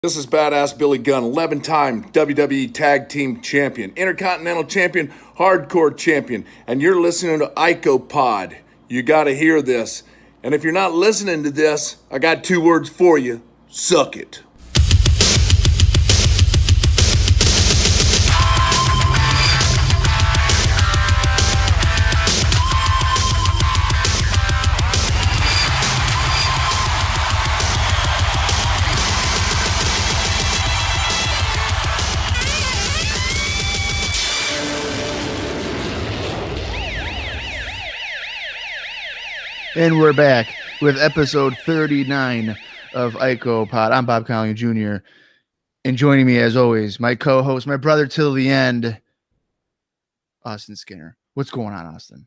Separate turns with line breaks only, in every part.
This is Badass Billy Gunn, 11-time WWE Tag Team Champion, Intercontinental Champion, Hardcore Champion, and you're listening to Ico Pod. You gotta hear this. And if you're not listening to this, I got 2 words for you. Suck it.
And we're back with episode 39 of Ico Pod. I'm Bob Connolly Jr. And joining me, as always, my co-host, my brother till the end, Austin Skinner. What's going on, Austin?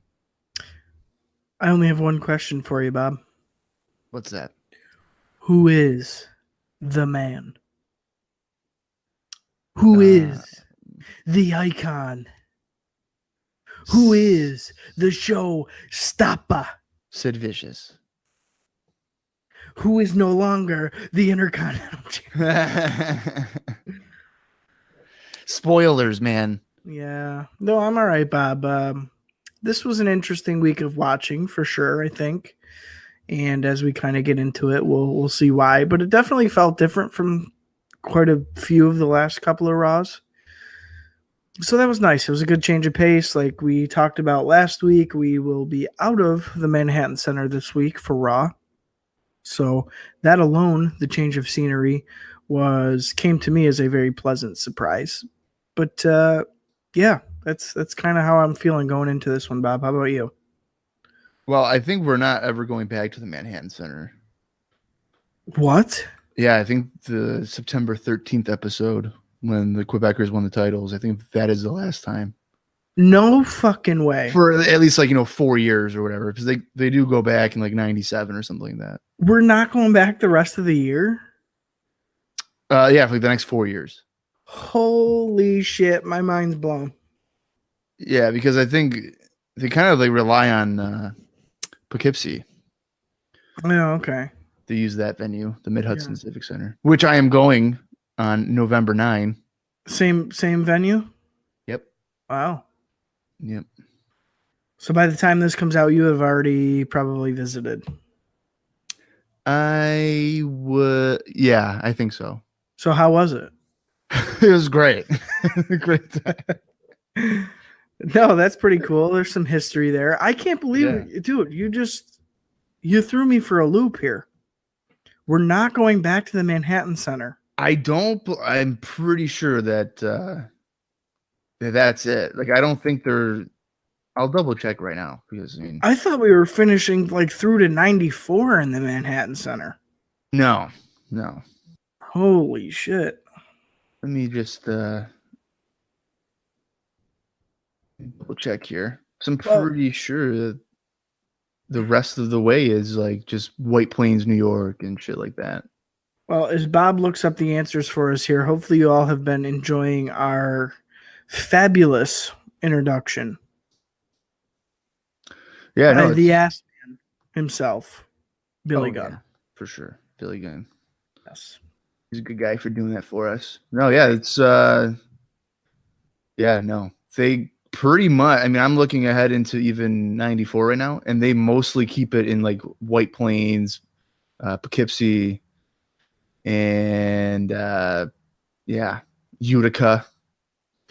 I only have one question for you, Bob.
What's that?
Who is the man? Who is the icon? Who is the show stopper?
Sid Vicious.
Who is no longer the Intercontinental Champion?
Spoilers, man.
Yeah. No, I'm all right, Bob. This was an interesting week of watching, for sure, I think. And as we kind of get into it, we'll see why. But it definitely felt different from quite a few of the last couple of Raws. So that was nice. It was a good change of pace. Like we talked about last week, we will be out of the Manhattan Center this week for Raw. So that alone, the change of scenery, came to me as a very pleasant surprise. But yeah, that's kind of how I'm feeling going into this one, Bob. How about you?
Well, I think we're not ever going back to the Manhattan Center.
What?
Yeah, I think the September 13th episode, when the Quebecers won the titles, I think that is the last time.
No fucking way.
For at least 4 years or whatever, because they do go back in 97 or something like that.
We're not going back the rest of the year?
Yeah, for the next 4 years.
Holy shit, my mind's blown.
Yeah, because I think they kind of rely on Poughkeepsie.
Oh, okay.
To use that venue, the Mid-Hudson Civic Center, which I am going on November 9.
Same venue?
Yep.
Wow.
Yep.
So by the time this comes out, you have already probably visited.
I would. Yeah, I think so.
So how was it?
It was great. Great time.
No, that's pretty cool. There's some history there. I can't believe it. Dude, you threw me for a loop here. We're not going back to the Manhattan Center.
I'm pretty sure that that's it. I don't think they're. I'll double check right now because
I thought we were finishing through to 94 in the Manhattan Center.
No.
Holy shit.
Let me just double check here. So I'm pretty sure that the rest of the way is just White Plains, New York and shit like that.
Well, as Bob looks up the answers for us here, hopefully you all have been enjoying our fabulous introduction.
Yeah, no,
the ass man himself, Billy Gunn.
Yeah, for sure. Billy Gunn.
Yes.
He's a good guy for doing that for us. No, yeah, it's they pretty much, I'm looking ahead into even 94 right now, and they mostly keep it in White Plains, Poughkeepsie, and Utica.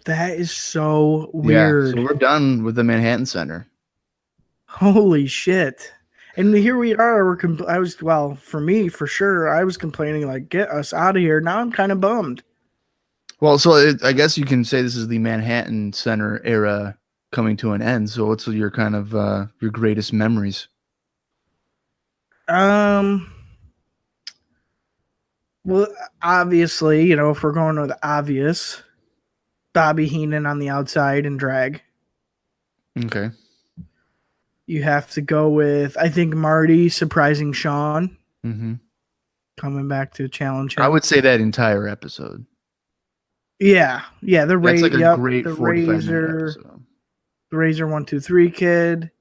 That is so weird.
Yeah, so we're done with the Manhattan Center.
Holy shit. And here we are. For me, for sure, I was complaining, get us out of here. Now I'm kind of bummed.
Well, so I guess you can say this is the Manhattan Center era coming to an end. So what's your kind of your greatest memories?
Well, obviously, if we're going with the obvious, Bobby Heenan on the outside and drag.
Okay.
You have to go with, I think, Marty surprising Sean.
Mm-hmm.
Coming back to challenge him.
I would say that entire episode.
Yeah. The
That's a great
the
45-minute episode.
The Razor 123 kid.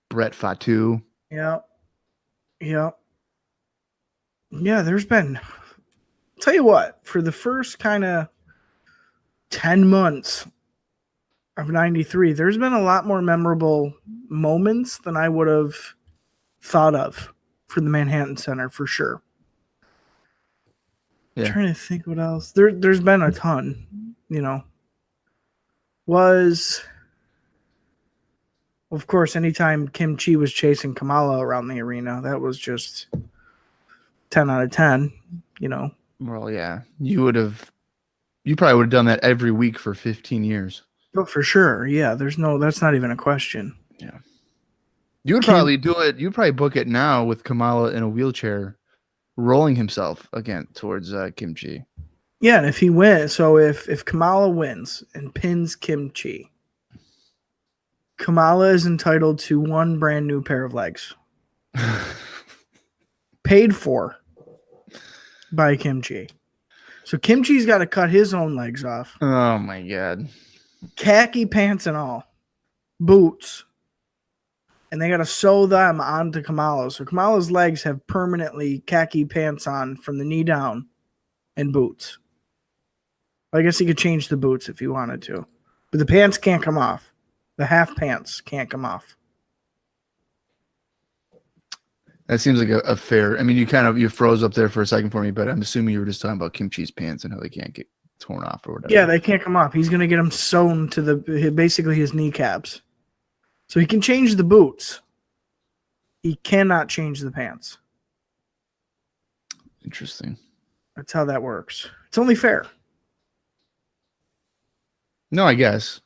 Brett Fatu.
Yep. Yeah, there's been tell you what, for the first kind of 10 months of 93, there's been a lot more memorable moments than I would have thought of for the Manhattan Center, for sure.
Yeah.
I'm trying to think what else. There's been a ton, Was, of course, anytime Kim Chi was chasing Kamala around the arena, that was just 10 out of 10,
Well, yeah. You probably would have done that every week for 15 years.
But for sure, yeah, that's not even a question.
Yeah. You would probably do it. You'd probably book it now with Kamala in a wheelchair, rolling himself again towards Kim Chi.
Yeah, and if he wins, so if Kamala wins and pins Kim Chi, Kamala is entitled to one brand new pair of legs. Paid for by Kim Chi. So Kim Chi's got to cut his own legs off.
Oh my God.
Khaki pants and all. Boots. And they got to sew them onto Kamala. So Kamala's legs have permanently khaki pants on from the knee down and boots. I guess he could change the boots if he wanted to. But the pants can't come off. The half pants can't come off.
That seems like a fair. I mean, you froze up there for a second for me, but I'm assuming you were just talking about Kim Chi's pants and how they can't get torn off or whatever.
Yeah, they can't come off. He's going to get them sewn to basically his kneecaps. So he can change the boots. He cannot change the pants.
Interesting.
That's how that works. It's only fair.
No, I guess.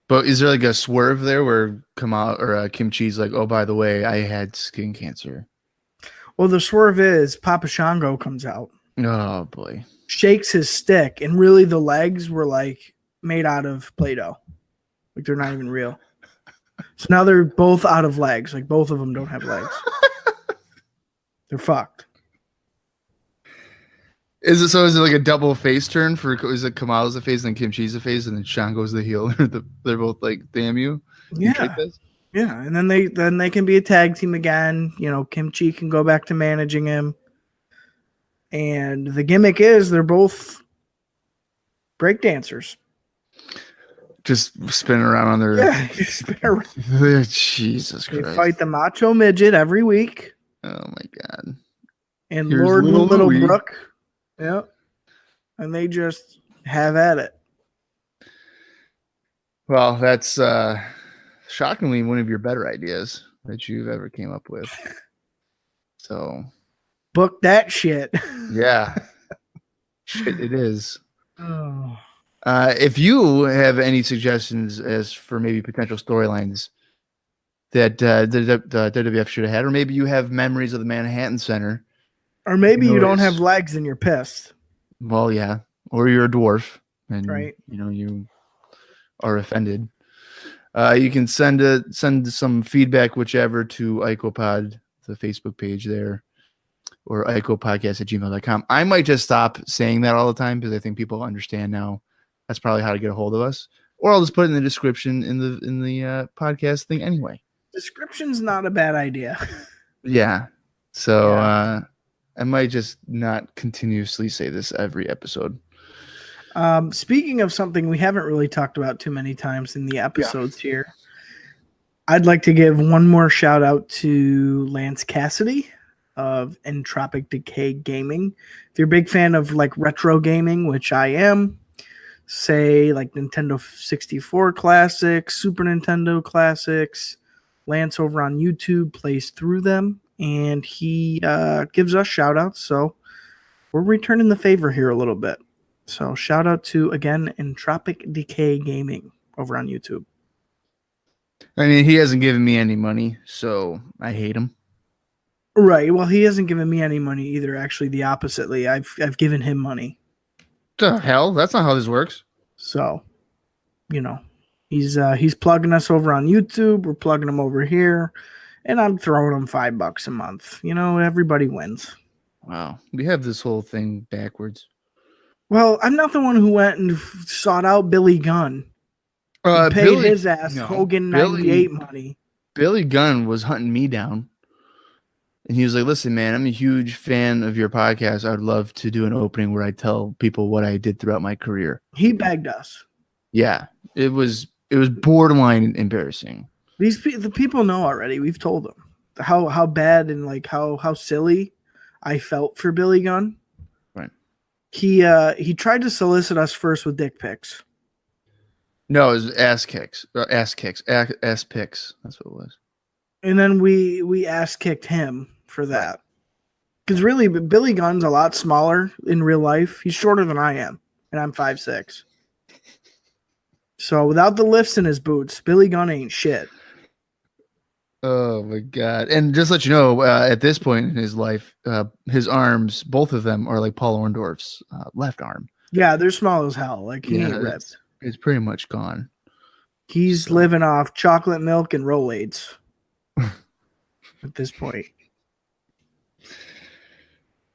But is there like a swerve there where Kamala or Kim Chi's like, oh, by the way, I had skin cancer?
Well, the swerve is Papa Shango comes out.
Oh, boy.
Shakes his stick, and really the legs were like made out of Play-Doh. Like they're not even real. So now they're both out of legs. Like both of them don't have legs. They're fucked.
Is it like a double face turn for? Is it Kamala's the face and then Kim Chi's the face and then Shango's the heel? They're both like, damn you.
Yeah. Yeah. And then they can be a tag team again. Kim Chi can go back to managing him. And the gimmick is they're both breakdancers.
Just spinning around on their
spin around.
Jesus Christ.
They fight the Macho Midget every week.
Oh my God.
And here's Lord Little Brooke. Yep. And they just have at it.
Well, that's shockingly one of your better ideas that you've ever came up with. So
book that shit.
Yeah. Shit, it is.
Oh.
If you have any suggestions as for maybe potential storylines that the WWF should have had, or maybe you have memories of the Manhattan Center.
Or maybe you don't have legs and you're pissed.
Well, yeah. Or you're a dwarf and
right.
You are offended. You can send some feedback, whichever, to IcoPod, the Facebook page there, or icopodcast@gmail.com. I might just stop saying that all the time because I think people understand now. That's probably how to get a hold of us. Or I'll just put it in the description in the podcast thing anyway.
Description's not a bad idea.
Yeah. So I might just not continuously say this every episode.
Speaking of something we haven't really talked about too many times in the episodes here, I'd like to give one more shout out to Lance Cassidy of Entropic Decay Gaming. If you're a big fan of like retro gaming, which I am, say like Nintendo 64 classics, Super Nintendo classics, Lance over on YouTube plays through them, and he gives us shout outs. So we're returning the favor here a little bit. So shout out to, again, Entropic Decay Gaming over on YouTube.
I mean, he hasn't given me any money, so I hate him.
Right. Well, he hasn't given me any money either. Actually, the oppositely. I've given him money.
The hell? That's not how this works.
So, he's plugging us over on YouTube. We're plugging him over here, and I'm throwing him $5 a month. Everybody wins.
Wow. We have this whole thing backwards.
Well, I'm not the one who went and sought out Billy Gunn. Paid his ass Hogan 98 money.
Billy Gunn was hunting me down. And he was like, listen, man, I'm a huge fan of your podcast. I'd love to do an opening where I tell people what I did throughout my career.
He begged us.
Yeah, it was borderline embarrassing.
The people know already. We've told them how bad and like how silly I felt for Billy Gunn.
Right.
He tried to solicit us first with dick pics.
No, it was ass pics. That's what it was.
And then we ass kicked him for that. Because really, Billy Gunn's a lot smaller in real life. He's shorter than I am, and I'm 5'6". So without the lifts in his boots, Billy Gunn ain't shit.
Oh my god! And just to let you know, at this point in his life, his arms, both of them, are like Paul Orndorff's left arm.
Yeah, they're small as hell. Like he ain't ripped.
It's pretty much gone.
He's living off chocolate milk and Rolaids at this point.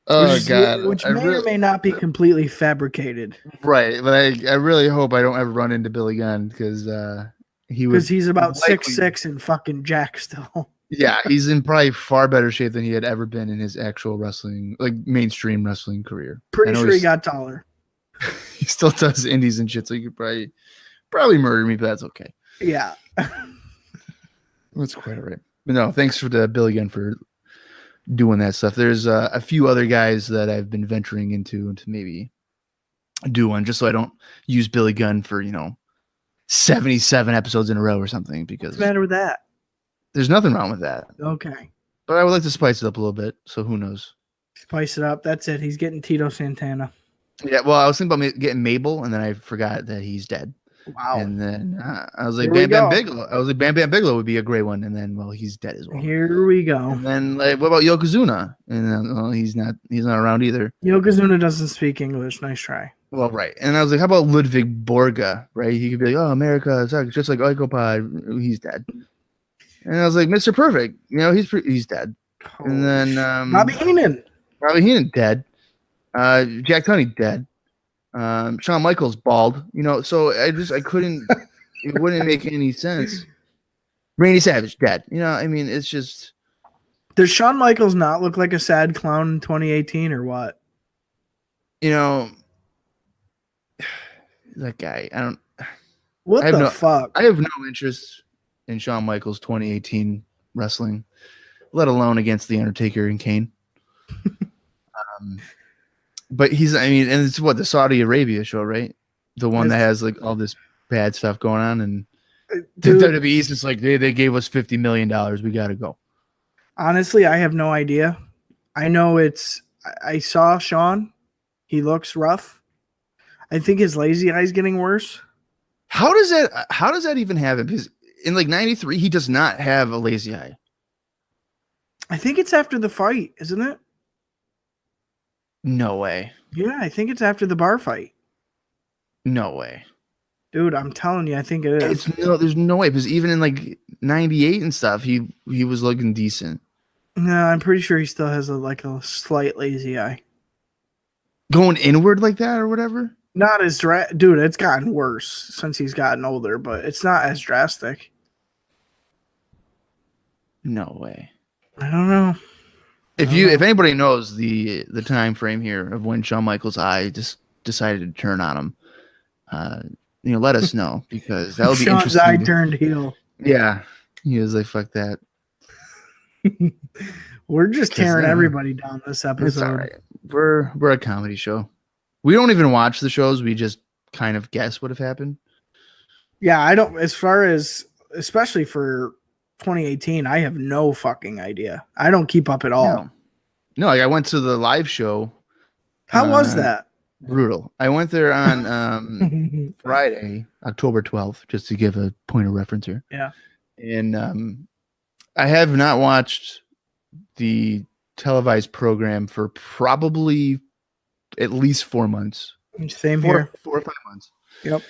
Oh god!
Which may or may not be completely fabricated.
Right, but I really hope I don't ever run into Billy Gunn because
he's about 6'6" and fucking jack still.
Yeah, he's in probably far better shape than he had ever been in his actual wrestling, like mainstream wrestling career.
Pretty sure he got taller.
He still does indies and shit, so you could probably murder me, but that's okay.
Yeah.
That's quite all right. But no, thanks for the Billy Gunn for doing that stuff. There's a few other guys that I've been venturing into to maybe do one, just so I don't use Billy Gunn for 77 episodes in a row or something. Because
what's the matter with that?
There's nothing wrong with that.
Okay.
But I would like to spice it up a little bit, so who knows?
Spice it up. That's it. He's getting Tito Santana.
Yeah, well, I was thinking about getting Mabel, and then I forgot that he's dead.
Wow.
And then I was like, Bam Bam Bigelow. I was like, Bam Bam Bigelow would be a great one. And then, well, he's dead as well.
Here we go.
And then, like, what about Yokozuna? And then, well, he's not around either.
Yokozuna doesn't speak English. Nice try.
Well, right. And I was like, how about Ludvig Borga? Right? He could be like, oh, America, it's just like Icopod. He's dead. And I was like, Mr. Perfect. He's dead. And then
Bobby Heenan.
Dead. Jack Tunney dead. Shawn Michaels bald, so I couldn't, it wouldn't make any sense. Randy Savage dead, it's just.
Does Shawn Michaels not look like a sad clown in 2018 or what?
That guy,
fuck?
I have no interest in Shawn Michaels 2018 wrestling, let alone against The Undertaker and Kane. But and it's what, the Saudi Arabia show, right? The one that has like all this bad stuff going on, and WWE's just like they gave us $50 million, we gotta go.
Honestly, I have no idea. I know I saw Shawn. He looks rough. I think his lazy eye's getting worse.
How does that even happen? Because in like 93, he does not have a lazy eye.
I think it's after the fight, isn't it?
No way.
Yeah, I think it's after the bar fight.
No way.
Dude, I'm telling you, I think it is.
There's no way, because even in like 98 and stuff, he was looking decent.
No, I'm pretty sure he still has a slight lazy eye.
Going inward like that or whatever?
Not as dude, it's gotten worse since he's gotten older, but it's not as drastic.
No way.
I don't know.
If anybody knows the time frame here of when Shawn Michaels' eye just decided to turn on him, let us know, because that would be
Shawn's
interesting.
eye turned heel.
Yeah, he was like, "Fuck that."
We're just tearing everybody down this episode.
It's all right. We're a comedy show. We don't even watch the shows. We just kind of guess what have happened.
Yeah, I don't. As far as especially for 2018, I have no fucking idea. I don't keep up at all.
No, like I went to the live show.
How was that?
Brutal. I went there on Friday, October 12th, just to give a point of reference here.
Yeah.
And I have not watched the televised program for probably at least 4 months.
Same here.
4 or 5 months.
Yep.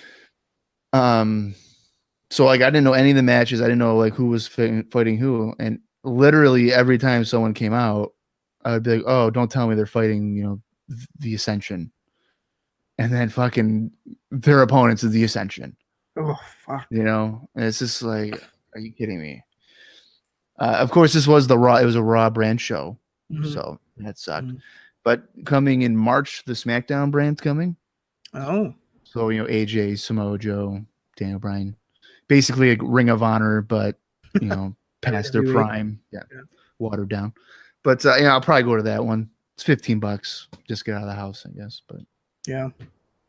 So like I didn't know any of the matches. I didn't know like who was fighting who, and literally every time someone came out, I would be like, "Oh, don't tell me they're fighting, the Ascension," and then fucking their opponents is the Ascension.
Oh fuck!
And it's just like, are you kidding me? Of course, this was the Raw. It was a Raw brand show,
Mhm.
so that sucked.
Mhm.
But coming in March, the SmackDown brand's coming.
Oh,
So AJ, Samoa Joe, Daniel Bryan, basically a Ring of Honor, but past their
Heavyweight.
prime, yeah,
Yeah.
watered down. But I'll probably go to that one. It's $15. Just get out of the house, I guess. But
yeah.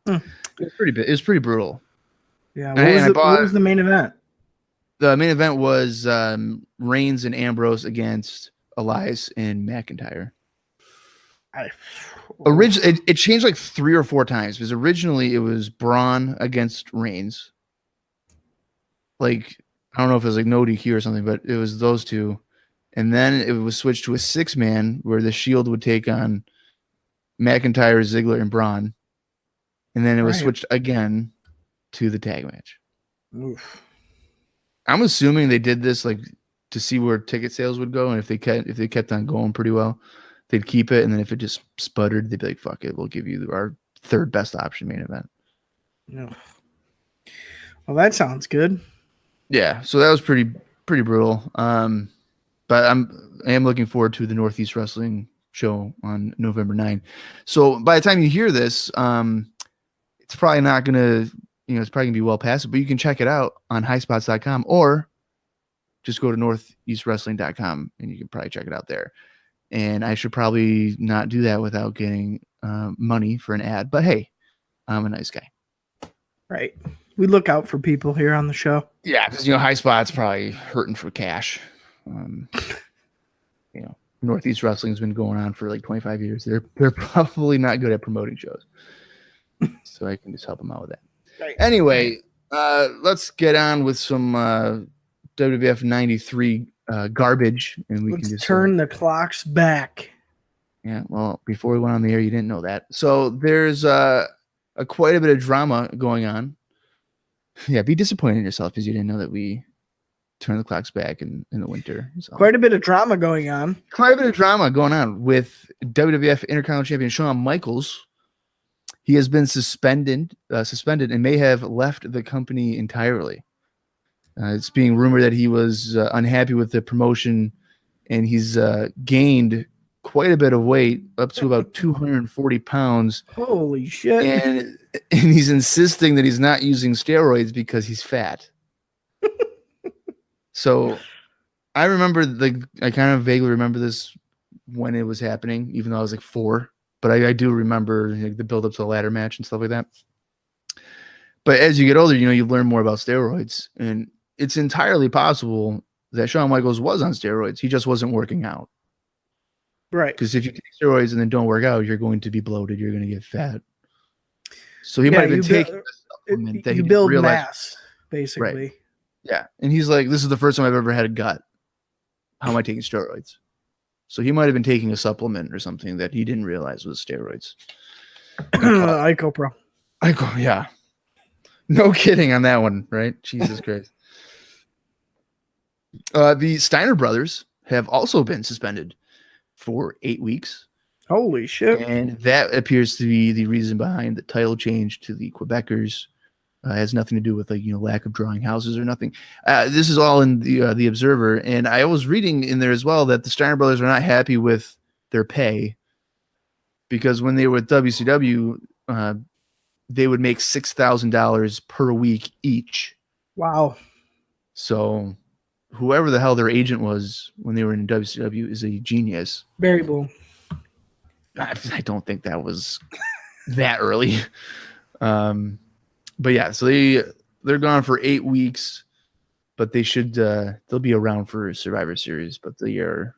it's pretty big. It's pretty brutal.
Yeah.
And
What was the main event?
The main event was Reigns and Ambrose against Elias and McIntyre. It changed like 3 or 4 times because originally it was Braun against Reigns. Like, I don't know if it was like no DQ or something, but it was those two. And then it was switched to a 6-man where the Shield would take on McIntyre, Ziggler, and Braun. And then it was switched again to the tag match.
Oof.
I'm assuming they did this like to see where ticket sales would go, and if they kept on going pretty well, they'd keep it. And then if it just sputtered, they'd be like, "Fuck it, we'll give you our 3rd best option main event."
No. Well, that sounds good.
Yeah, so that was pretty brutal. But I am looking forward to the Northeast Wrestling show on November 9th. So by the time you hear this, it's probably not gonna. It's probably going to be well past it, but you can check it out on highspots.com or just go to northeastwrestling.com and you can probably check it out there. And I should probably not do that without getting money for an ad, but hey, I'm a nice guy.
Right. We look out for people here on the show.
Yeah, because, High Spot's probably hurting for cash. Northeast Wrestling's been going on for like 25 years. They're probably not good at promoting shows. So I can just help them out with that.
Right.
Anyway, let's get on with some WWF 93 garbage, and we can just
turn the clocks back.
Yeah, well, before we went on the air, you didn't know that. So there's quite a bit of drama going on. Yeah, be disappointed in yourself because you didn't know that we turn the clocks back in the winter. So.
Quite a bit of drama going on.
Quite a bit of drama going on with WWF Intercontinental Champion Shawn Michaels. He has been suspended and may have left the company entirely. It's being rumored that he was unhappy with the promotion, and he's gained quite a bit of weight, up to about 240 pounds.
Holy shit.
And he's insisting that he's not using steroids because he's fat. So I remember, I kind of vaguely remember this when it was happening, even though I was like 4. But I do remember the build-up to the ladder match and stuff like that. But as you get older, you learn more about steroids. And it's entirely possible that Shawn Michaels was on steroids. He just wasn't working out.
Right.
Because if you take steroids and then don't work out, you're going to be bloated. You're going to get fat. So he might have been taking a supplement that he
build
realize.
Mass, basically.
Right. Yeah. And he's like, this is the first time I've ever had a gut. How am I taking steroids? So he might have been taking a supplement or something that he didn't realize was steroids.
Ico Pro.
Ico, yeah. No kidding on that one, right? Jesus Christ. The Steiner brothers have also been suspended for 8 weeks.
Holy shit.
And that appears to be the reason behind the title change to the Quebecers. Has nothing to do with lack of drawing houses or nothing. This is all in the Observer, and I was reading in there as well that the Steiner brothers are not happy with their pay because when they were with WCW, they would make $6,000 per week each.
Wow.
So whoever the hell their agent was when they were in WCW is a genius.
Barry Boom.
I don't think that was that early. But yeah, so they're gone for 8 weeks, but they should they'll be around for Survivor Series, but they are,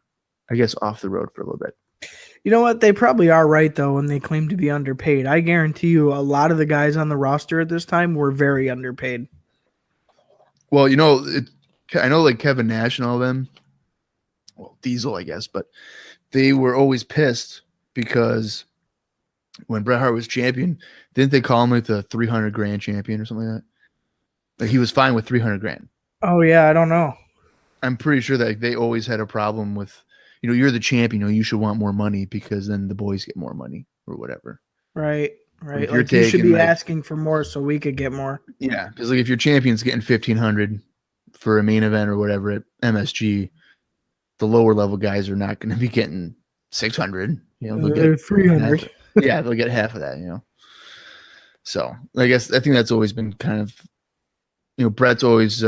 I guess, off the road for a little bit.
You know what? They probably are right though when they claim to be underpaid. I guarantee you, a lot of the guys on the roster at this time were very underpaid.
Well, I know like Kevin Nash and all of them. Well, Diesel, I guess, but they were always pissed because when Bret Hart was champion, didn't they call him like the 300 grand champion or something like that? Like he was fine with 300 grand.
Oh yeah, I don't know.
I'm pretty sure that they always had a problem with, you're the champion, you should want more money because then the boys get more money or whatever.
Right.
Like
you should be asking for more so we could get more.
Yeah, because like if your champion's getting 1,500 for a main event or whatever at MSG, the lower level guys are not going to be getting 600. They'll get
300.
Yeah, they'll get half of that. So I think that's always been kind of, Brett's always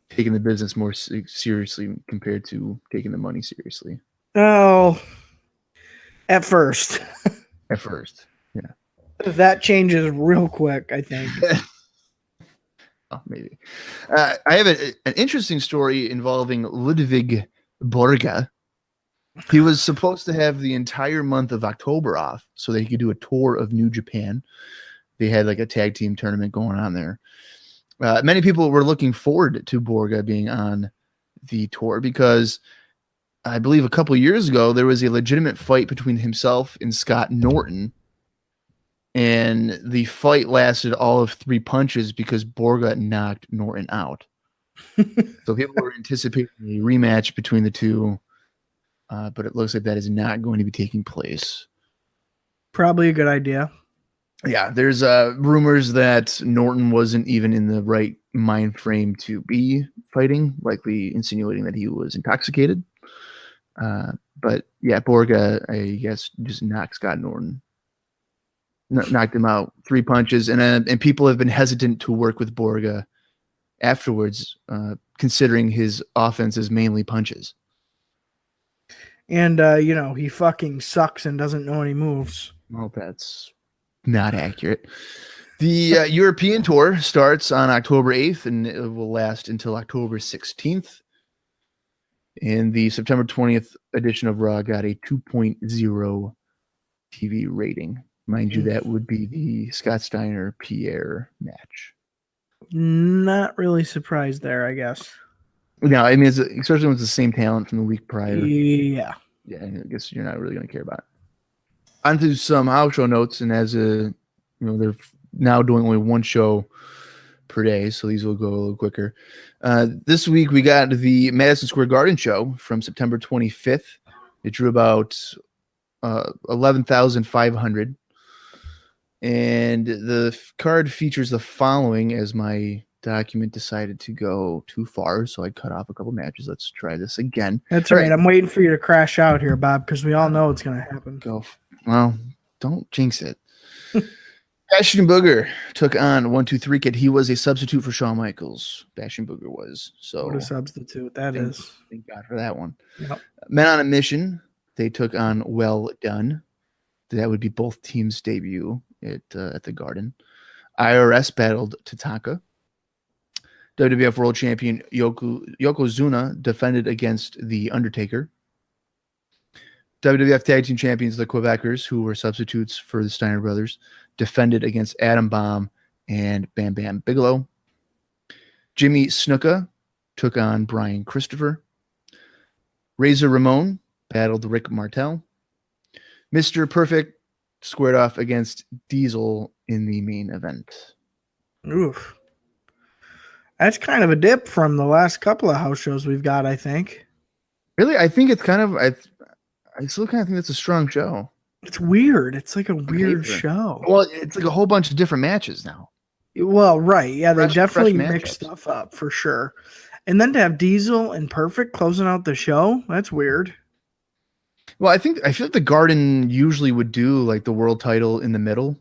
taking the business more seriously compared to taking the money seriously.
Oh, at first.
At first, yeah.
That changes real quick, I think.
Oh, maybe. I have an interesting story involving Ludvig Borga. He was supposed to have the entire month of October off so that he could do a tour of New Japan. They had like a tag team tournament going on there. Many people were looking forward to Borga being on the tour because I believe a couple years ago there was a legitimate fight between himself and Scott Norton. And the fight lasted all of 3 punches because Borga knocked Norton out. So people were anticipating a rematch between the two, but it looks like that is not going to be taking place.
Probably a good idea.
Yeah, there's rumors that Norton wasn't even in the right mind frame to be fighting, likely insinuating that he was intoxicated. But yeah, Borga, I guess, just knocked Scott Norton. Knocked him out 3 punches, and people have been hesitant to work with Borga afterwards, considering his offense is mainly punches.
And he fucking sucks and doesn't know any moves.
Well, that's not accurate. The European tour starts on October 8th, and it will last until October 16th. And the September 20th edition of Raw got a 2.0 TV rating. Mind you, that would be the Scott Steiner-Pierre match.
Not really surprised there, I guess.
No, I mean, especially when it's the same talent from the week prior.
Yeah.
Yeah, I guess you're not really going to care about it. On to some house show notes, and as they're now doing only 1 show per day, so these will go a little quicker. This week we got the Madison Square Garden show from September 25th. It drew about 11,500. And the card features the following, as my document decided to go too far, so I cut off a couple matches. Let's try this again.
That's right. I'm waiting for you to crash out here, Bob, because we all know it's going to happen.
Well, don't jinx it. Bastion Booger took on 1-2-3 Kid. He was a substitute for Shawn Michaels. Bastion Booger was. So
what a substitute that is.
Thank God for that one.
Yep.
Men on a Mission, they took on Well Done. That would be both teams' debut at the Garden. IRS battled Tatanka. WWF World Champion Yokozuna defended against The Undertaker. WWF Tag Team Champions, the Quebecers, who were substitutes for the Steiner Brothers, defended against Adam Bomb and Bam Bam Bigelow. Jimmy Snuka took on Brian Christopher. Razor Ramon battled Rick Martel. Mr. Perfect squared off against Diesel in the main event.
Oof. That's kind of a dip from the last couple of house shows we've got, I think.
Really? I think it's kind of... I still kind of think that's a strong show.
It's weird. It's like a weird show.
Well, it's like a whole bunch of different matches now.
Well, right. Yeah, they definitely
matchups.
mix stuff up for sure. And then to have Diesel and Perfect closing out the show, that's weird.
Well, I feel like the Garden usually would do like the world title in the middle.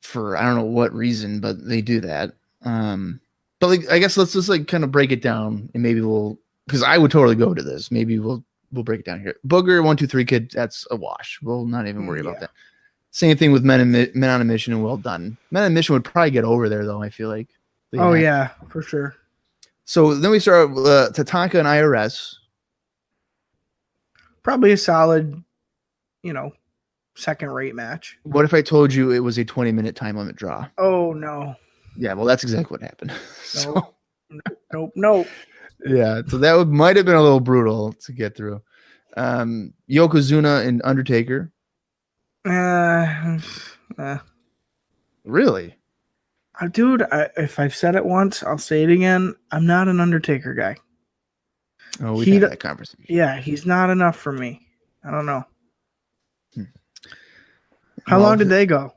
For I don't know what reason, but they do that. But like, I guess let's just like kind of break it down, and maybe because I would totally go to this. Maybe we'll break it down here. Booger 1-2-3 Kid, that's a wash. We'll not even worry about that. Same thing with Men on a Mission and Well Done. Men on a Mission would probably get over there though. I feel like.
Yeah, for sure.
So then we start with Tatanka and IRS.
Probably a solid, second-rate match.
What if I told you it was a 20-minute time limit draw?
Oh, no.
Yeah, well, that's exactly what happened.
Nope.
Yeah, so that might have been a little brutal to get through. Yokozuna and Undertaker. Really?
Dude, if I've said it once, I'll say it again. I'm not an Undertaker guy.
Oh, we had that conversation.
Yeah, he's not enough for me. I don't know. How long did they go?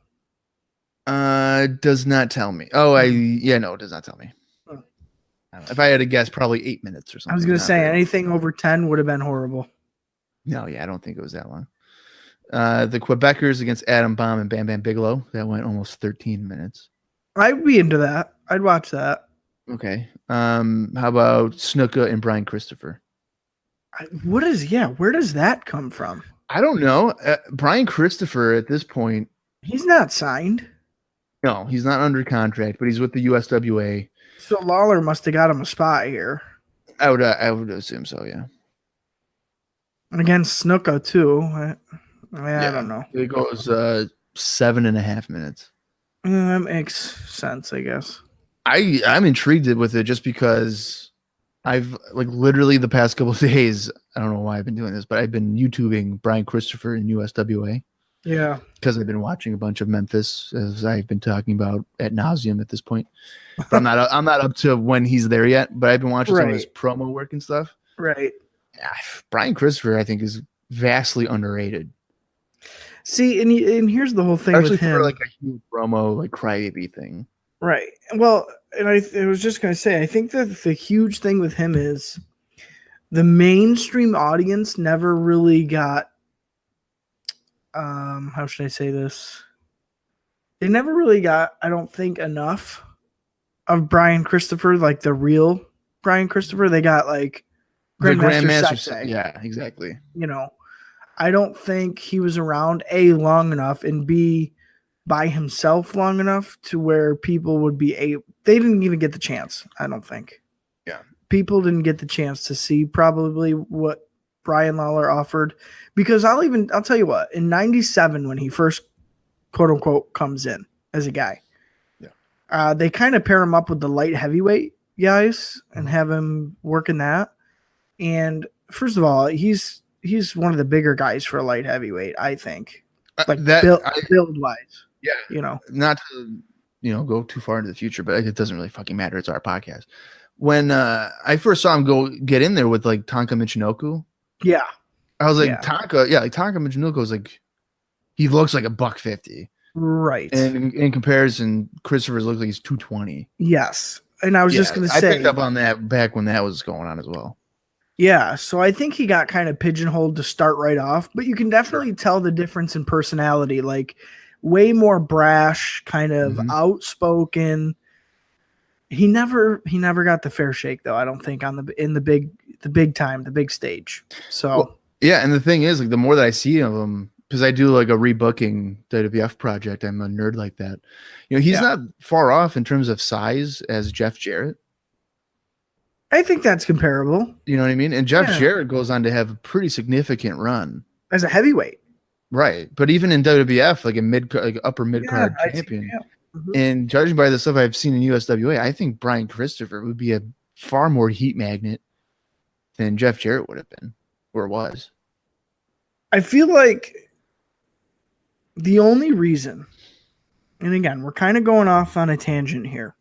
Does not tell me. Oh, it does not tell me. If I had to guess, probably 8 minutes or something.
I was going to
Not
say
very long.
anything over 10 would have been horrible.
No, yeah, I don't think it was that long. The Quebecers against Adam Bomb and Bam Bam Bigelow. That went almost 13 minutes.
I'd be into that. I'd watch that.
Okay. How about Snuka and Brian Christopher?
Where does that come from?
I don't know. Brian Christopher at this point.
He's not signed.
No, he's not under contract, but he's with the USWA.
So Lawler must have got him a spot here.
I would assume so, yeah.
Against Snuka too. I don't know.
It goes 7.5 minutes.
That makes sense, I guess.
I'm intrigued with it just because I've literally the past couple of days, I don't know why I've been doing this, but I've been YouTubing Brian Christopher in USWA.
Yeah.
Because I've been watching a bunch of Memphis, as I've been talking about ad nauseum at this point. But I'm not up to when he's there yet, but I've been watching some of his promo work and stuff.
Right.
Yeah, Brian Christopher, I think, is vastly underrated.
See, and here's the whole thing
Especially
with him.
for a huge promo, crybaby thing.
Right. Well, and I was just going to say, I think that the huge thing with him is the mainstream audience never really got, how should I say this? They never really got, I don't think, enough of Brian Christopher, like the real Brian Christopher. They got Grandmaster Sexay.
Yeah, exactly.
I don't think he was around A, long enough, and B, by himself long enough to where people would be they didn't even get the chance, I don't think.
Yeah.
People didn't get the chance to see probably what Brian Lawler offered, because I'll tell you what, in 97, when he first quote unquote comes in as a guy, they kind of pair him up with the light heavyweight guys and have him working that. And first of all, he's one of the bigger guys for a light heavyweight, I think. Build wise. Yeah.
Not to go too far into the future, but it doesn't really fucking matter. It's our podcast. When I first saw him go get in there with Tatanka Michinoku,
yeah,
I was like, Tatanka Michinoku is he looks like $150,
right?
And in comparison, Christopher's looks like he's 220.
Yes, and I was just going to say,
I picked up on that back when that was going on as well.
Yeah, so I think he got kind of pigeonholed to start right off, but you can definitely tell the difference in personality, way more brash, kind of outspoken. He never got the fair shake though, I don't think, in the big time, the big stage. So
yeah, and the thing is, the more that I see of him, because I do a rebooking WWF project, I'm a nerd like that. He's not far off in terms of size as Jeff Jarrett.
I think that's comparable.
You know what I mean? And Jeff Jarrett goes on to have a pretty significant run
as a heavyweight.
Right. But even in WWF, upper mid card champion. And judging by the stuff I've seen in USWA, I think Brian Christopher would be a far more heat magnet than Jeff Jarrett would have been or was.
I feel like the only reason, and again, we're kind of going off on a tangent here,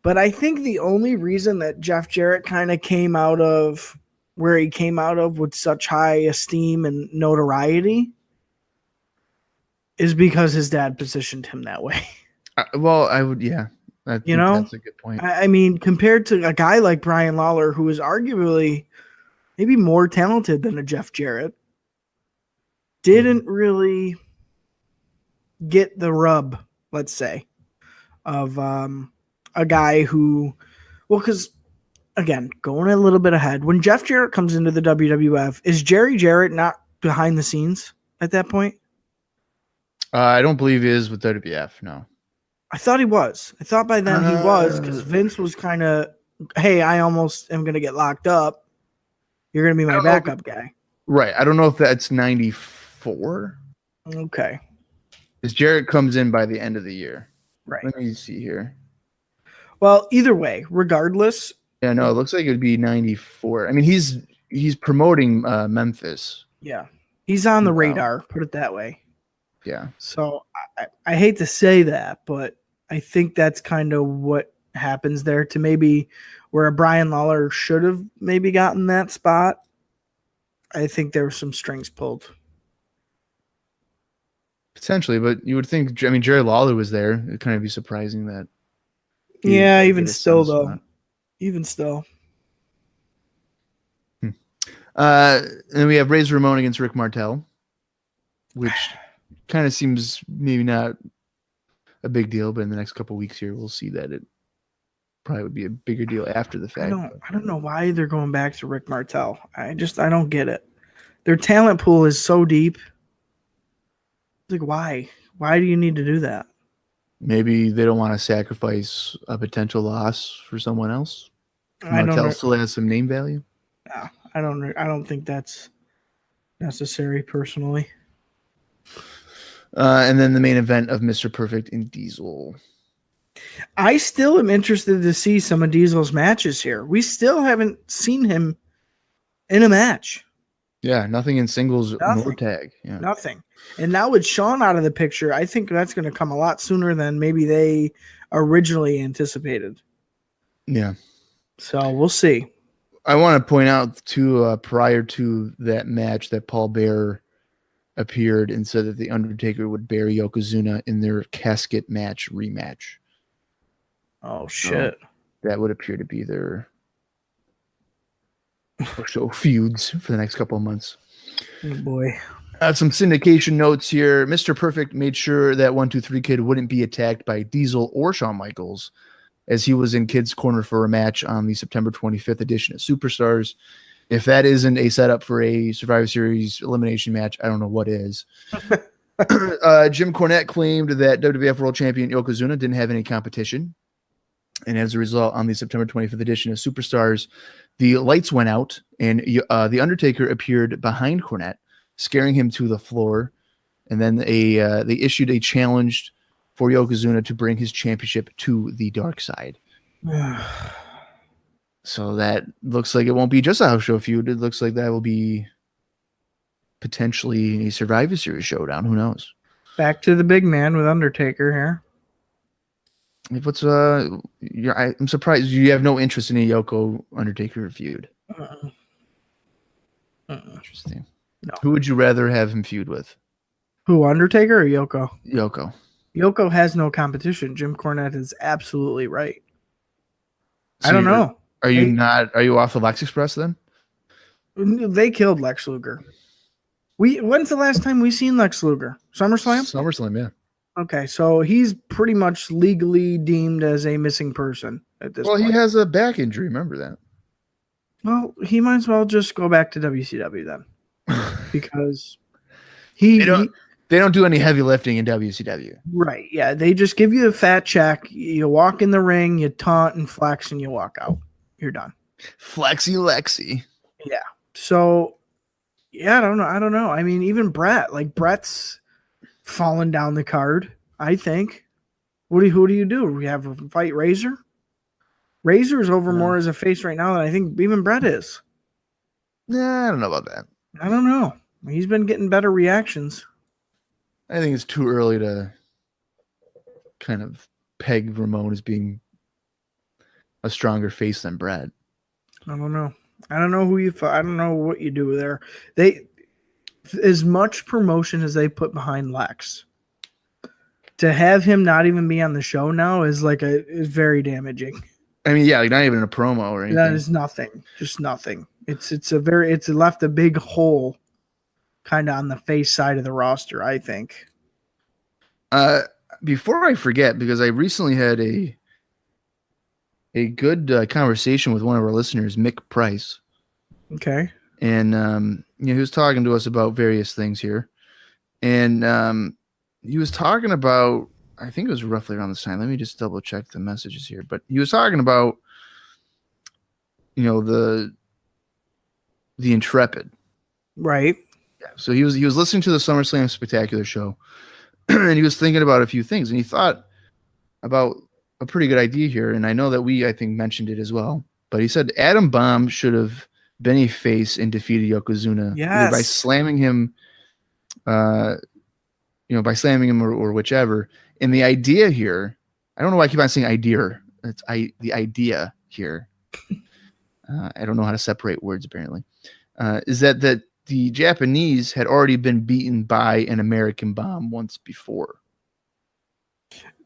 but I think the only reason that Jeff Jarrett kind of came out of where he came out of with such high esteem and notoriety is because his dad positioned him that way.
Well, I would, yeah. That's a good point.
I mean, compared to a guy like Brian Lawler, who is arguably maybe more talented than a Jeff Jarrett, didn't really get the rub, let's say, of a guy who, because again, going a little bit ahead, when Jeff Jarrett comes into the WWF, is Jerry Jarrett not behind the scenes at that point?
I don't believe he is with WWF, no.
I thought he was. I thought by then he was, because Vince was kind of, hey, I almost am going to get locked up. You're going to be my backup guy.
Right. I don't know if that's 94.
Okay.
Because Jarrett comes in by the end of the year.
Right.
Let me see here.
Well, either way, regardless.
Yeah, no, it looks like it would be 94. I mean, he's promoting Memphis.
Yeah. He's on the radar, put it that way.
Yeah.
So I hate to say that, but I think that's kind of what happens there, to maybe where a Brian Lawler should have maybe gotten that spot. I think there were some strings pulled.
Potentially, but you would think, Jerry Lawler was there. It'd kind of be surprising that.
Yeah, even still, though. Even still.
And we have Razor Ramon against Rick Martel, which kind of seems maybe not a big deal, but in the next couple of weeks here, we'll see that it probably would be a bigger deal after the fact.
I don't know why they're going back to Rick Martel. I don't get it. Their talent pool is so deep. Like, why? Why do you need to do that?
Maybe they don't want to sacrifice a potential loss for someone else. Martel still has some name value.
No, I don't think that's necessary personally.
And then the main event of Mr. Perfect and Diesel.
I still am interested to see some of Diesel's matches here. We still haven't seen him in a match.
Yeah, nothing in singles nor tag. Yeah.
Nothing. And now with Sean out of the picture, I think that's going to come a lot sooner than maybe they originally anticipated.
Yeah.
So we'll see.
I want to point out, too, prior to that match, that Paul Bearer appeared and said that The Undertaker would bury Yokozuna in their casket match rematch.
Oh, shit.
So that would appear to be their show feuds for the next couple of months.
Oh, boy.
Some syndication notes here. Mr. Perfect made sure that 1-2-3 Kid wouldn't be attacked by Diesel or Shawn Michaels, as he was in Kid's corner for a match on the September 25th edition of Superstars. If that isn't a setup for a Survivor Series elimination match, I don't know what is. Jim Cornette claimed that WWF World Champion Yokozuna didn't have any competition. And as a result, on the September 25th edition of Superstars, the lights went out and The Undertaker appeared behind Cornette, scaring him to the floor. And then they issued a challenge for Yokozuna to bring his championship to the dark side. So that looks like it won't be just a house show feud. It looks like that will be potentially a Survivor Series showdown. Who knows?
Back to the big man with Undertaker here.
What's I'm surprised you have no interest in a Yoko Undertaker feud. Interesting.
No.
Who would you rather have him feud with?
Who, Undertaker or Yoko?
Yoko.
Yoko has no competition. Jim Cornette is absolutely right.
So
I don't know.
Are you off the Lex Express then?
They killed Lex Luger. When's the last time we seen Lex Luger? SummerSlam?
SummerSlam, yeah.
Okay, so he's pretty much legally deemed as a missing person at this point.
Well, he has a back injury. Remember that.
Well, he might as well just go back to WCW then. Because
they don't do any heavy lifting in WCW.
Right, yeah. They just give you a fat check. You walk in the ring, you taunt and flex, and you walk out. You're done.
Flexi Lexi.
Yeah. So, yeah, I don't know. I mean, even Brett's fallen down the card, I think. Who do you do? We have a fight Razor? Razor is over more as a face right now than I think even Brett is.
Yeah, I don't know about that.
I don't know. He's been getting better reactions.
I think it's too early to kind of peg Ramon as being a stronger face than Brett.
I don't know. I don't know I don't know what you do there. As much promotion as they put behind Lex, to have him not even be on the show now is very damaging.
I mean, yeah, like not even in a promo or anything.
That is nothing. Just nothing. It's left a big hole kind of on the face side of the roster, I think.
Before I forget, because I recently had a good conversation with one of our listeners, Mick Price.
Okay.
And he was talking to us about various things here. And he was talking about, I think it was roughly around this time. Let me just double check the messages here. But he was talking about, the Intrepid.
Right.
Yeah. So he was listening to the SummerSlam Spectacular show, and he was thinking about a few things, and he thought about a pretty good idea here. And I know that I think mentioned it as well. But he said Adam Bomb should have been a face and defeated Yokozuna either by slamming him, or whichever. And the idea here, I don't know why I keep on saying idea. The idea here. I don't know how to separate words, apparently. Is that the Japanese had already been beaten by an American Bomb once before.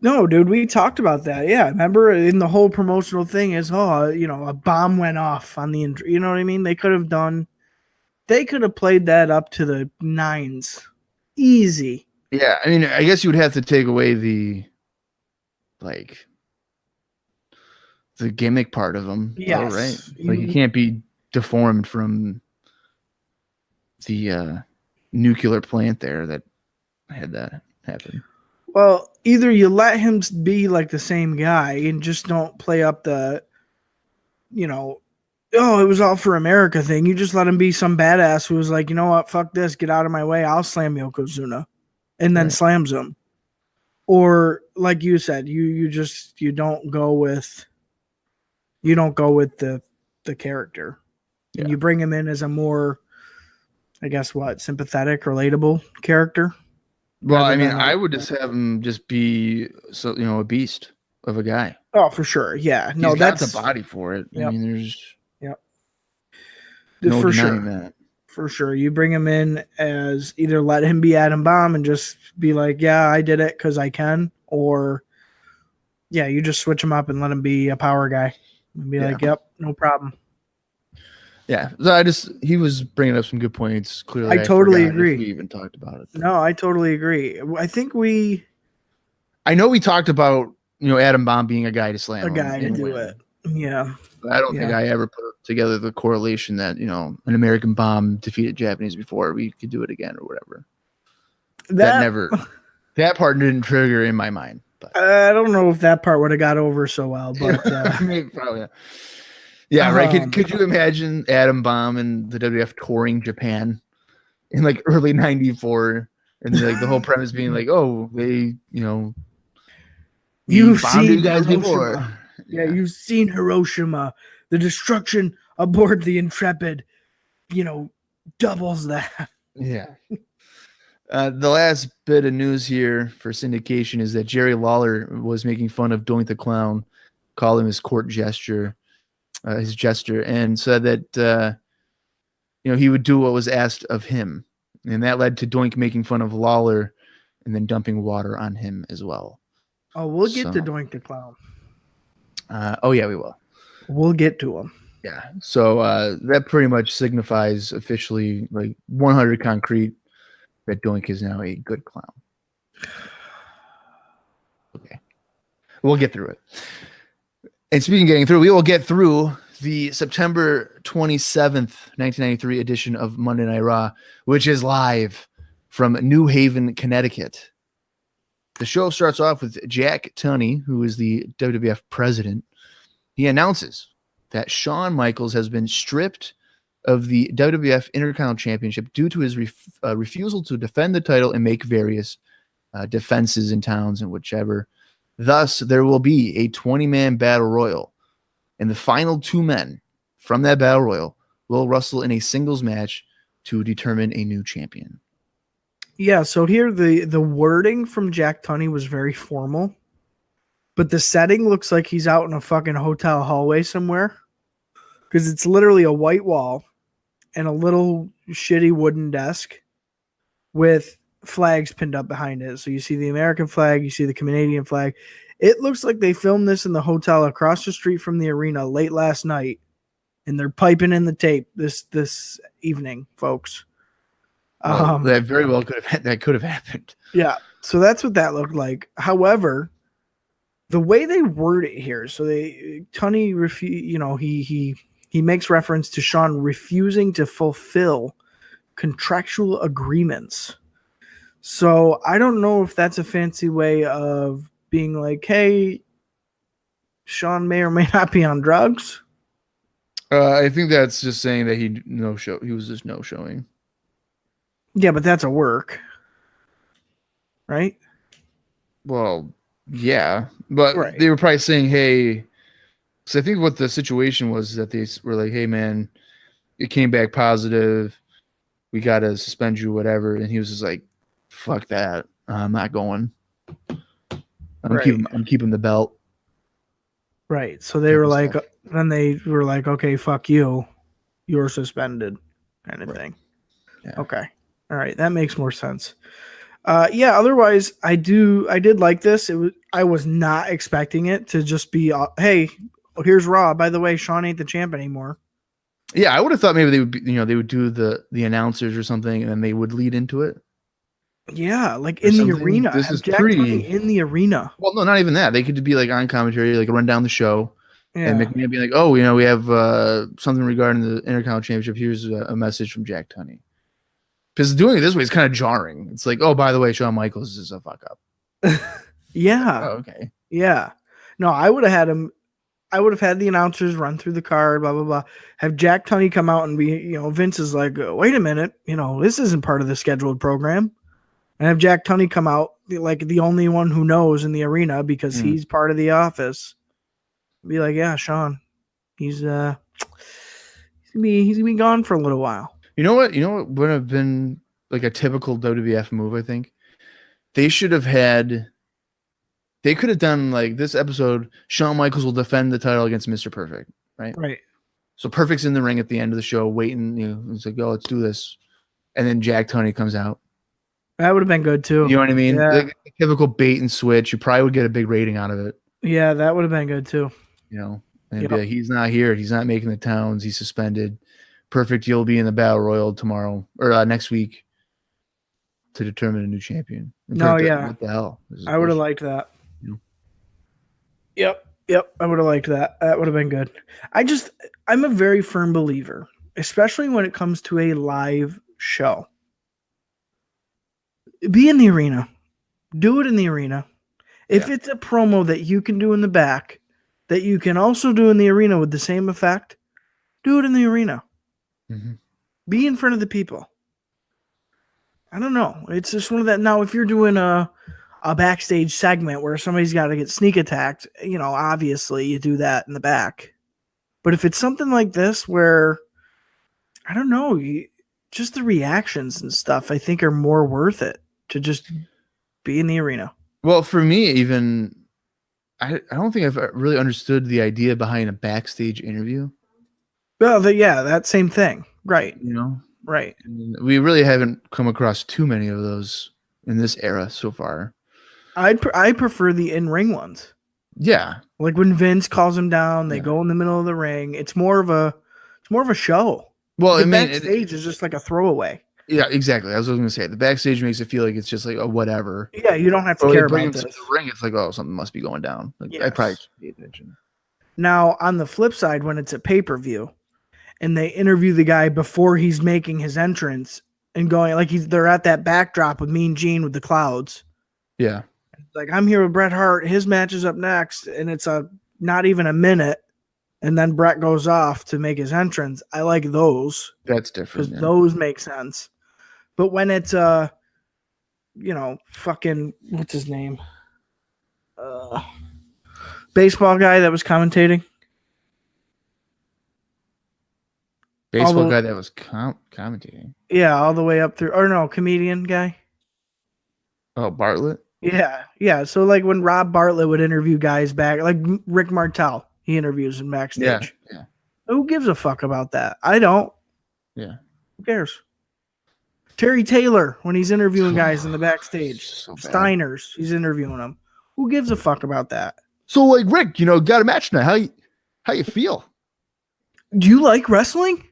No, dude, we talked about that. Yeah, remember in the whole promotional thing is, a bomb went off on the, you know what I mean? They could have played that up to the nines, easy.
Yeah, I mean, I guess you would have to take away the like the gimmick part of them, though, right?
Yes,
Like you can't be deformed from the nuclear plant there that had that happen.
Well, either you let him be like the same guy and just don't play up the, oh, it was all for America thing. You just let him be some badass who was like, you know what, fuck this, get out of my way. I'll slam Yokozuna, and then slams him. Or like you said, you don't go with the character.
Yeah.
And you bring him in as a more, I guess, sympathetic, relatable character.
Well, I mean, I would just have him just be a beast of a guy.
Oh, for sure. Yeah. No,
He's got
that's
the body for it.
Yep.
I mean, there's
no
for
denying
sure. That.
For sure. You bring him in as either let him be Adam Bomb and just be like, yeah, I did it because I can, or you just switch him up and let him be a power guy and be like, yep, no problem.
Yeah, so he was bringing up some good points. Clearly,
I totally agree.
We even talked about it.
No, I totally agree. I think
I know we talked about Adam Bomb being a guy to slam,
a guy to do it. Yeah,
but I don't think I ever put together the correlation that an American Bomb defeated Japanese before. We could do it again or whatever. That part didn't trigger in my mind. But
I don't know if that part would have got over so well, but
maybe, probably. Yeah, right. Could you imagine Adam Bomb and the WWF touring Japan in like early '94, and like the whole premise being like, oh, they,
you've seen
you guys
Hiroshima.
before.
Yeah, you've seen Hiroshima. The destruction aboard the Intrepid, doubles that.
Yeah. The last bit of news here for syndication is that Jerry Lawler was making fun of Doink the Clown, calling his court gesture. His gesture, and said that he would do what was asked of him, and that led to Doink making fun of Lawler and then dumping water on him as well.
Oh, we'll get to Doink the Clown.
Oh yeah, we will.
We'll get to him.
Yeah. So that pretty much signifies officially, like 100 concrete, that Doink is now a good clown. Okay, we'll get through it. And speaking of getting through, we will get through the September 27th, 1993 edition of Monday Night Raw, which is live from New Haven, Connecticut. The show starts off with Jack Tunney, who is the WWF president. He announces that Shawn Michaels has been stripped of the WWF Intercontinental Championship due to his refusal to defend the title and make various defenses in towns and whichever. Thus, there will be a 20-man battle royal, and the final two men from that battle royal will wrestle in a singles match to determine a new champion.
Yeah, so here the wording from Jack Tunney was very formal, but the setting looks like he's out in a fucking hotel hallway somewhere, because it's literally a white wall and a little shitty wooden desk with flags pinned up behind it. So you see the American flag, you see the Canadian flag. It looks like they filmed this in the hotel across the street from the arena late last night, and they're piping in the tape this evening, folks.
That very well could have happened.
Yeah, so that's what that looked like. However, the way they word it here, so Tunney he makes reference to Shawn refusing to fulfill contractual agreements. So I don't know if that's a fancy way of being like, hey, Shawn may or may not be on drugs.
I think that's just saying that he was just no showing.
Yeah, but that's a work, right?
Well, yeah, but They were probably saying, hey, because I think what the situation was that they were like, hey, man, it came back positive. We got to suspend you, whatever. And he was just like, fuck that. I'm not going. I'm keeping the belt.
Right. So they were like, then they were like, okay, fuck you. You're suspended kind of thing.
Yeah.
Okay. All right. That makes more sense. Yeah. Otherwise, I did like this. I was not expecting it to just be, hey, here's Raw. By the way, Sean ain't the champ anymore.
Yeah, I would have thought maybe they would, they would do the announcers or something, and then they would lead into it.
Yeah, like
Or
in the
something.
arena.
This
Have
is
Jack
pre-
Tunney in the arena.
Well, no, not even that. They could be like on commentary, like run down the show, and
Yeah.
McMahon be like, "Oh, we have something regarding the Intercontinental Championship. Here's a message from Jack Tunney." Because doing it this way is kind of jarring. It's like, "Oh, by the way, Shawn Michaels is a fuck up."
Yeah.
Oh, okay.
Yeah. No, I would have had him. I would have had the announcers run through the card, blah, blah, blah. Have Jack Tunney come out and be, Vince is like, wait a minute, this isn't part of the scheduled program. And have Jack Tunney come out like the only one who knows in the arena because he's part of the office. Be like, yeah, Sean, he's gonna be gone for a little while.
You know what would have been like a typical WWF move, I think? They should have had. They could have done like this episode. Shawn Michaels will defend the title against Mr. Perfect, right?
Right.
So Perfect's in the ring at the end of the show, waiting. It's like, oh, let's do this, and then Jack Tunney comes out.
That would have been good too.
You know what I mean?
Yeah.
Like a typical bait and switch. You probably would get a big rating out of it.
Yeah, that would have been good too.
And be like, he's not here. He's not making the towns. He's suspended. Perfect. You'll be in the Battle Royal tomorrow or next week to determine a new champion. And
No,
Perfect,
yeah.
what the hell?
I would have liked that. Yep. I would have liked that. That would have been good. I'm a very firm believer, especially when it comes to a live show. Be in the arena. Do it in the arena. If it's a promo that you can do in the back, that you can also do in the arena with the same effect, do it in the arena.
Mm-hmm.
Be in front of the people. I don't know. It's just one of that. Now, if you're doing a backstage segment where somebody's got to get sneak attacked, obviously you do that in the back. But if it's something like this where, I don't know, just the reactions and stuff, I think are more worth it to just be in the arena.
Well, for me, even I don't think I've really understood the idea behind a backstage interview.
Well, that same thing. Right. Right.
And we really haven't come across too many of those in this era so far.
I prefer the in-ring ones.
Yeah.
Like when Vince calls them down, they go in the middle of the ring. It's more of a show.
Well,
the backstage is just like a throwaway.
Yeah, exactly. I was going to say the backstage makes it feel like it's just like a whatever.
Yeah, you don't have to care about this.
The ring, it's like, oh, something must be going down. Like, I probably should pay attention.
Now, on the flip side, when it's a pay-per-view and they interview the guy before he's making his entrance and going like they're at that backdrop with Mean Gene with the clouds.
Yeah.
Like, I'm here with Bret Hart. His match is up next, and it's not even a minute. And then Bret goes off to make his entrance. I like those.
That's different.
Because those make sense. But when it's fucking what's his name? Baseball guy that was commentating.
Baseball guy that was commentating.
Yeah, all the way up through. Or no, comedian guy.
Oh, Bartlett?
Yeah. So like when Rob Bartlett would interview guys back, like Rick Martel, he interviews him backstage.
Yeah.
Who gives a fuck about that? I don't.
Yeah.
Who cares? Terry Taylor, when he's interviewing guys in the backstage. Steiners, he's interviewing them. Who gives a fuck about that?
So like Rick, got a match tonight. How you feel?
Do you like wrestling?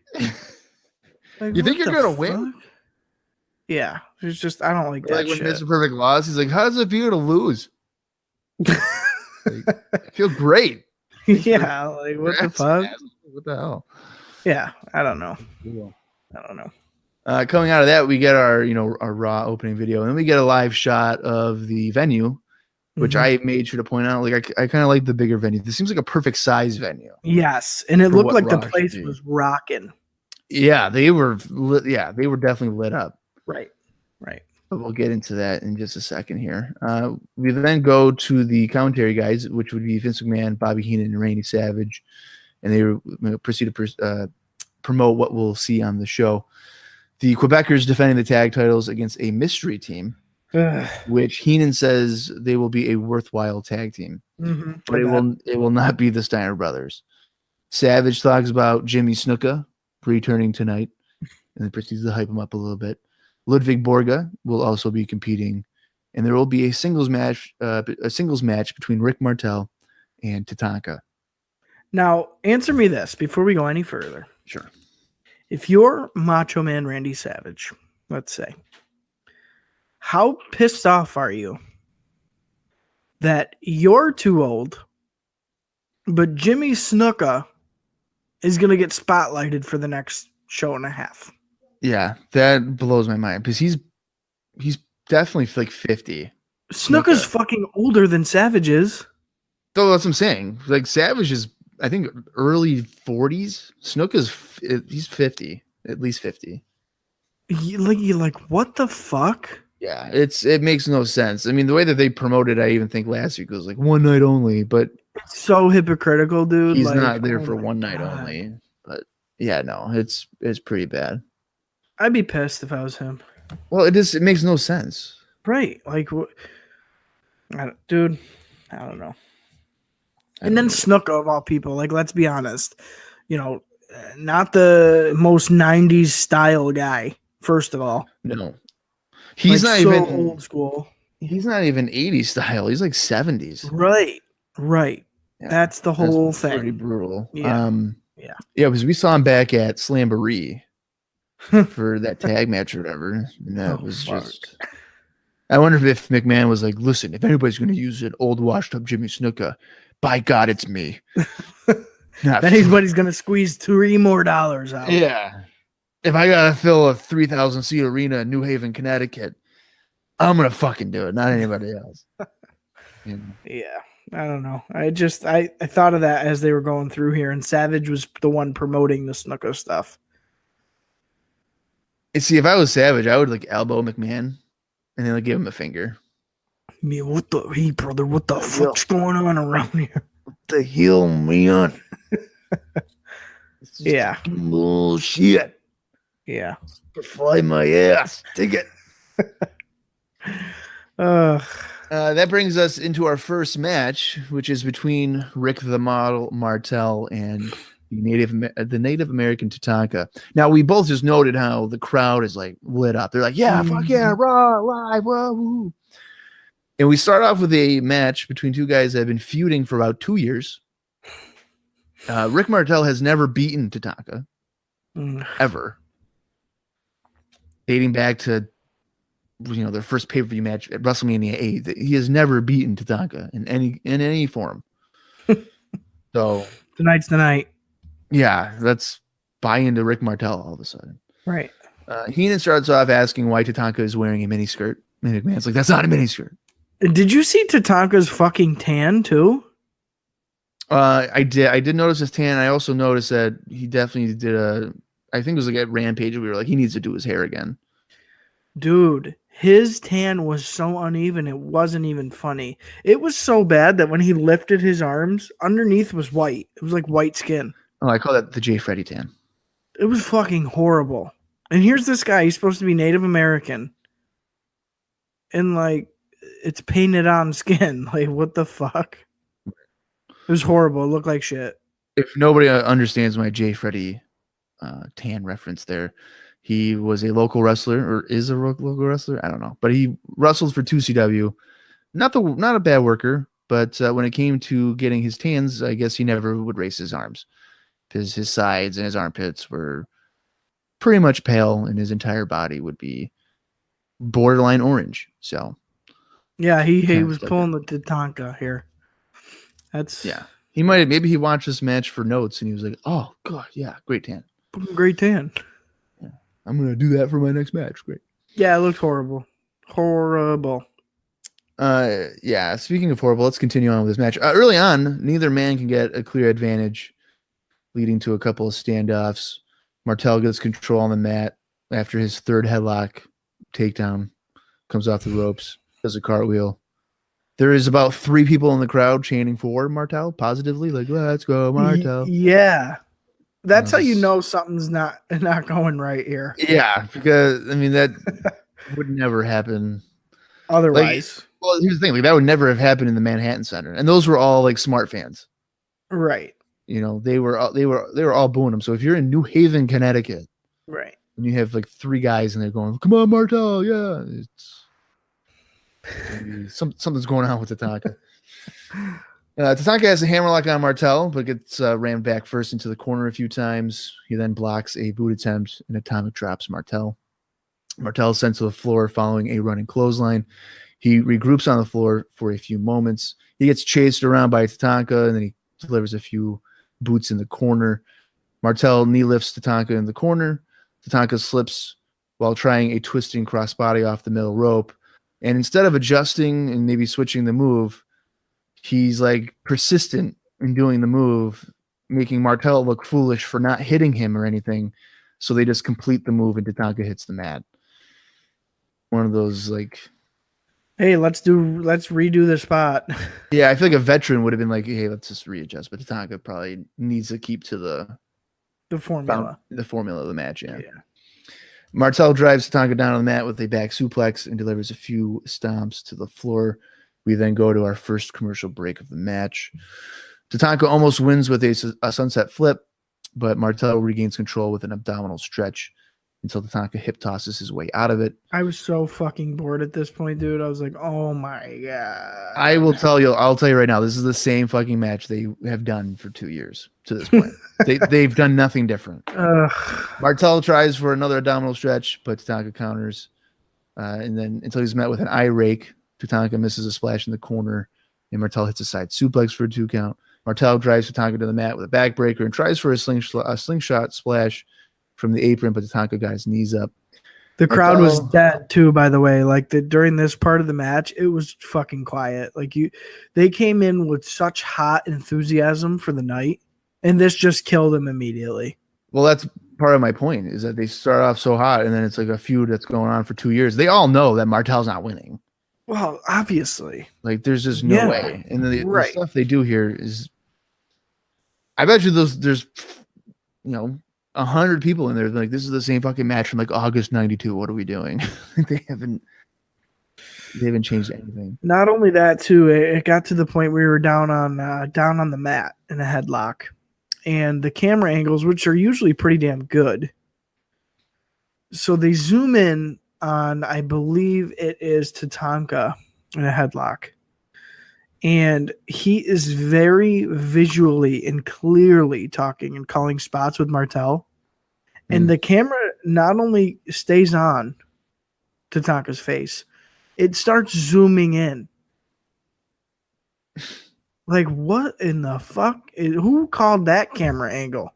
Like, you think you're gonna win?
Yeah. It's just I don't like that
when
shit.
Mr. Perfect lost, he's like, how does it feel to lose? Like, I feel great.
Yeah, like what the fuck?
What the hell?
Yeah, I don't know.
Coming out of that, we get our Raw opening video, and then we get a live shot of the venue, which I made sure to point out. Like I kind of like the bigger venue. This seems like a perfect size venue.
Yes, and it looked like the place was rocking.
Yeah, they were. They were definitely lit up.
Right.
But we'll get into that in just a second here. We then go to the commentary guys, which would be Vince McMahon, Bobby Heenan, and Randy Savage, and they proceed to promote what we'll see on the show. The Quebecers defending the tag titles against a mystery team, which Heenan says they will be a worthwhile tag team, but it will not be the Steiner brothers. Savage talks about Jimmy Snuka returning tonight, and then proceeds to hype him up a little bit. Ludvig Borga will also be competing, and there will be a singles match between Rick Martel and Tatanka.
Now, answer me this before we go any further.
Sure.
If you're Macho Man Randy Savage, let's say, how pissed off are you that you're too old, but Jimmy Snuka is going to get spotlighted for the next show and a half?
Yeah, that blows my mind because he's definitely like 50.
Snuka's fucking older than Savage is.
So that's what I'm saying. Like Savage is, I think, early 40s. Snuka's he's 50, at least 50.
You're like, what the fuck?
Yeah, it makes no sense. I mean, the way that they promoted, I even think last week was like one night only, but
it's so hypocritical, dude.
He's
like,
not there for one night only. But yeah, no, it's pretty bad.
I'd be pissed if I was him.
Well, it makes no sense.
Right. Like, dude, I don't know. And then Snuka, of all people, like, let's be honest, not the most 90s style guy, first of all.
No. He's
like,
not
so
even
old school.
He's not even 80s style. He's like 70s.
Right. Yeah, that's the whole
thing. Pretty brutal.
Yeah.
Yeah, because we saw him back at Slamboree for that tag match or whatever. And that was just. I wonder if McMahon was like, listen, if anybody's going to use an old washed up Jimmy Snuka, by God, it's me.
If anybody's going to squeeze $3 more out.
Yeah. If I got to fill a 3,000 seat arena in New Haven, Connecticut, I'm going to fucking do it, not anybody else.
Yeah. I don't know. I thought of that as they were going through here, and Savage was the one promoting the Snuka stuff.
See, if I was Savage, I would like elbow McMahon and then like give him a finger.
Me, hey brother, what the fuck's going on around here?
What the hell, man?
Yeah.
Bullshit.
Yeah.
Fly my ass. Take it. That brings us into our first match, which is between Rick the Model Martel and the Native American Tatanka. Now, we both just noted how the crowd is like lit up. They're like, yeah, fuck yeah, raw, live, woo. And we start off with a match between two guys that have been feuding for about 2 years. Rick Martel has never beaten Tatanka, ever. Dating back to their first pay-per-view match at WrestleMania 8. He has never beaten Tatanka in any form. So
tonight's the night.
Yeah, let's buy into Rick Martel all of a sudden.
Right.
Heenan starts off asking why Tatanka is wearing a miniskirt. And McMahon's like, that's not a miniskirt.
Did you see Tatanka's fucking tan too?
I did notice his tan. I also noticed that he definitely did I think it was like at Rampage. We were like, he needs to do his hair again.
Dude, his tan was so uneven, it wasn't even funny. It was so bad that when he lifted his arms, underneath was white. It was like white skin.
Oh, I call that the J. Freddy tan.
It was fucking horrible. And here's this guy, he's supposed to be Native American. And like, it's painted on skin. Like, what the fuck? It was horrible. It looked like shit.
If nobody understands my J. Freddy tan reference there, he was a local wrestler, or is a local wrestler. I don't know, but he wrestled for 2CW. Not a bad worker, but when it came to getting his tans, I guess he never would raise his arms because his sides and his armpits were pretty much pale, and his entire body would be borderline orange. So,
yeah, he was pulling the Tatanka here.
Maybe he watched this match for notes, and he was like, "Oh God, yeah, great tan,
great tan."
I'm going to do that for my next match. Great.
Yeah, it looked horrible. Horrible.
Yeah, speaking of horrible, let's continue on with this match. Early on, neither man can get a clear advantage, leading to a couple of standoffs. Martel gets control on the mat after his third headlock takedown, comes off the ropes, does a cartwheel. There is about 3 people in the crowd chanting for Martel positively, like, let's go, Martel.
Yeah. That's how you know something's not going right here.
Yeah, because I mean that would never happen
otherwise.
Like, well, here's the thing: like that would never have happened in the Manhattan Center, and those were all like smart fans,
right?
They were all booing him. So if you're in New Haven, Connecticut,
right,
And you have like 3 guys in there going, "Come on, Martel, yeah." Something's going on with Tatanka. Tatanka has a hammerlock on Martel, but gets rammed back first into the corner a few times. He then blocks a boot attempt and atomic drops Martel. Martel is sent to the floor following a running clothesline. He regroups on the floor for a few moments. He gets chased around by Tatanka, and then he delivers a few boots in the corner. Martel knee lifts Tatanka in the corner. Tatanka slips while trying a twisting crossbody off the middle rope. And instead of adjusting and maybe switching the move, he's like persistent in doing the move, making Martel look foolish for not hitting him or anything. So they just complete the move and Tatanka hits the mat. One of those like,
hey, let's redo the spot.
Yeah, I feel like a veteran would have been like, hey, let's just readjust. But Tatanka probably needs to keep to the formula of the match. Yeah. Martel drives Tatanka down on the mat with a back suplex and delivers a few stomps to the floor. We then go to our first commercial break of the match. Tatanka almost wins with a sunset flip, but Martel regains control with an abdominal stretch until Tatanka hip tosses his way out of it.
I was so fucking bored at this point, dude. I was like, oh my God.
I'll tell you right now, this is the same fucking match they have done for 2 years to this point. They've done nothing different. Martel tries for another abdominal stretch, but Tatanka counters. And then until he's met with an eye rake, Tatanka misses a splash in the corner, and Martel hits a side suplex for a 2 count. Martel drives Tatanka to the mat with a backbreaker and tries for a slingshot splash from the apron, but Tatanka got his knees up.
The crowd was dead too, by the way. Like during this part of the match, it was fucking quiet. Like they came in with such hot enthusiasm for the night, and this just killed them immediately.
Well, that's part of my point, is that they start off so hot, and then it's like a feud that's going on for 2 years. They all know that Martel's not winning.
Well, obviously.
Like, there's just no way. And then the stuff they do here is, I bet you there's 100 people in there like, this is the same fucking match from like August '92. What are we doing? They haven't changed anything.
Not only that, too, it got to the point where we were down on the mat in a headlock, and the camera angles, which are usually pretty damn good. So they zoom in on, I believe it is Tatanka in a headlock. And he is very visually and clearly talking and calling spots with Martel. And the camera not only stays on Tatanka's face, it starts zooming in. Like, what in the fuck? Who called that camera angle?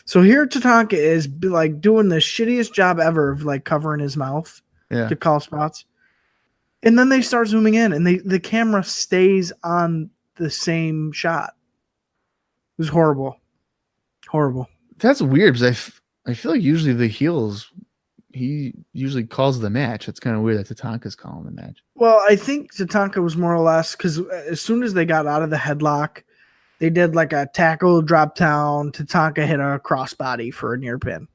So here Tatanka is like doing the shittiest job ever of like covering his mouth to call spots. And then they start zooming in, and the camera stays on the same shot. It was horrible. Horrible.
That's weird, because I feel like usually the heels, he usually calls the match. It's kind of weird that Tatanka's calling the match.
Well, I think Tatanka was more or less, because as soon as they got out of the headlock, they did like a tackle drop down. Tatanka hit a crossbody for a near pin.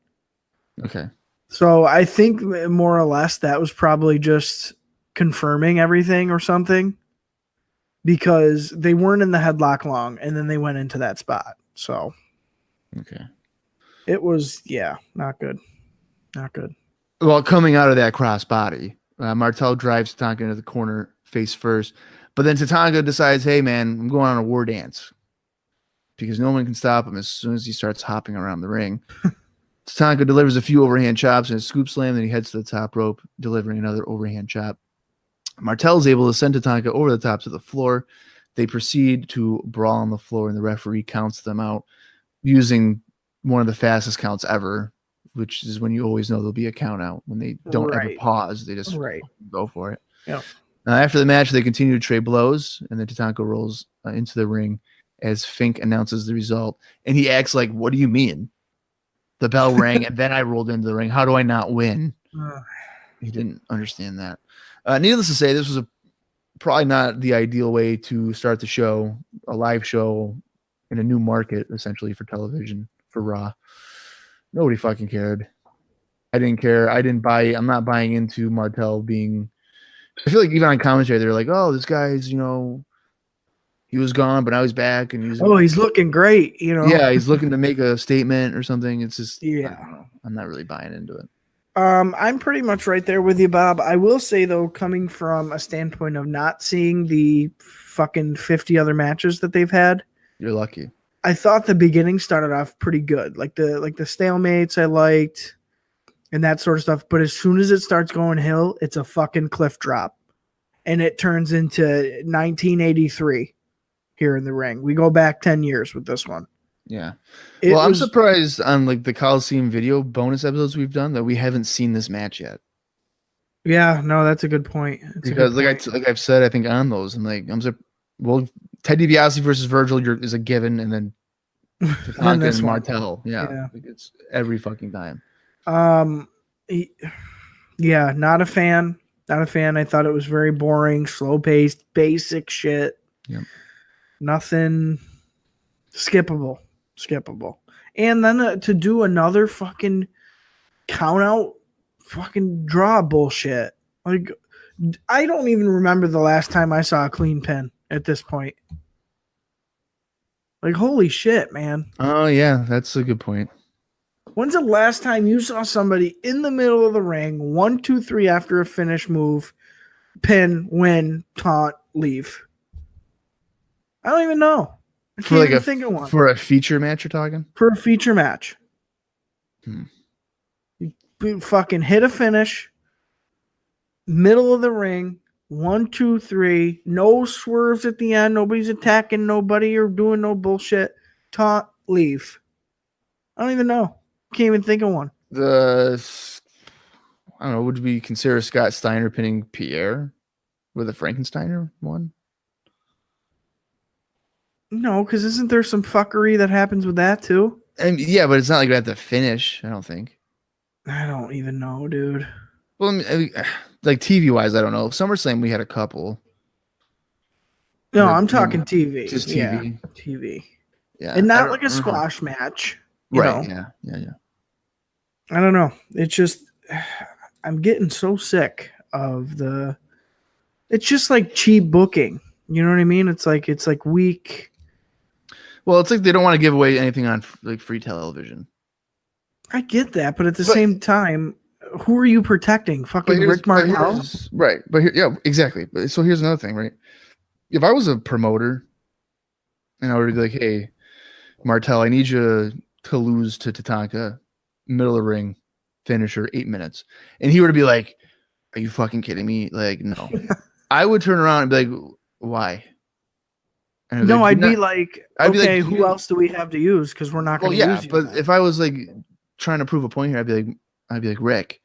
Okay.
So I think more or less that was probably just confirming everything or something, because they weren't in the headlock long, and then they went into that spot. So
okay,
it was not good.
Well, coming out of that crossbody, Martel drives Tatanka into the corner face first, but then Tatanka decides, hey man, I'm going on a war dance, because no one can stop him as soon as he starts hopping around the ring. Tatanka delivers a few overhand chops and a scoop slam, then he heads to the top rope, delivering another overhand chop. Martel is able to send Tatanka over the top to the floor. They proceed to brawl on the floor, and the referee counts them out using one of the fastest counts ever, which is when you always know there'll be a count out. When they don't ever pause, they just go for it.
Yeah.
After the match, they continue to trade blows, and then Tatanka rolls into the ring as Fink announces the result. And he acts like, what do you mean? The bell rang, and then I rolled into the ring. How do I not win? He didn't understand that. Needless to say, this was probably not the ideal way to start the show, a live show in a new market, essentially, for television, for Raw. Nobody fucking cared. I didn't care. I'm not buying into Martel being... I feel like even on commentary, they're like, oh, this guy's, he was gone, but now he's back, and
he's looking great.
Yeah, he's looking to make a statement or something. It's just,
Yeah.
I don't know. I'm not really buying into it.
I'm pretty much right there with you, Bob. I will say though, coming from a standpoint of not seeing the fucking 50 other matches that they've had,
You're lucky.
I thought the beginning started off pretty good. Like the stalemates I liked and that sort of stuff. But as soon as it starts going hill, it's a fucking cliff drop. And it turns into 1983 here in the ring. We go back 10 years with this one.
Yeah. I'm surprised on like the Coliseum video bonus episodes we've done that we haven't seen this match yet.
Yeah, no, that's a good point.
Because like I've said, I think on those, and like Ted DiBiase versus Virgil is a given, and then Tatanka and Martel. Yeah. Like it's every fucking time.
Yeah, not a fan. Not a fan. I thought it was very boring, slow paced, basic shit.
Yep.
Nothing skippable. And then to do another fucking count out fucking draw bullshit. Like, I don't even remember the last time I saw a clean pin at this point. Like, holy shit, man.
Oh, yeah, that's a good point.
When's the last time you saw somebody in the middle of the ring, 1, 2, 3 after a finish move, pin, win, taunt, leave? I don't even know. I can't even think of one.
For a feature match, you're talking?
For a feature match. You fucking hit a finish, middle of the ring, 1, 2, 3, no swerves at the end, nobody's attacking nobody or doing no bullshit. Taunt, leave. I don't even know. Can't even think of one.
I don't know. Would we consider Scott Steiner pinning Pierre with a Frankensteiner one?
No, because isn't there some fuckery that happens with that too?
And yeah, but it's not like we have to finish. I don't think.
I don't even know, dude.
Well, I mean, like TV wise, I don't know. SummerSlam we had a couple.
No, I'm talking TV.
Just TV.
Yeah, TV.
Yeah,
and not like a squash match.
Right.
You know?
Yeah.
I don't know. It's just I'm getting so sick of it's just like cheap booking. You know what I mean? It's like weak.
Well, it's like they don't want to give away anything on like free television.
I get that, but at the same time, who are you protecting? Fucking Rick Martel?
Right. But yeah, exactly. So here's another thing, right? If I was a promoter and I were to be like, hey, Martel, I need you to lose to Tatanka, middle of the ring, finisher, 8 minutes. And he were to be like, are you fucking kidding me? Like, no. I would turn around and be like, why?
No, I'd be like, okay, who else do we have to use? Because we're not going to use you.
But if I was like trying to prove a point here, I'd be like, Rick,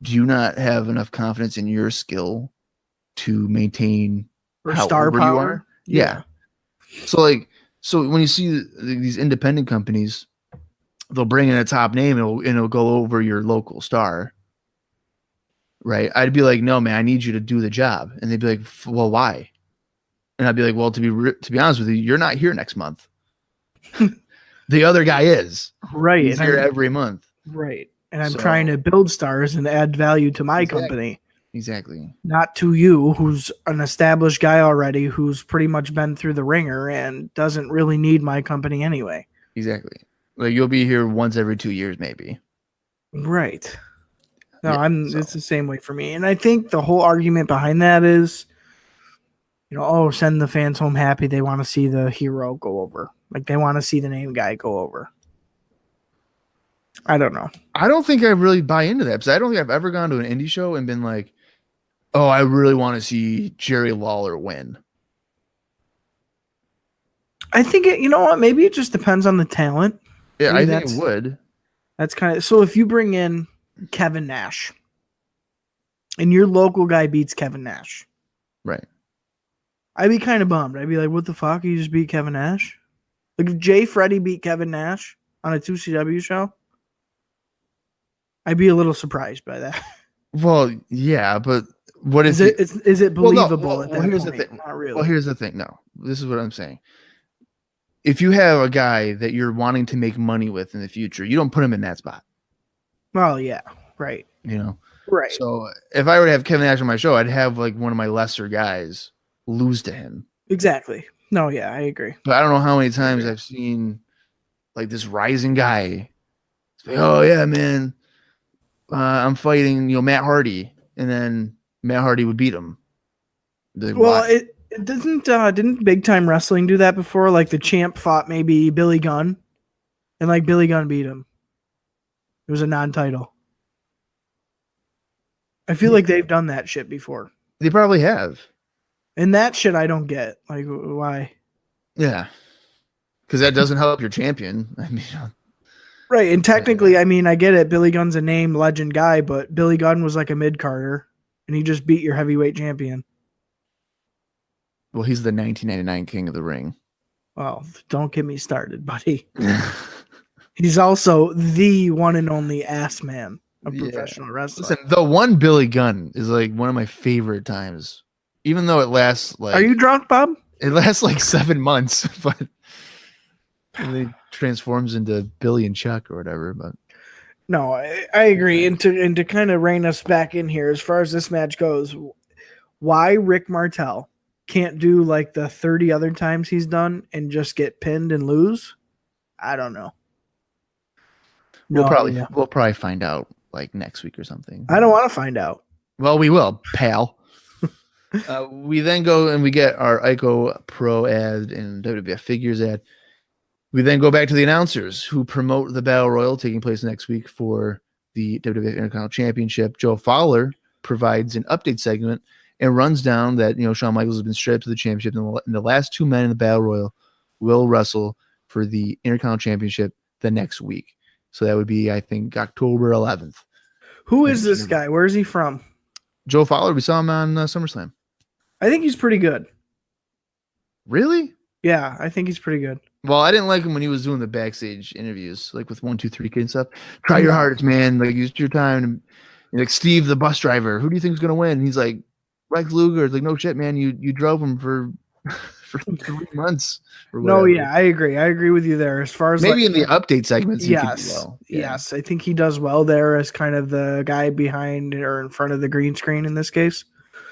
do you not have enough confidence in your skill to maintain
star power?
You are? Yeah. So when you see these independent companies, they'll bring in a top name and it'll go over your local star. Right. I'd be like, no, man, I need you to do the job. And they'd be like, well, why? And I'd be like, well, to be honest with you, you're not here next month. The other guy is.
Right.
He's here every month.
Right. And I'm trying to build stars and add value to my company.
Exactly.
Not to you, who's an established guy already, who's pretty much been through the ringer and doesn't really need my company anyway.
Exactly. Like you'll be here once every 2 years, maybe.
Right. No, it's the same way for me. And I think the whole argument behind that is, send the fans home happy. They want to see the hero go over. Like they want to see the name guy go over. I don't know.
I don't think I really buy into that because I don't think I've ever gone to an indie show and been like, oh, I really want to see Jerry Lawler win.
I think you know what? Maybe it just depends on the talent.
Yeah, I think it would.
That's kind of so. If you bring in Kevin Nash, and your local guy beats Kevin Nash,
right?
I'd be kind of bummed. I'd be like, "What the fuck? You just beat Kevin Nash?" Like if Jay Freddy beat Kevin Nash on a 2CW show, I'd be a little surprised by that.
Well, yeah, but what if
is it believable?
Well, here's the thing.
Not really.
Well, here's the thing. No, this is what I'm saying. If you have a guy that you're wanting to make money with in the future, you don't put him in that spot.
Well, yeah, right.
Right. So if I were to have Kevin Nash on my show, I'd have like one of my lesser guys lose to him.
Exactly. No, yeah, I agree.
But I don't know how many times I've seen like this rising guy. Like, oh yeah, man, I'm fighting, Matt Hardy, and then Matt Hardy would beat him. Like,
Well,
why?
it didn't Big Time Wrestling do that before? Like the champ fought maybe Billy Gunn, and like Billy Gunn beat him. It was a non-title. I feel like they've done that shit before.
They probably have.
And that shit I don't get. Like, why?
Yeah, because that doesn't help your champion. I mean,
Right, and technically, I mean, I get it. Billy Gunn's a name legend guy, but Billy Gunn was like a mid-carder, and he just beat your heavyweight champion.
well, he's the 1999 King of the Ring.
Well, don't get me started, buddy. He's also the one and only ass man of professional wrestling.
Listen, the one Billy Gunn is like one of my favorite times, even though it lasts like.
Are you drunk, Bob?
It lasts like 7 months, but it transforms into Billy and Chuck or whatever. But
no, I agree. And to kind of rein us back in here, as far as this match goes, why Rick Martel can't do like the 30 other times he's done and just get pinned and lose, I don't know.
we'll probably find out like next week or something.
I don't want to find out.
Well, we will, pal. We then go and we get our ICO Pro ad and WWF Figures ad. We then go back to the announcers who promote the Battle Royal taking place next week for the WWF Intercontinental Championship. Joe Fowler provides an update segment and runs down that Shawn Michaels has been stripped up to the championship, and the last 2 men in the Battle Royal will wrestle for the Intercontinental Championship the next week. So that would be, I think, October 11th.
Who is this guy? Where is he from?
Joe Fowler. We saw him on SummerSlam.
I think he's pretty good.
Really?
Yeah, I think he's pretty good.
Well, I didn't like him when he was doing the backstage interviews, like with 1, 2, 3 Kid and stuff. Try your hardest, man. Like, use your time. And like Steve, the bus driver, who do you think is gonna win? And he's like, Lex Luger. It's like, no shit, man. You drove him for 3 months.
No, yeah, I agree. I agree with you there. As far as
maybe in the update segments,
yes, yes, I think he does well there as kind of the guy behind or in front of the green screen in this case.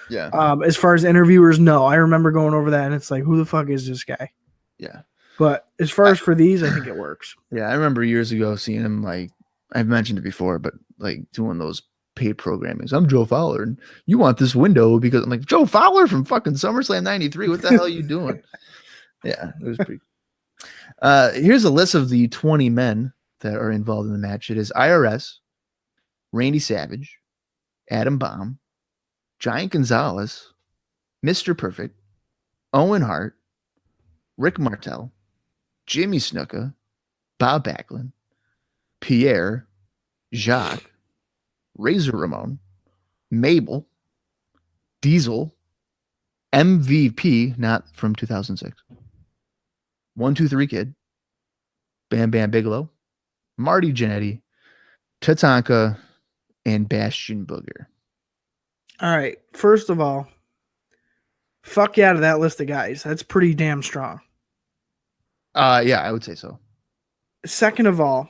Yeah.
As far as interviewers, no, I remember going over that and it's like, who the fuck is this guy?
Yeah.
But as far as for these, I think it works.
Yeah, I remember years ago seeing him, like, I've mentioned it before, but like doing those paid programmings. I'm Joe Fowler, and you want this window because I'm like, Joe Fowler from fucking SummerSlam 93. What the hell are you doing? Yeah, it was pretty. Here's a list of the 20 men that are involved in the match. It is IRS, Randy Savage, Adam Bomb, Giant Gonzalez, Mr. Perfect, Owen Hart, Rick Martel, Jimmy Snuka, Bob Backlund, Pierre, Jacques, Razor Ramon, Mabel, Diesel, MVP, not from 2006, 1, 2, 3 Kid, Bam Bam Bigelow, Marty Jannetty, Tatanka, and Bastion Booger.
All right. First of all, fuck you out of that list of guys. That's pretty damn strong.
Yeah, I would say so.
Second of all,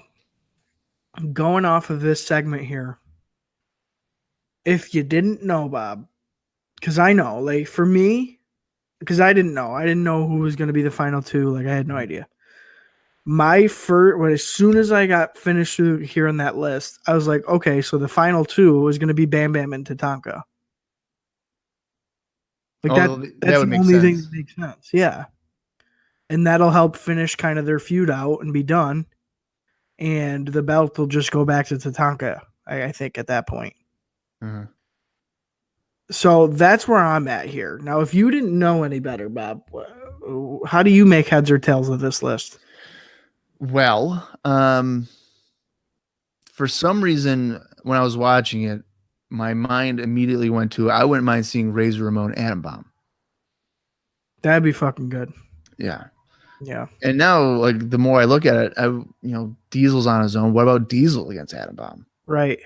going off of this segment here, if you didn't know, Bob, because I know, like for me, because I didn't know who was going to be the final two. Like I had no idea. My first, as soon as I got finished hearing that list, I was like, okay, so the final two was going to be Bam Bam and Tatanka. Like that's the only thing that makes sense. Yeah. And that'll help finish kind of their feud out and be done. And the belt will just go back to Tatanka, I think, at that point.
Uh-huh.
So that's where I'm at here. Now, if you didn't know any better, Bob, how do you make heads or tails of this list?
Well, for some reason, when I was watching it, my mind immediately went to, I wouldn't mind seeing Razor Ramon Adam Bomb.
That'd be fucking good.
Yeah.
Yeah.
And now, like, the more I look at it, Diesel's on his own. What about Diesel against Adam Bomb?
Right.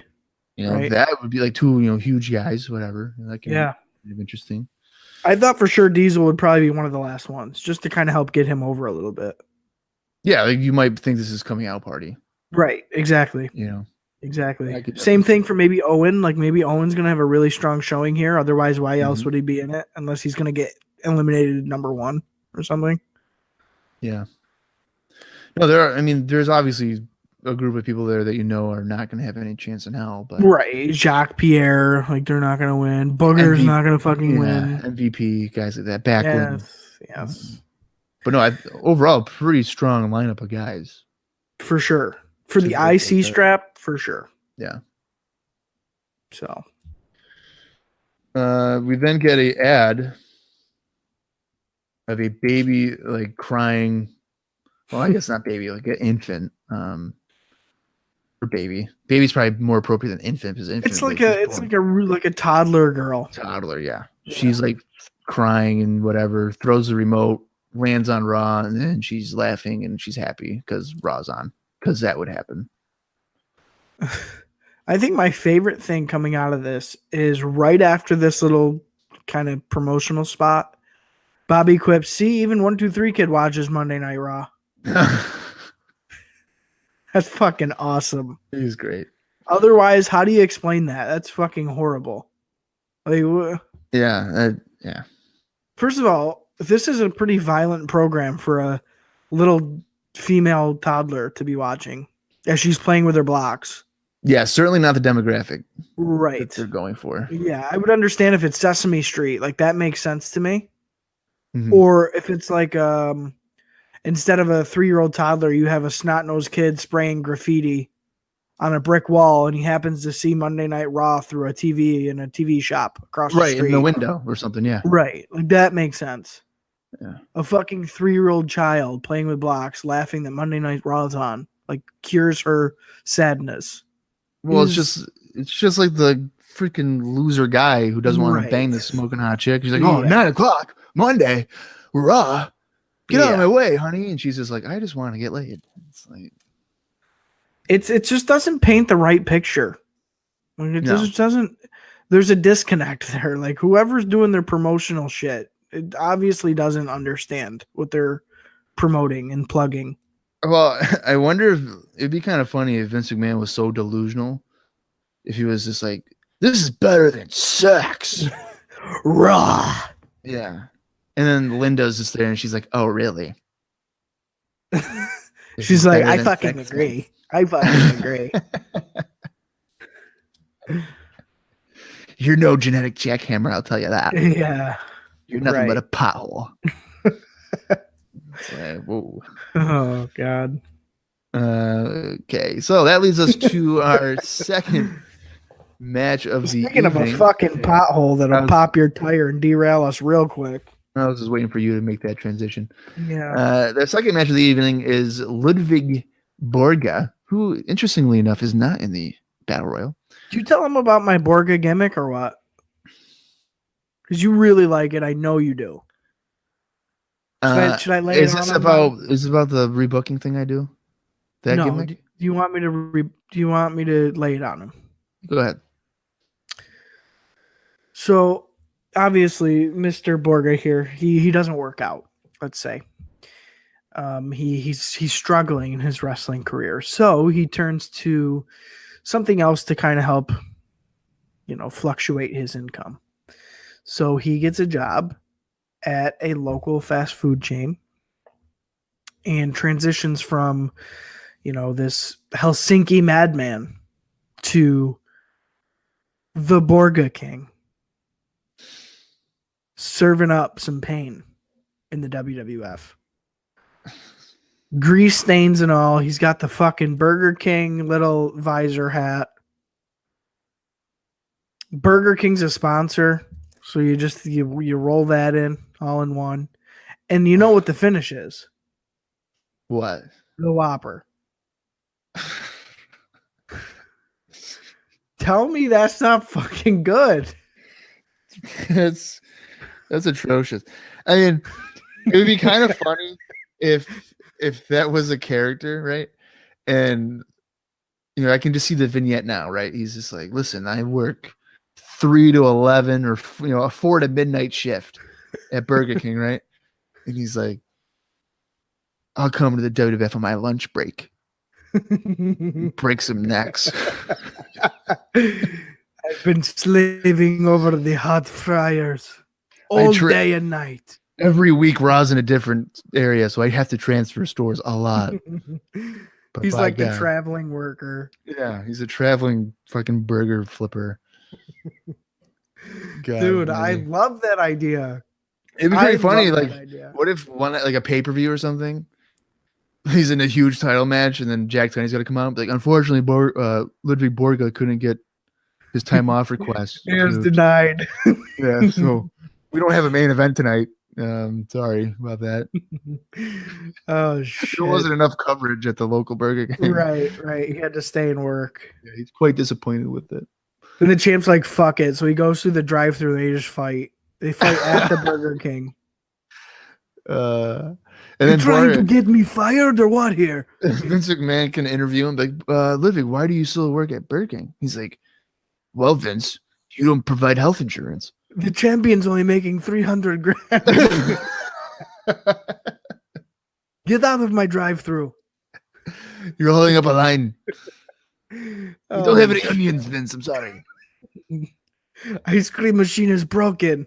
Right.
That would be like two, huge guys, whatever. That can be kind of interesting.
I thought for sure Diesel would probably be one of the last ones, just to kind of help get him over a little bit.
Yeah, like you might think this is coming out party.
Right. Exactly. Exactly. Same thing for maybe Owen. Like maybe Owen's going to have a really strong showing here. Otherwise, why else would he be in it? Unless he's going to get eliminated at number 1. or something.
Yeah. No, there are. I mean, there's obviously a group of people there that are not going to have any chance in hell. But
Right, Jacques Pierre, like they're not gonna win. Booger's not gonna fucking win.
MVP guys like that. Backlund.
Yes,
But no, overall, pretty strong lineup of guys.
for sure. For the IC strap, for sure.
Yeah.
So
we then get a ad of a baby like crying. Well, I guess not baby, like an infant. Or baby. Baby's probably more appropriate than infant because infant.
It's like a toddler girl.
Toddler, yeah. She's like crying and whatever. Throws the remote, lands on Raw, and then she's laughing and she's happy because Raw's on. Because that would happen.
I think my favorite thing coming out of this is right after this little kind of promotional spot, Bobby quips, "See, even 123 Kid watches Monday Night Raw." That's fucking awesome.
He's great.
Otherwise, how do you explain that? That's fucking horrible. Like,
yeah.
First of all, this is a pretty violent program for a little female toddler to be watching as she's playing with her blocks.
Yeah, certainly not the demographic
that
they're going for.
Yeah, I would understand if it's Sesame Street. Like, that makes sense to me.
Mm-hmm.
Or if it's like instead of a 3-year-old toddler, you have a snot-nosed kid spraying graffiti on a brick wall, and he happens to see Monday Night Raw through a TV in a TV shop across the street.
Right, in the window or something, yeah.
Right. Like, that makes sense.
Yeah.
A fucking 3-year-old child playing with blocks, laughing that Monday Night Raw is on, like, cures her sadness.
Well, it's just like the freaking loser guy who doesn't want to bang the smoking hot chick. He's like, 9 o'clock, Monday, Raw. Get out of my way, honey. And she's just like, I just want to get laid. It's like,
it just doesn't paint the right picture. Like, it just doesn't. There's a disconnect there. Like, whoever's doing their promotional shit, it obviously doesn't understand what they're promoting and plugging.
Well, I wonder if it'd be kind of funny if Vince McMahon was so delusional. If he was just like, this is better than sex.
Raw.
Yeah. And then Linda's just there and she's like, oh, really?
She's like, I fucking agree. I fucking agree.
You're no genetic jackhammer, I'll tell you that.
Yeah.
You're nothing but a pothole. Whoa.
Oh, God.
Okay, so that leads us to our second match of the
Speaking of a fucking pothole that'll pop your tire and derail us real quick.
I was just waiting for you to make that transition.
Yeah.
The second match of the evening is Ludvig Borga, who, interestingly enough, is not in the Battle Royal.
Did you tell him about my Borga gimmick or what? Because you really like it. I know you do. Should I lay it on?
Is this about the rebooking thing I do? That
no.
gimmick?
Do you want me to lay it on him?
Go ahead.
So obviously, Mr. Borga here, he doesn't work out. Let's say, he's struggling in his wrestling career, so he turns to something else to kind of help, fluctuate his income. So he gets a job at a local fast food chain and transitions from, this Helsinki madman to the Borga King, serving up some pain in the WWF. Grease stains and all. He's got the fucking Burger King little visor hat. Burger King's a sponsor, so you roll that in all in one. And you know what the finish is?
What?
The Whopper. Tell me that's not fucking good.
That's atrocious. I mean, it would be kind of funny if that was a character, right? And I can just see the vignette now, right? He's just like, listen, I work 3 to 11 or a 4 to midnight shift at Burger King, right? And he's like, I'll come to the WWF on my lunch break. Break some necks.
I've been slaving over the hot fryers all day and night.
Every week, Raw's in a different area, so I have to transfer stores a lot. But
He's
by
like the
God.
traveling worker.
Yeah, he's a traveling fucking burger flipper. God,
Dude, I
almighty.
love that idea.
It'd be
I
pretty funny.
love
Like,
that idea.
what if one like a pay per view or something? He's in a huge title match, and then Jack Tunney's got to come out. And be like, unfortunately, Ludvig Borga couldn't get his time off request.
It was
So-
denied.
yeah, so we don't have a main event tonight. Sorry about that.
Oh shit!
There wasn't enough coverage at the local Burger King.
Right. He had to stay and work.
Yeah, he's quite disappointed with it.
Then the champ's like, "Fuck it!" So he goes through the drive-through. They just fight. They fight at the Burger King.
And
You
then
trying to
Borga,
get me fired or what here?
Vince McMahon can interview him like, Ludwig, why do you still work at Burger King? He's like, well, Vince, you don't provide health insurance.
The champion's only making 300 grand. Get out of my drive-through.
You're holding up a line. You don't have any onions, Vince. I'm sorry.
Ice cream machine is broken.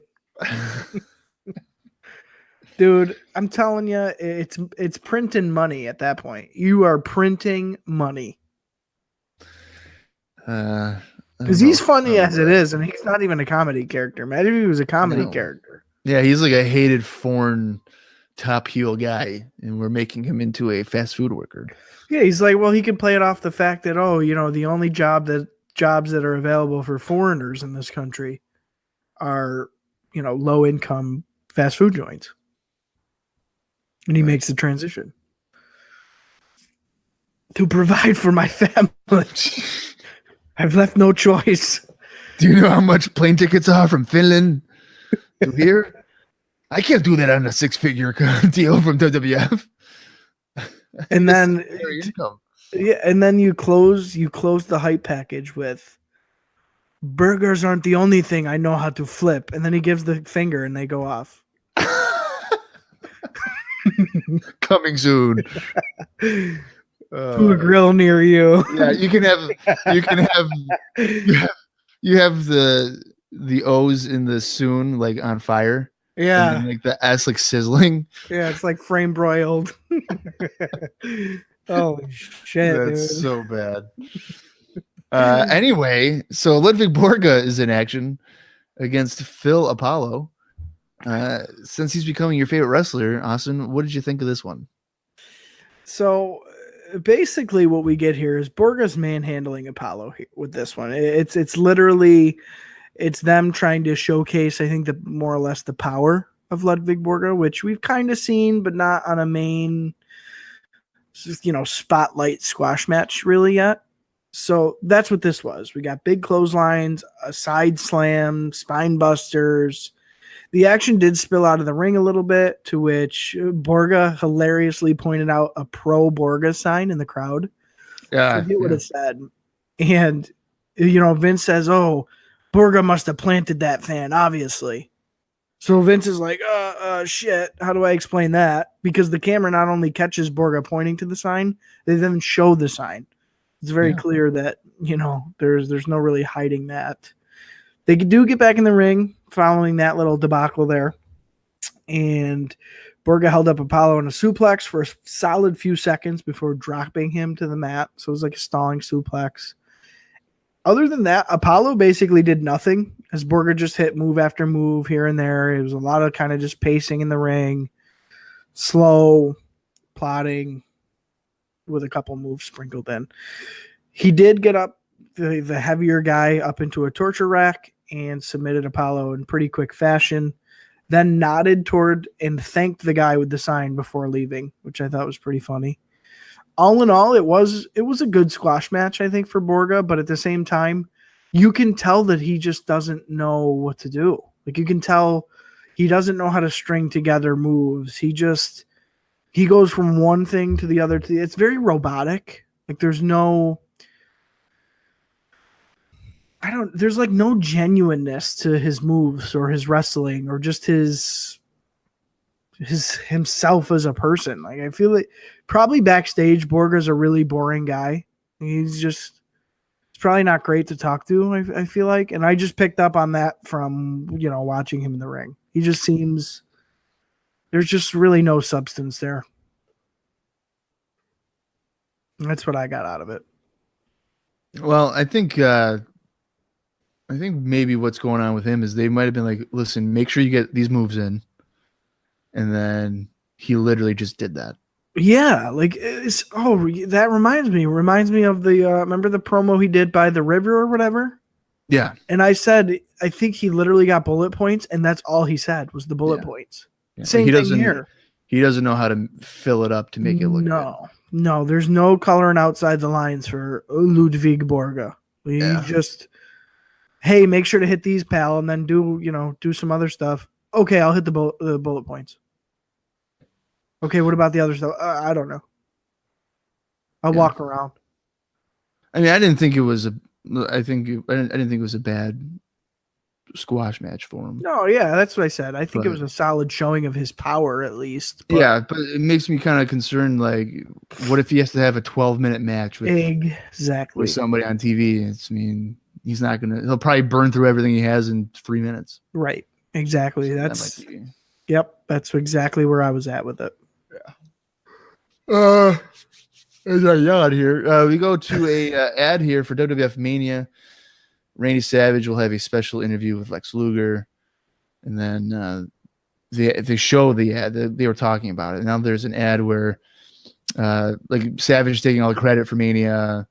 Dude, I'm telling you, it's printing money at that point. You are printing money. Because he's funny as it is, and he's not even a comedy character. Imagine if he was a comedy character.
Yeah, he's like a hated foreign top heel guy, and we're making him into a fast food worker.
Yeah, he's like, well, he could play it off the fact that, the only jobs that are available for foreigners in this country are, low income fast food joints. And he makes the transition to provide for my family. I've left no choice.
Do you know how much plane tickets are from Finland to here? I can't do that on a 6-figure deal from WWF.
And then,
income.
yeah, and then you close the hype package with burgers aren't the only thing I know how to flip. And then he gives the finger and they go off.
Coming soon.
To a grill near you.
Yeah, you have the O's in the soon like on fire.
Yeah.
And then, like the S like sizzling.
Yeah, it's like frame broiled. Holy shit.
That's
dude.
so bad. Anyway, so Ludvig Borga is in action against Phil Apollo. Since he's becoming your favorite wrestler, Austin, what did you think of this one?
So basically what we get here is Borga's manhandling Apollo here with this one. It's literally them trying to showcase, I think, more or less the power of Ludvig Borga, which we've kind of seen, but not on a main, spotlight squash match really yet. So that's what this was. We got big clotheslines, a side slam, spine busters. The action did spill out of the ring a little bit, to which Borga hilariously pointed out a pro Borga sign in the crowd. I forget what it said. And, Vince says, oh, Borga must have planted that fan, obviously. So Vince is like, shit, how do I explain that? Because the camera not only catches Borga pointing to the sign, they then show the sign. It's very clear that, there's no really hiding that. They do get back in the ring following that little debacle there. And Borga held up Apollo in a suplex for a solid few seconds before dropping him to the mat. So it was like a stalling suplex. Other than that, Apollo basically did nothing as Borga just hit move after move here and there. It was a lot of kind of just pacing in the ring, slow, plotting with a couple moves sprinkled in. He did get up the heavier guy up into a torture rack and submitted Apollo in pretty quick fashion, then nodded toward and thanked the guy with the sign before leaving, which I thought was pretty funny. All in all, it was a good squash match, I think, for Borga, but at the same time, you can tell that he just doesn't know what to do. Like, you can tell he doesn't know how to string together moves. He goes from one thing to the other. It's very robotic. Like, there's no genuineness to his moves or his wrestling or just his himself as a person. Like, I feel like probably backstage Borga's a really boring guy. It's probably not great to talk to, I feel like. And I just picked up on that from, watching him in the ring. He just seems There's just really no substance there. That's what I got out of it.
Well, I think maybe what's going on with him is they might have been like, listen, make sure you get these moves in. And then he literally just did that.
Yeah, like that reminds me of the remember the promo he did by the river or whatever?
Yeah.
And I said I think he literally got bullet points, and that's all he said was the bullet points.
Yeah.
Same thing here.
He doesn't know how to fill it up to make it look good.
No, there's no coloring outside the lines for Ludvig Borga. He just, hey, make sure to hit these, pal, and then do some other stuff. Okay, I'll hit the bullet points. Okay, what about the other stuff? I don't know. I'll walk around.
I mean, I didn't think it was a bad squash match for him.
No, yeah, that's what I said. I think it was a solid showing of his power, at least.
But it makes me kind of concerned. Like, what if he has to have a 12-minute match with somebody on TV? He's not gonna. He'll probably burn through everything he has in 3 minutes.
Right. Exactly. Yep. That's exactly where I was at with it.
Yeah. There's a yacht here. We go to a ad here for WWF Mania. Randy Savage will have a special interview with Lex Luger, and then they show the ad. They were talking about it. Now there's an ad where like Savage taking all the credit for Mania.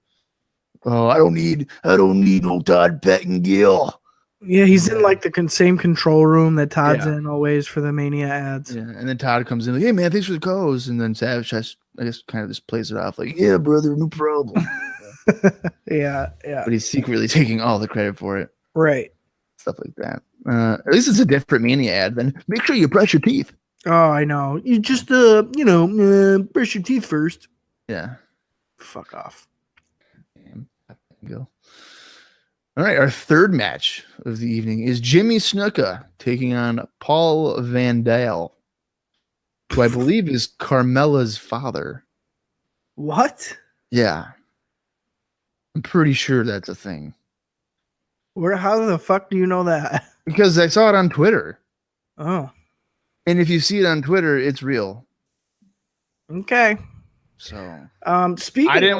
Oh, I don't need no Todd Pettengill.
Yeah, he's in like the same control room that Todd's in always for the Mania ads.
Yeah, and then Todd comes in like, "Hey man, thanks for the calls," and then Savage I guess kind of just plays it off like, "Yeah, brother, no problem."
Yeah.
But he's secretly taking all the credit for it.
Right.
Stuff like that. At least it's a different Mania ad. Then make sure you brush your teeth.
Oh, I know. You just brush your teeth first.
Yeah.
Fuck off.
Go. All right, our third match of the evening is Jimmy Snuka taking on Paul Van Dale, who I believe is Carmella's father.
What?
Yeah. I'm pretty sure that's a thing.
How the fuck do you know that?
Because I saw it on Twitter.
Oh.
And if you see it on Twitter, it's real.
Okay.
So
speaking
I didn't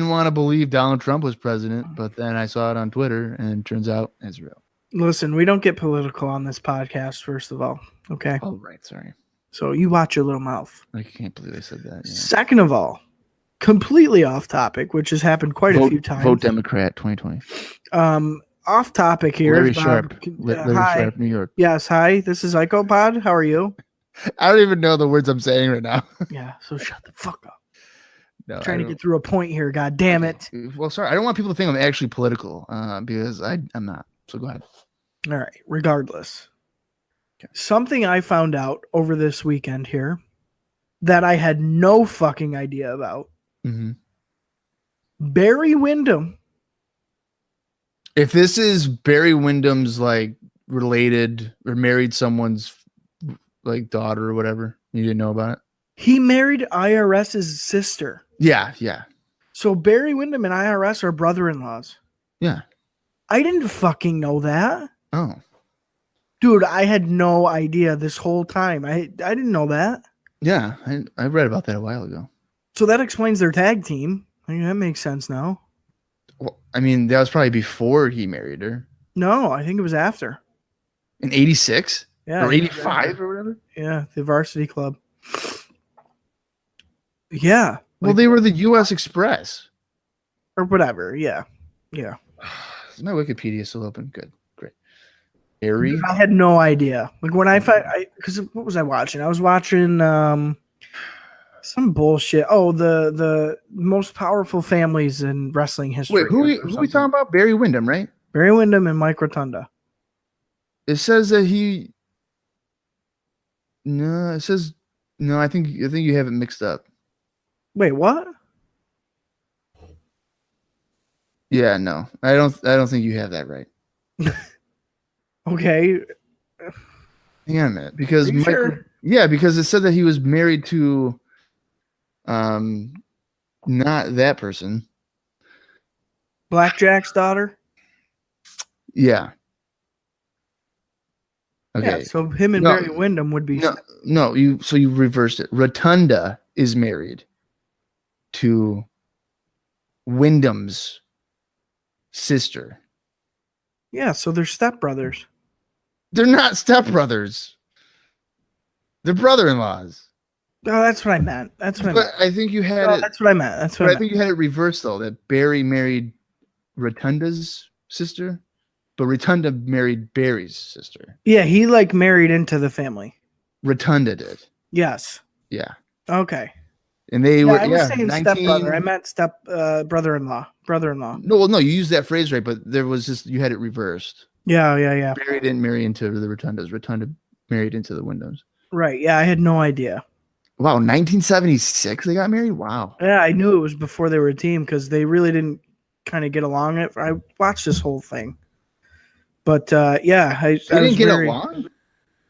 want to believe Donald Trump was president, but then I saw it on Twitter and it turns out it's real.
Listen, we don't get political on this podcast, first of all. Okay.
Oh, right. Sorry.
So you watch your little mouth.
I can't believe I said that. Yeah.
Second of all, completely off topic, which has happened quite a few times.
Vote Democrat 2020.
Off topic here.
Larry Sharp. Larry Sharp, New York.
Yes. Hi, this is IcoPod. How are you?
I don't even know the words I'm saying right now.
Yeah. So shut the fuck up.
No,
trying to get through a point here. God damn it.
Well, sorry. I don't want people to think I'm actually political because I'm not. So go ahead.
All right. Regardless. Okay. Something I found out over this weekend here that I had no fucking idea about.
Mm-hmm.
Barry Windham.
If this is Barry Windham's like related or married someone's like daughter or whatever, you didn't know about it?
He married IRS's sister.
Yeah.
So Barry Windham and IRS are brother-in-laws.
Yeah.
I didn't fucking know that.
Oh.
Dude, I had no idea this whole time. I didn't know that.
Yeah, I read about that a while ago.
So that explains their tag team. I mean, that makes sense now.
Well, I mean, that was probably before he married her.
No, I think it was after.
In 86?
Yeah.
Or 85 or whatever?
Yeah, the Varsity Club. Yeah.
Well, they were the U.S. Express.
Or whatever, yeah.
Is my Wikipedia still open? Good, great. Harry?
I had no idea. Like when because what was I watching? I was watching some bullshit. Oh, the most powerful families in wrestling history.
Wait, who are we talking about? Barry Windham, right?
Barry Windham and Mike Rotunda.
It says that he. No, it says no. I think you have it mixed up.
Wait, what?
Yeah, no, I don't think you have that right.
Okay.
Hang on a minute, because
sure?
Yeah, because it said that he was married to, not that person.
Blackjack's daughter.
Yeah. Okay.
Yeah, so him and
No,
Barry Windham would be.
No, you reversed it. Rotunda is married to Wyndham's sister.
Yeah, so they're stepbrothers.
They're not stepbrothers. They're brother-in-laws.
Oh, that's what I meant. That's what I meant.
I think you had it.
That's what I meant. That's what I meant.
I think you had it reversed though. That Barry married Rotunda's sister, but Rotunda married Barry's sister.
Yeah, he like married into the family.
Rotunda did.
Yes.
Yeah.
Okay.
And they were.
I was saying
19...
stepbrother. I meant brother-in-law. Brother-in-law.
No, well, no, you used that phrase right, but there was just you had it reversed.
Yeah.
Barry didn't marry into the Rotundas. Rotunda married into the Wyndhams.
Right. Yeah, I had no idea.
Wow, 1976 they got married? Wow.
Yeah, I knew it was before they were a team because they really didn't kind of get along. I watched this whole thing. But yeah,
They didn't get along?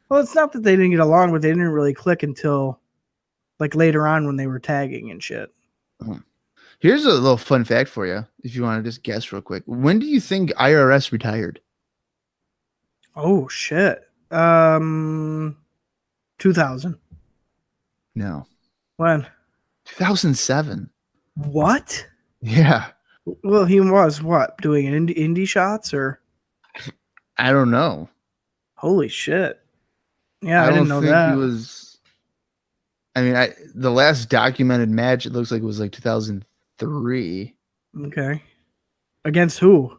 Well, it's not that they didn't get along, but they didn't really click until like later on when they were tagging and shit.
Here's a little fun fact for you, if you want to just guess real quick. When do you think IRS retired?
Oh shit. 2000.
No.
When?
2007.
What?
Yeah.
Well, he was what? Doing an indie shots or?
I don't know.
Holy shit. Yeah, I didn't know
think
that.
He was. I mean, the last documented match, it looks like it was like 2003.
Okay. Against who?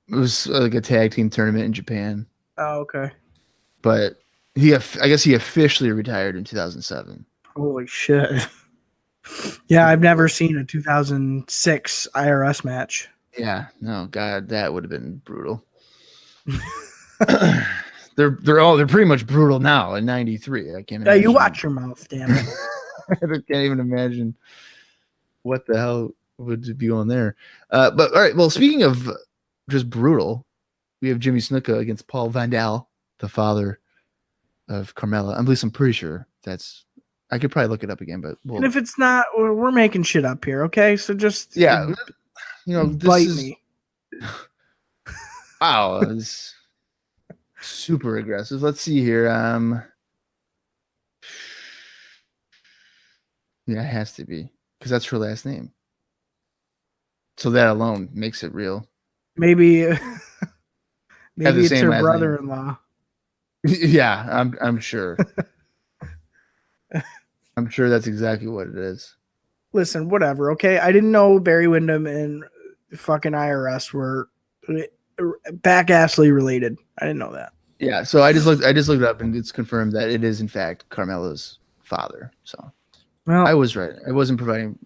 It was like a tag team tournament in Japan.
Oh, okay.
But I guess he officially retired in 2007.
Holy shit. Yeah, I've never seen a 2006 IRS match.
Yeah, no, God, that would have been brutal. They're pretty much brutal now in '93. I can't.
Yeah, you watch your mouth, damn it.
I can't even imagine what the hell would be going there. But all right, well, speaking of just brutal, we have Jimmy Snuka against Paul Vandal, the father of Carmella. At least I'm pretty sure that's. I could probably look it up again, but
and if it's not, we're making shit up here, okay? So just
this
bite me.
Wow, it's super aggressive. Let's see here. Yeah, it has to be because that's her last name. So that alone makes it real.
Maybe it's her
last
brother-in-law.
Yeah, I'm sure. I'm sure that's exactly what it is.
Listen, whatever, okay? I didn't know Barry Windham and fucking IRS were back-assly related. I didn't know that.
Yeah, so I just looked it up and it's confirmed that it is in fact Carmella's father. So
well,
I was right.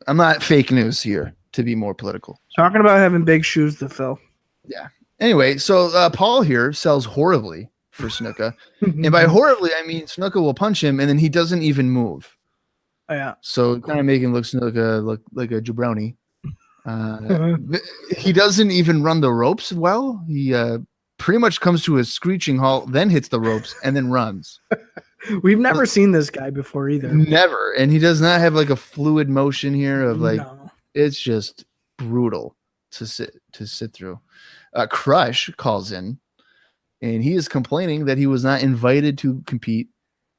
I'm not fake news here to be more political.
Talking about having big shoes to fill.
Yeah. Anyway, so Paul here sells horribly for Snuka. And by horribly, I mean Snuka will punch him and then he doesn't even move.
Oh, yeah.
So kind of making Snuka look like a jabroni. He doesn't even run the ropes well. He pretty much comes to a screeching halt, then hits the ropes, and then runs.
We've never seen this guy before either.
Never. And he does not have like a fluid motion here of like, It's just brutal to sit through. Crush calls in, and he is complaining that he was not invited to compete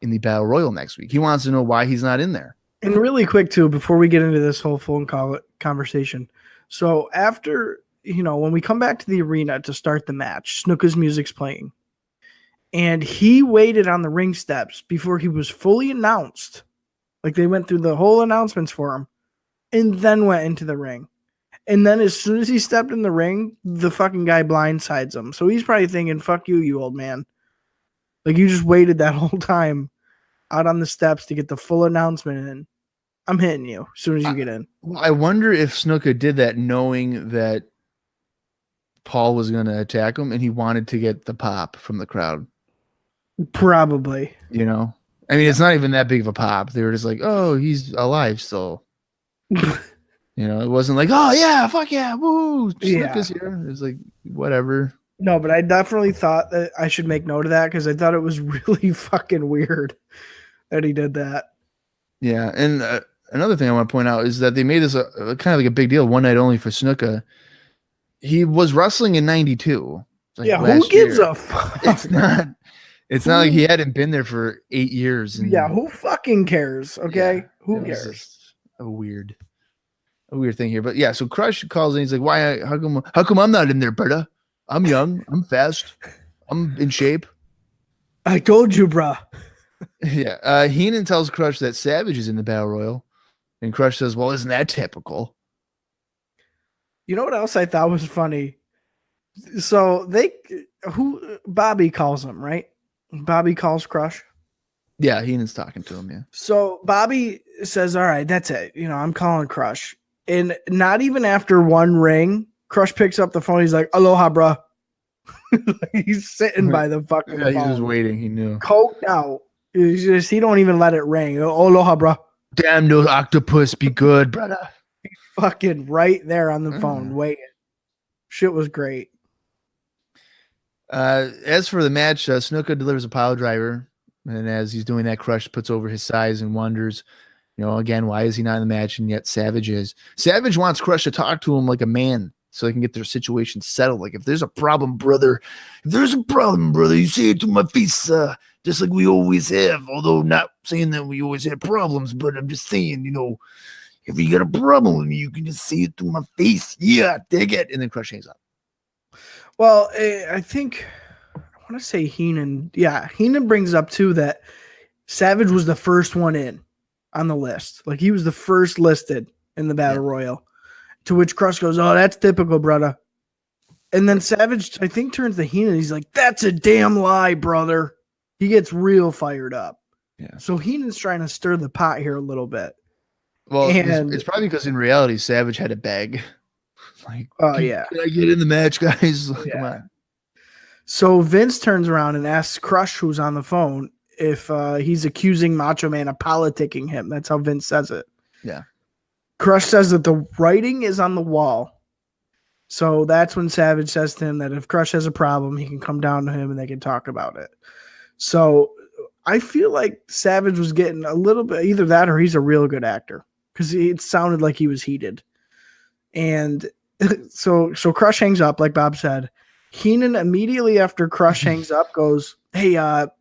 in the Battle Royal next week. He wants to know why he's not in there.
And really quick, too, before we get into this whole phone call conversation. So after, when we come back to the arena to start the match, Snuka's music's playing. And he waited on the ring steps before he was fully announced. Like they went through the whole announcements for him and then went into the ring. And then as soon as he stepped in the ring, the fucking guy blindsides him. So he's probably thinking, fuck you, you old man. Like you just waited that whole time out on the steps to get the full announcement in. I'm hitting you as soon as you get in.
I wonder if Snuka did that knowing that Paul was going to attack him and he wanted to get the pop from the crowd.
Probably.
I mean, it's not even that big of a pop. They were just like, oh, he's alive still. It wasn't like, oh, yeah, fuck yeah, woo, Snuka's here. It was like, whatever.
No, but I definitely thought that I should make note of that because I thought it was really fucking weird that he did that.
Yeah, and another thing I want to point out is that they made this a kind of like a big deal, one night only for Snuka. He was wrestling in '92.
Like who gives a fuck?
It's not like he hadn't been there for 8 years. And
yeah, who fucking cares? Okay,
yeah,
who cares?
A weird thing here. But yeah, so Crush calls in. He's like, "Why? How come I'm not in there, brother? I'm young. I'm fast. I'm in shape."
I told you, bruh.
Yeah. Heenan tells Crush that Savage is in the Battle Royal, and Crush says, "Well, isn't that typical?"
You know what else I thought was funny? So Bobby calls him, right? Bobby calls Crush.
Yeah, Heenan's talking to him. Yeah.
So Bobby says, "All right, that's it. I'm calling Crush." And not even after one ring, Crush picks up the phone. He's like, "Aloha, bruh." He's sitting by the fucking phone.
He's just waiting. He knew.
Coked out. He don't even let it ring. Aloha, bruh.
Damn those octopus be good, brother.
Fucking right there on the phone, waiting. Shit was great.
As for the match, Snuka delivers a pile driver, and as he's doing that, Crush puts over his size and wonders, again, why is he not in the match? And yet Savage is. Savage wants Crush to talk to him like a man, so they can get their situation settled. Like, if there's a problem, brother, you say it to my face, just like we always have. Although not saying that we always have problems, but I'm just saying, if you got a problem with me, you can just say it to my face. Yeah, dig it. And then Crush hangs up.
Well, I think I want to say Heenan. Yeah, Heenan brings up too that Savage was the first one in on the list. Like, he was the first listed in the Battle Royal. To which Crush goes, "Oh, that's typical, brother." And then Savage, I think, turns to Heenan. He's like, "That's a damn lie, brother." He gets real fired up.
Yeah.
So Heenan's trying to stir the pot here a little bit.
Well, it's probably because in reality, Savage had a bag. Like,
can
I get in the match, guys? Like, come on.
So Vince turns around and asks Crush, who's on the phone, if he's accusing Macho Man of politicking him. That's how Vince says it.
Yeah.
Crush says that the writing is on the wall. So that's when Savage says to him that if Crush has a problem, he can come down to him and they can talk about it. So I feel like Savage was getting a little bit either that or he's a real good actor because it sounded like he was heated. And so Crush hangs up, like Bob said. Heenan immediately after Crush hangs up goes, "Hey,"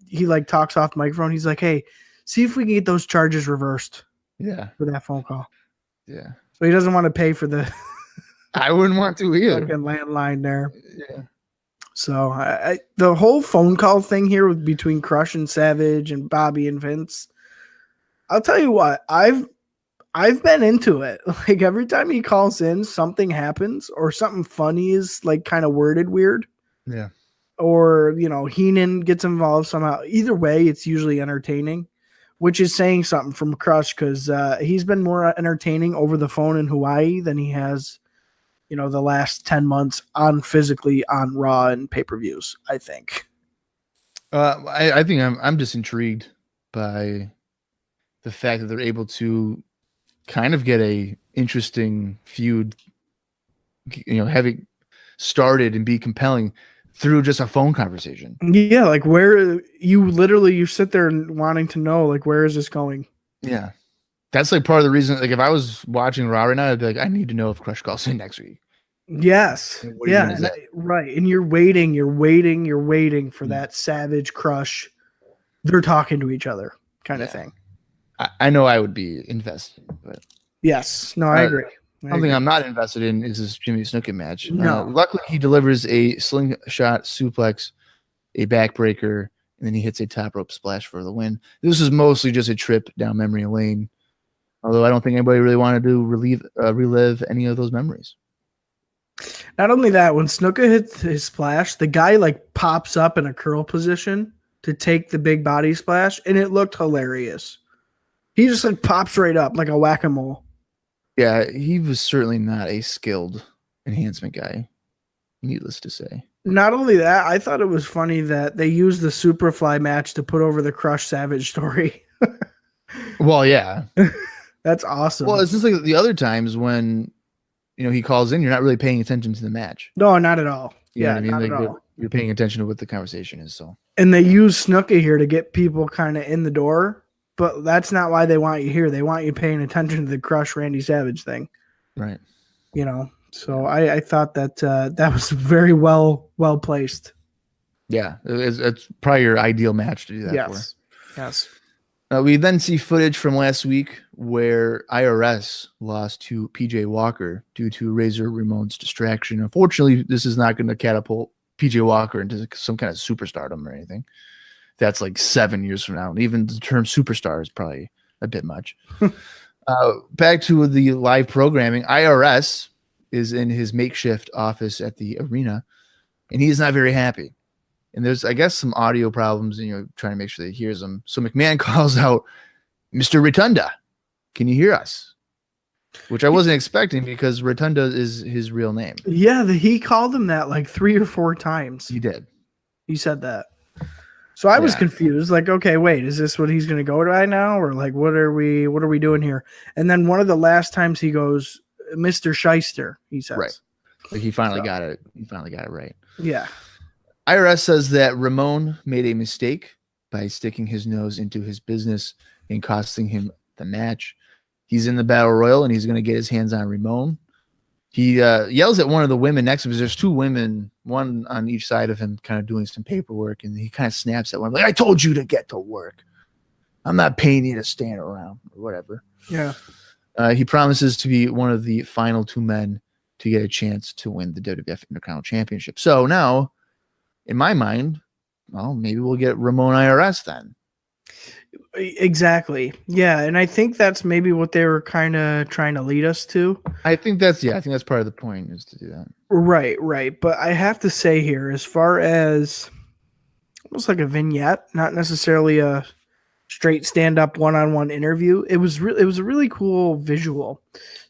he like talks off microphone. He's like, "Hey, see if we can get those charges reversed."
Yeah.
For that phone call.
Yeah.
So he doesn't want to pay for the
I wouldn't want to either.
fucking landline there.
Yeah.
So the whole phone call thing here between Crush and Savage and Bobby and Vince, I'll tell you what, I've been into it. Like, every time he calls in, something happens or something funny is like kind of worded weird.
Yeah.
Or, Heenan gets involved somehow. Either way, it's usually entertaining, which is saying something from Crush because he's been more entertaining over the phone in Hawaii than he has, the last 10 months physically on Raw and pay-per-views, I think.
I think I'm just intrigued by the fact that they're able to kind of get a interesting feud, having started and be compelling through just a phone conversation.
Yeah, like where you sit there and wanting to know, like, where is this going?
Yeah. That's like part of the reason, like, if I was watching Raw right now, I'd be like, I need to know if Crush calls in next week.
Yes. Yeah. Right. And you're waiting for that Savage Crush. They're talking to each other kind of thing.
I know I would be invested, but
yes. No, I agree.
Something I'm not invested in is this Jimmy Snuka match.
No.
Luckily, he delivers a slingshot suplex, a backbreaker, and then he hits a top rope splash for the win. This is mostly just a trip down memory lane, although I don't think anybody really wanted to relive any of those memories.
Not only that, when Snuka hits his splash, the guy like pops up in a curl position to take the big body splash, and it looked hilarious. He just like pops right up like a whack-a-mole.
Yeah, he was certainly not a skilled enhancement guy, needless to say.
Not only that, I thought it was funny that they used the Superfly match to put over the Crush Savage story.
Well, yeah.
That's awesome.
Well, it's just like the other times when he calls in, you're not really paying attention to the match.
No, not at all.
You know
yeah,
what I mean?
not
Like,
at all.
You're paying attention to what the conversation is. So,
and they use Snuka here to get people kind of in the door, but that's not why they want you here. They want you paying attention to the Crush Randy Savage thing.
Right.
So I thought that that was very well placed.
Yeah, it's probably your ideal match to do that
Yes. Yes.
for. We then see footage from last week where IRS lost to PJ Walker due to Razor Ramon's distraction. Unfortunately, this is not going to catapult PJ Walker into some kind of superstardom or anything. That's like 7 years from now. And even the term superstar is probably a bit much. Back to the live programming. IRS is in his makeshift office at the arena, and he's not very happy. And there's, I guess, some audio problems, and trying to make sure that he hears them. So McMahon calls out, "Mr. Rotunda, can you hear us?" Which I wasn't expecting because Rotunda is his real name.
Yeah, he called him that like 3 or 4 times.
He did.
He said that. So I was confused. Like, okay, wait, is this what he's going to go to right now, or like, what are we doing here? And then one of the last times he goes, "Mr. Shyster," he says.
Right. Like he finally got it. He finally got it right.
Yeah.
IRS says that Ramon made a mistake by sticking his nose into his business and costing him the match. He's in the Battle Royal, and he's going to get his hands on Ramon. He yells at one of the women next to him. There's 2 women, one on each side of him, kind of doing some paperwork, and he kind of snaps at one, like, "I told you to get to work. I'm not paying you to stand around," or whatever.
Yeah.
He promises to be one of the final 2 men to get a chance to win the WWF Intercontinental Championship. So now, in my mind, well, maybe we'll get Ramon IRS then.
Exactly. Yeah, and I think that's maybe what they were kind of trying to lead us to.
I think that's part of the point, is to do that.
Right. But I have to say here, as far as almost like a vignette, not necessarily a straight stand-up one-on-one interview, it was a really cool visual.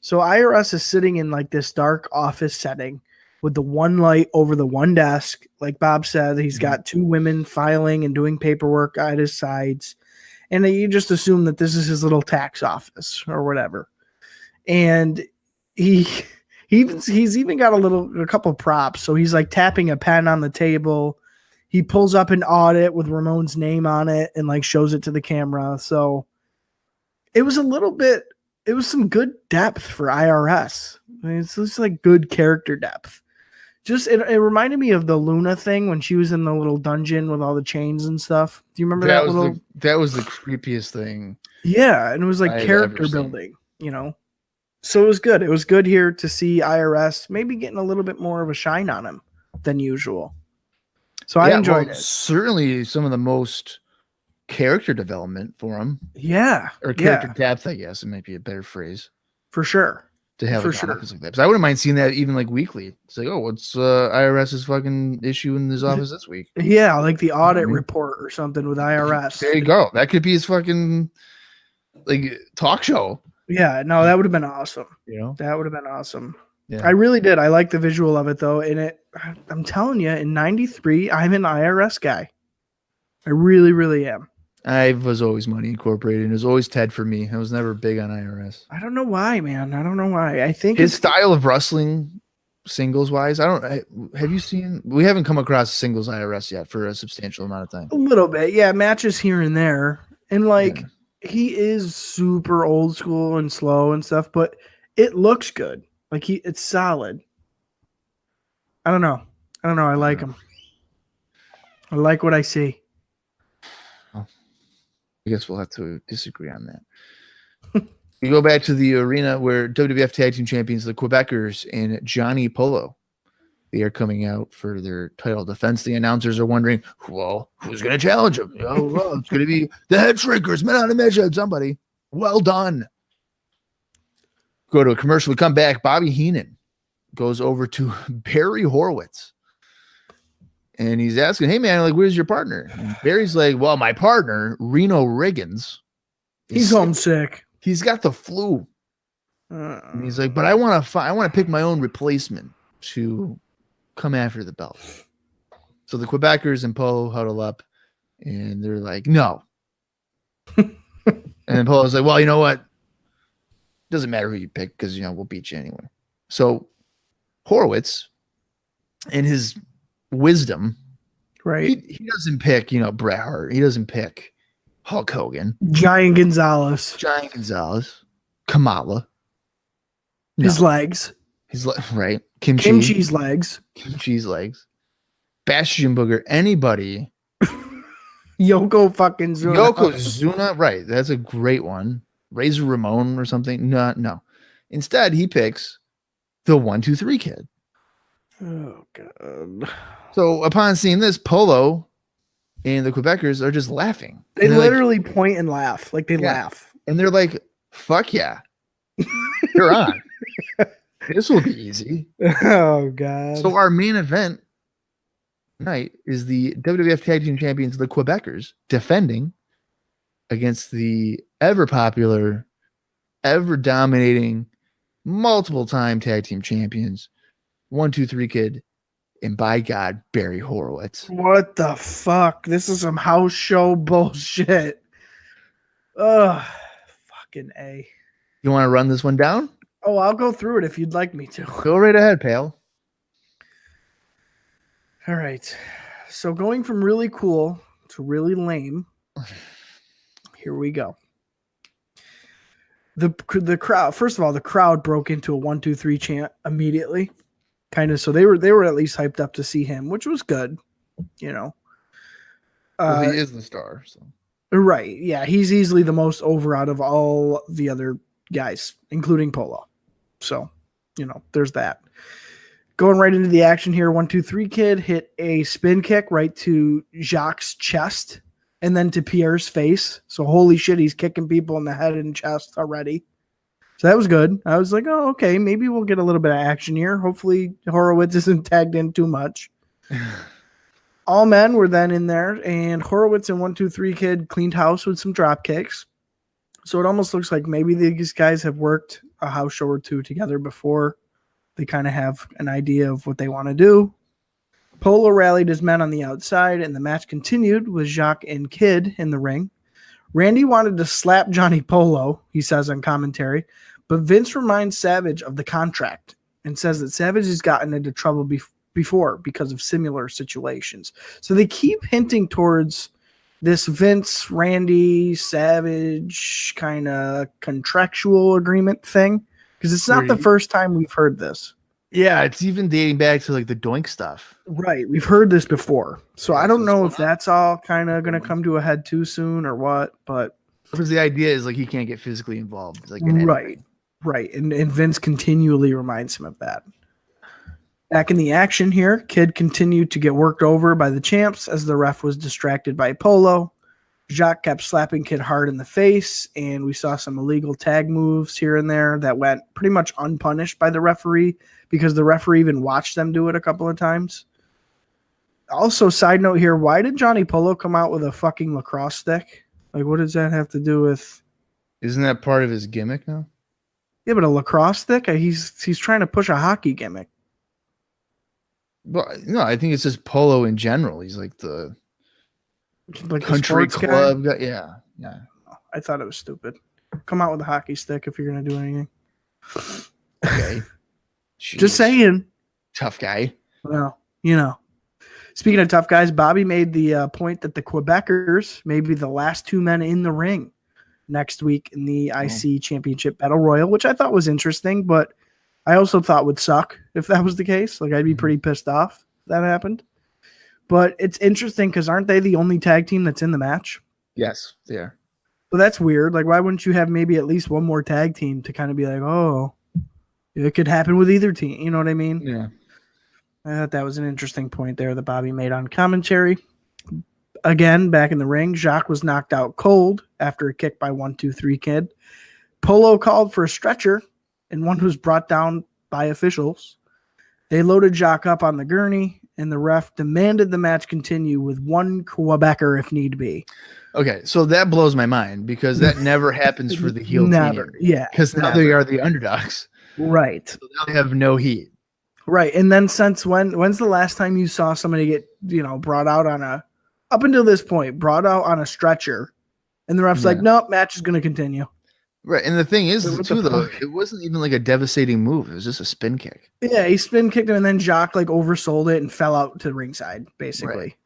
So IRS is sitting in like this dark office setting with the one light over the one desk. Like Bob said, he's got 2 women filing and doing paperwork at his sides. And you just assume that this is his little tax office or whatever. And he's even got a couple props. So he's like tapping a pen on the table. He pulls up an audit with Ramon's name on it and like shows it to the camera. So it was some good depth for IRS. I mean, it's just like good character depth. Just it reminded me of the Luna thing when she was in the little dungeon with all the chains and stuff. Do you remember that
that was the creepiest thing.
Yeah, and it was like character building, So it was good. It was good here to see IRS maybe getting a little bit more of a shine on him than usual. So I enjoyed it.
Certainly some of the most character development for him.
Yeah.
Or character depth, I guess it might be a better phrase.
For sure.
To have like that. Because I wouldn't mind seeing that even like weekly. It's like, oh, what's IRS's fucking issue in his office this week?
Yeah, like the audit report or something with IRS.
There you go. That could be his fucking like talk show.
Yeah, no, that would have been awesome. That would have been awesome. Yeah. I really did. I like the visual of it though. And I'm telling you, in '93, I'm an IRS guy. I really, really am.
I was always Money Incorporated. It was always Ted for me. I was never big on IRS.
I don't know why, man. I don't know why. I think
his style of wrestling, singles wise, have you seen? We haven't come across singles IRS yet for a substantial amount of time.
A little bit, yeah. Matches here and there, and he is super old school and slow and stuff, but it looks good. Like it's solid. I don't know. I like him. I like what I see.
I guess we'll have to disagree on that. We go back to the arena where WWF Tag Team Champions, the Quebecers, and Johnny Polo, they are coming out for their title defense. The announcers are wondering, well, who's going to challenge them? Well, it's going to be the Head Shrinkers, men on a mission, somebody. Well done. Go to a commercial. We come back. Bobby Heenan goes over to Barry Horowitz. And he's asking, hey, man, like, where's your partner? And Barry's like, well, my partner, Reno Riggins.
He's homesick.
He's got the flu. And he's like, but I want to pick my own replacement to come after the belt. So the Quebecers and Polo huddle up, and they're like, no. And Polo's like, well, you know what? Doesn't matter who you pick because, we'll beat you anyway. So Horowitz, in his wisdom,
right?
He doesn't pick, Bret Hart. He doesn't pick Hulk Hogan.
Giant Gonzalez.
Kamala.
No. His legs.
Right.
Kimchi's legs.
Kimchi's legs. Bastion Booger, anybody.
Yoko fucking Zuna.
Yokozuna, right? That's a great one. Razor Ramon or something. No. Instead, he picks the 1-2-3 Kid.
Oh god.
So upon seeing this, Polo and the Quebecers are just laughing.
They
And
literally point and laugh. Like they laugh.
And they're like, fuck yeah. You're on. This will be easy.
Oh god.
So our main event night is the WWF Tag Team Champions, the Quebecers, defending against the ever popular, ever dominating, multiple time tag team champions, 1-2-3 Kid, and by God, Barry Horowitz.
What the fuck? This is some house show bullshit. Ugh. Fucking A.
You want to run this one down?
Oh, I'll go through it if you'd like me to.
Go right ahead, pal.
All right. So going from really cool to really lame. Here we go. The crowd, first of all, the crowd broke into a 1-2-3 chant immediately. Kind of, so they were at least hyped up to see him, which was good, you know.
Well, he is the star, so.
Right. Yeah, he's easily the most over out of all the other guys, including Polo. So, you know, there's that. Going right into the action here, 1-2-3 Kid hit a spin kick right to Jacques' chest and then to Pierre's face. So holy shit, he's kicking people in the head and chest already. So that was good. I was like, oh, okay, maybe we'll get a little bit of action here. Hopefully Horowitz isn't tagged in too much. All men were then in there, and Horowitz and 1-2-3 Kid cleaned house with some drop kicks. So it almost looks like maybe these guys have worked a house show or two together before. They kind of have an idea of what they want to do. Polo rallied his men on the outside, and the match continued with Jacques and Kid in the ring. Randy wanted to slap Johnny Polo, he says on commentary, but Vince reminds Savage of the contract and says that Savage has gotten into trouble before because of similar situations. So they keep hinting towards this Vince, Randy, Savage kind of contractual agreement thing, because it's not the first time we've heard this.
Yeah, it's even dating back to like the Doink stuff.
Right. We've heard this before. So I don't know if that's all kind of going to come to a head too soon or what, but
because the idea is like he can't get physically involved. Like
right. And Vince continually reminds him of that. Back in the action here, Kid continued to get worked over by the champs as the ref was distracted by Polo. Jacques kept slapping Kid hard in the face, and we saw some illegal tag moves here and there that went pretty much unpunished by the referee because the referee even watched them do it a couple of times. Also, side note here, why did Johnny Polo come out with a fucking lacrosse stick? Like, what does that have to do with...
Isn't that part of his gimmick now?
Yeah, but a lacrosse stick? He's trying to push a hockey gimmick.
Well, no, I think it's just Polo in general. He's like the country club guy. Yeah.
I thought it was stupid. Come out with a hockey stick if you're going to do anything.
Okay.
Just saying.
Tough guy.
Well, you know. Speaking of tough guys, Bobby made the point that the Quebecers may be the last two men in the ring next week in the IC Championship Battle Royal, which I thought was interesting, but I also thought would suck if that was the case. Like, I'd be pretty pissed off if that happened. But it's interesting because aren't they the only tag team that's in the match?
Yes, they are.
So that's weird. Like, why wouldn't you have maybe at least one more tag team to kind of be like, oh, it could happen with either team. You know what I mean?
Yeah.
I thought that was an interesting point there that Bobby made on commentary. Again, back in the ring, Jacques was knocked out cold after a kick by 1-2-3 Kid. Polo called for a stretcher, and one was brought down by officials. They loaded Jacques up on the gurney, and the ref demanded the match continue with one Quebecer if need be.
Okay, so that blows my mind because that never happens for the heel team.
Yeah.
Because now they are the underdogs.
Right.
So now they have no heat.
Right. And then since when's the last time you saw somebody get, brought out up until this point, brought out on a stretcher, and the ref's like, nope, match is going to continue.
Right. And the thing is, too, though, it wasn't even like a devastating move. It was just a spin kick.
Yeah, he spin kicked him, and then Jacques oversold it and fell out to ringside, basically.
Right.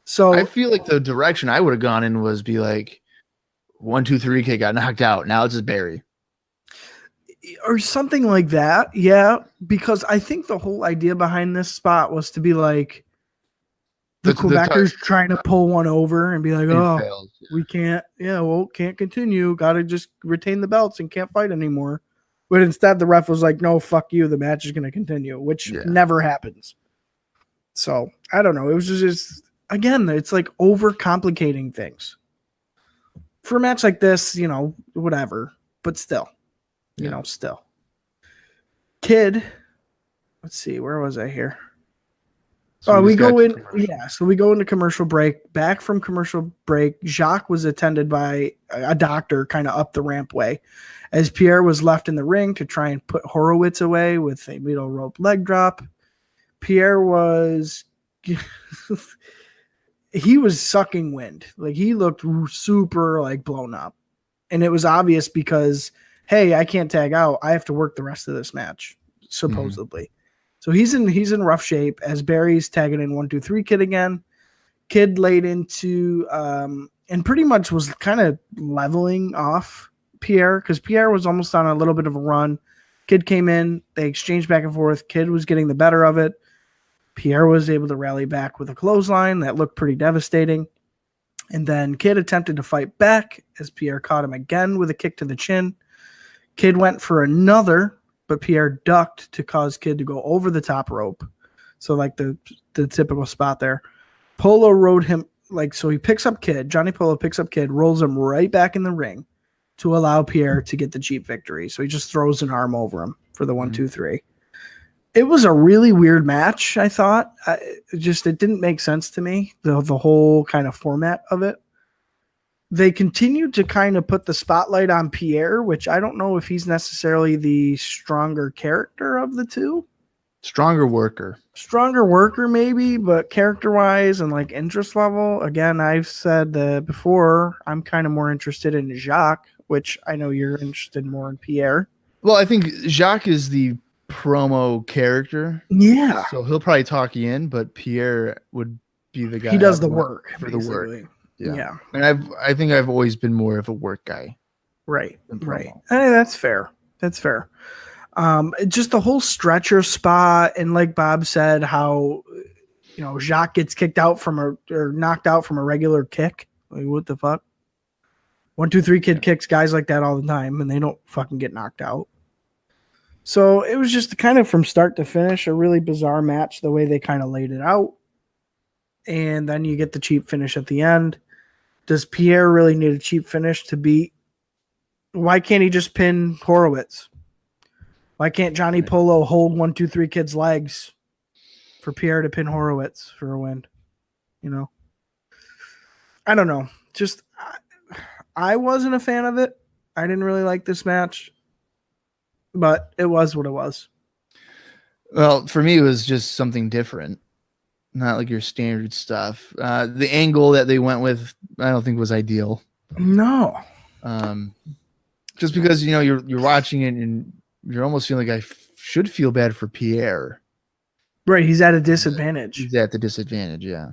So
I feel like the direction I would have gone in was be like 1-2-3 Kid got knocked out. Now it's just Barry.
Or something like that. Yeah. Because I think the whole idea behind this spot was to be like, The Quebecers trying to pull one over and be like, oh, we can't. Yeah, well, can't continue. Got to just retain the belts and can't fight anymore. But instead, the ref was like, no, fuck you. The match is going to continue, which never happens. So, I don't know. It was just, again, it's like overcomplicating things. For a match like this, you know, whatever. But still, you know, still. Kid, let's see, where was I here? So we go in, so we go into commercial break. Back from commercial break, Jacques was attended by a doctor kind of up the rampway as Pierre was left in the ring to try and put Horowitz away with a middle rope leg drop. Pierre was, he was sucking wind. Like, he looked super, like, blown up. And it was obvious because, hey, I can't tag out. I have to work the rest of this match, supposedly. So he's in rough shape as Barry's tagging in 1, 2, 3 Kid again. Kid laid into and pretty much was kind of leveling off Pierre because Pierre was almost on a little bit of a run. Kid came in, they exchanged back and forth. Kid was getting the better of it. Pierre was able to rally back with a clothesline that looked pretty devastating. And then Kid attempted to fight back as Pierre caught him again with a kick to the chin. Kid went for another, but Pierre ducked to cause Kid to go over the top rope. So like the typical spot there. Polo rode him, like, so he picks up Kid. Johnny Polo picks up Kid, rolls him right back in the ring to allow Pierre to get the cheap victory. So he just throws an arm over him for the 1, 2, 3. It was a really weird match, I thought. It didn't make sense to me, the whole kind of format of it. They continued to kind of put the spotlight on Pierre, which I don't know if he's necessarily the stronger character of the two.
Stronger worker,
maybe, but character-wise and like interest level, again, I've said before, I'm kind of more interested in Jacques, which I know you're interested more in Pierre.
Well, I think Jacques is the promo character.
Yeah.
So he'll probably talk you in, but Pierre would be the guy.
He does the work
for the work.
Yeah.
And I think I've always been more of a work guy.
Right. Right. Hey, that's fair. Just the whole stretcher spot, and like Bob said, how, you know, Jacques gets kicked out or knocked out from a regular kick. Like, what the fuck? 1, 2, 3 Kid kicks guys like that all the time, and they don't fucking get knocked out. So it was just kind of from start to finish a really bizarre match, the way they kind of laid it out. And then you get the cheap finish at the end. Does Pierre really need a cheap finish to beat? Why can't he just pin Horowitz? Why can't Johnny Polo hold 1, 2, 3 Kid's legs for Pierre to pin Horowitz for a win? You know? I don't know. Just, I wasn't a fan of it. I didn't really like this match. But it was what it was.
Well, for me, it was just something different. Not like your standard stuff. The angle that they went with, I don't think was ideal.
No.
Just because, you know, you're watching it and you're almost feeling like I should feel bad for Pierre.
Right, he's at a disadvantage.
He's at the disadvantage, yeah.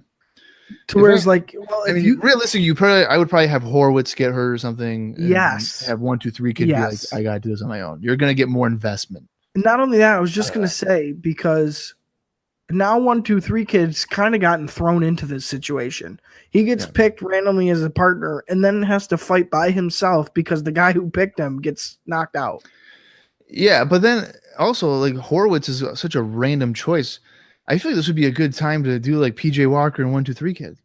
To where it's like, well,
I mean, realistically, I would probably have Horowitz get hurt or something.
Yes.
Have 1, 2, 3 Kid be like, I gotta do this on my own. You're gonna get more investment.
Not only that, I was just gonna say, because now 1, 2, 3 Kid's kind of gotten thrown into this situation. He gets picked randomly as a partner and then has to fight by himself because the guy who picked him gets knocked out.
Yeah, but then also, like, Horowitz is such a random choice. I feel like this would be a good time to do like PJ Walker and 1, 2, 3 Kid.